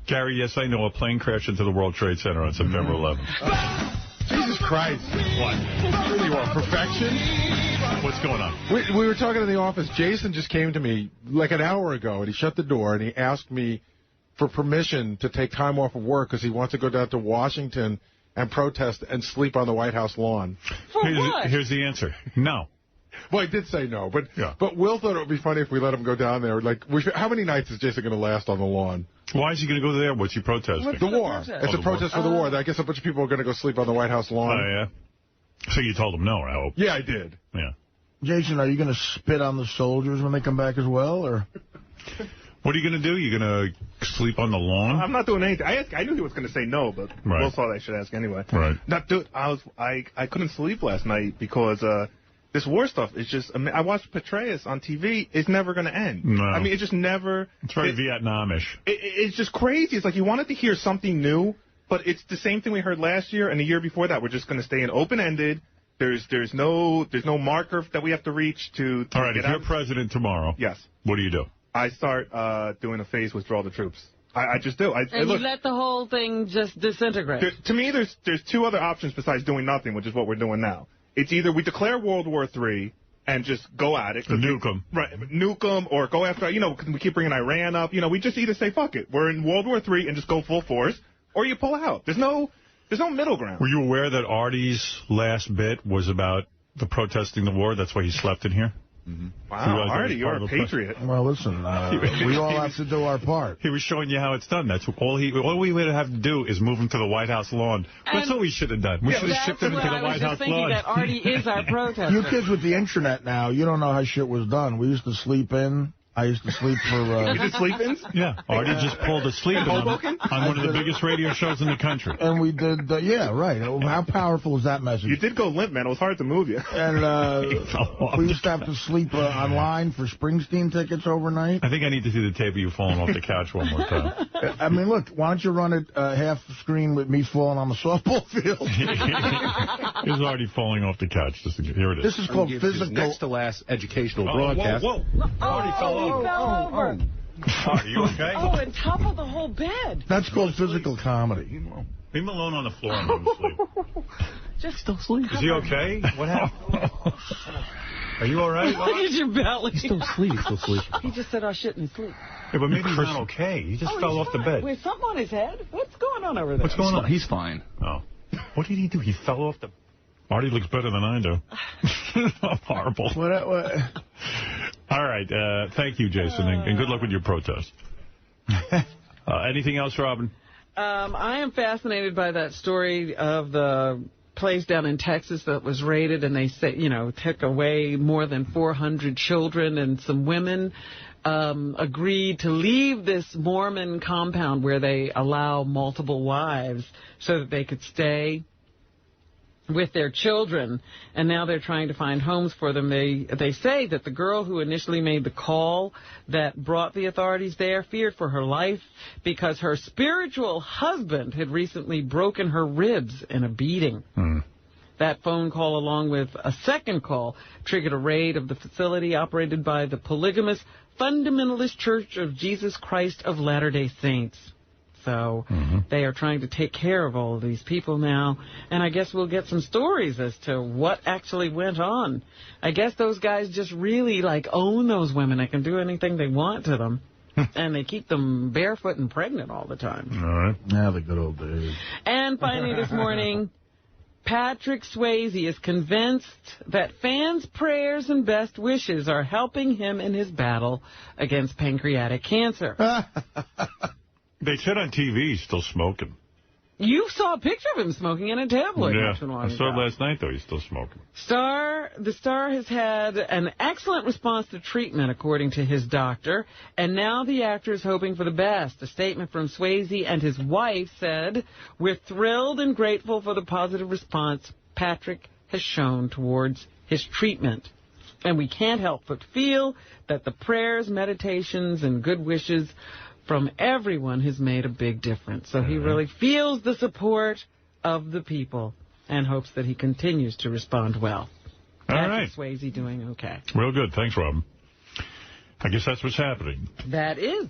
Gary, yes, I know. A plane crashed into the World Trade Center on September 11th. Jesus Christ. What? You are perfection? What's going on? We were talking in the office. Jason just came to me like an hour ago, and he shut the door, and he asked me for permission to take time off of work because he wants to go down to Washington and protest and sleep on the White House lawn. For what? Here's the answer. No. Well, I did say no, but Will thought it would be funny if we let him go down there. Like, how many nights is Jason going to last on the lawn? Why is he going to go there? What's he protesting? The war. It's a protest for the war. I guess a bunch of people are going to go sleep on the White House lawn. Oh, yeah? So you told him no, I hope. Yeah, I did. Yeah. Jason, are you going to spit on the soldiers when they come back as well, or? What are you going to do? You going to sleep on the lawn? I'm not doing anything. I knew he was going to say no, but Will thought I should ask anyway. Right. I couldn't sleep last night because this war stuff is just. I watched Petraeus on TV. It's never going to end. No. I mean, it just never. It's very Vietnamish. It's just crazy. It's like you wanted to hear something new, but it's the same thing we heard last year and the year before that. We're just going to stay in open-ended. There's no marker that we have to reach to all right, get if you're out. President tomorrow, yes. What do you do? I start doing a phase withdrawal the troops. I just do. And you let the whole thing just disintegrate. To me, there's two other options besides doing nothing, which is what we're doing now. It's either we declare World War III and just go at it. Nuke them. Right, nuke them or go after, we keep bringing Iran up. We just either say, fuck it, we're in World War III and just go full force, or you pull out. There's no middle ground. Were you aware that Artie's last bit was about the protesting the war? That's why he slept in here? Mm-hmm. Wow, Artie, you're a patriot. Well, listen, we all have to do our part. He was showing you how it's done. That's all we would have to do is move him to the White House lawn. That's what we should have done. We should have shipped him into the White House lawn. That Artie is our protester. You kids with the internet now, you don't know how shit was done. We used to sleep in. I used to sleep for... You did sleep-ins? Yeah. Artie just pulled a sleep-in on one of the biggest radio shows in the country. And we did... yeah, right. How powerful is that message? You did go limp, man. It was hard to move you. And we used to have to sleep online for Springsteen tickets overnight. I think I need to see the tape of you falling off the couch one more time. I mean, look, why don't you run it half screen with me falling on the softball field? He's already falling off the couch. Here it is. This is called physical... Next to last educational broadcast. Whoa. Artie fell over. Are you okay? Oh, and toppled the whole bed. That's called physical comedy. Leave him alone on the floor and let him sleep. Just still sleep. Is he okay? What happened? Are you all right? Look at your belly. He's still asleep. He just said I shouldn't sleep. Yeah, but maybe he's not okay. He just fell off the bed. With something on his head? What's going on over there? What's going on? He's fine. Oh. What did he do? He fell off the... Artie looks better than I do. Horrible. What? All right. Thank you, Jason, and good luck with your protest. Anything else, Robin? I am fascinated by that story of the place down in Texas that was raided, and they say, took away more than 400 children, and some women agreed to leave this Mormon compound where they allow multiple wives so that they could stay with their children, and now they're trying to find homes for them. They say that the girl who initially made the call that brought the authorities there feared for her life because her spiritual husband had recently broken her ribs in a beating. That phone call, along with a second call, triggered a raid of the facility operated by the polygamous Fundamentalist Church of Jesus Christ of Latter-day Saints. So they are trying to take care of all of these people now. And I guess we'll get some stories as to what actually went on. I guess those guys just really, own those women. They can do anything they want to them. And they keep them barefoot and pregnant all the time. All right. Yeah, the good old days. And finally this morning, Patrick Swayze is convinced that fans' prayers and best wishes are helping him in his battle against pancreatic cancer. They said on TV he's still smoking. You saw a picture of him smoking in a tabloid. Yeah, I saw it last night, though. He's still smoking. The star has had an excellent response to treatment, according to his doctor, and now the actor is hoping for the best. A statement from Swayze and his wife said, "We're thrilled and grateful for the positive response Patrick has shown towards his treatment. And we can't help but feel that the prayers, meditations, and good wishes from everyone has made a big difference." So he really feels the support of the people and hopes that he continues to respond well. All right. Swayze doing okay. Real good. Thanks, Robin. I guess that's what's happening. That is.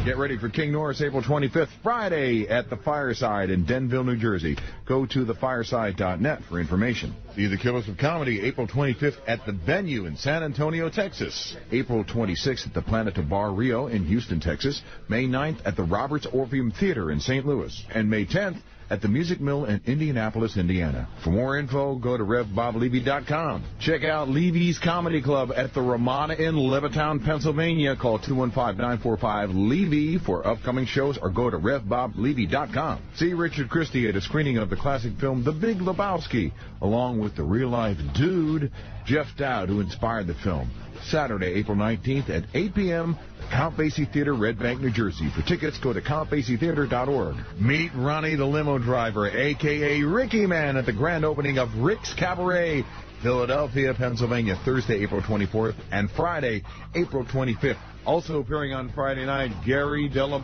Get ready for King Norris April 25th, Friday at the Fireside in Denville, New Jersey. Go to thefireside.net for information. See the Killers of Comedy April 25th at the Venue in San Antonio, Texas. April 26th at the Planeta Bar Rio in Houston, Texas. May 9th at the Roberts Orpheum Theater in St. Louis. And May 10th at the Music Mill in Indianapolis, Indiana. For more info, go to RevBobLevy.com. Check out Levy's Comedy Club at the Ramada in Levittown, Pennsylvania. Call 215-945-LEVY for upcoming shows or go to RevBobLevy.com. See Richard Christie at a screening of the classic film The Big Lebowski, along with the real-life dude, Jeff Dowd, who inspired the film. Saturday, April 19th at 8 p.m., Count Basie Theater, Red Bank, New Jersey. For tickets, go to CountBasieTheater.org. Meet Ronnie the limo driver, a.k.a. Ricky Man, at the grand opening of Rick's Cabaret, Philadelphia, Pennsylvania, Thursday, April 24th, and Friday, April 25th. Also appearing on Friday night, Gary Delabate.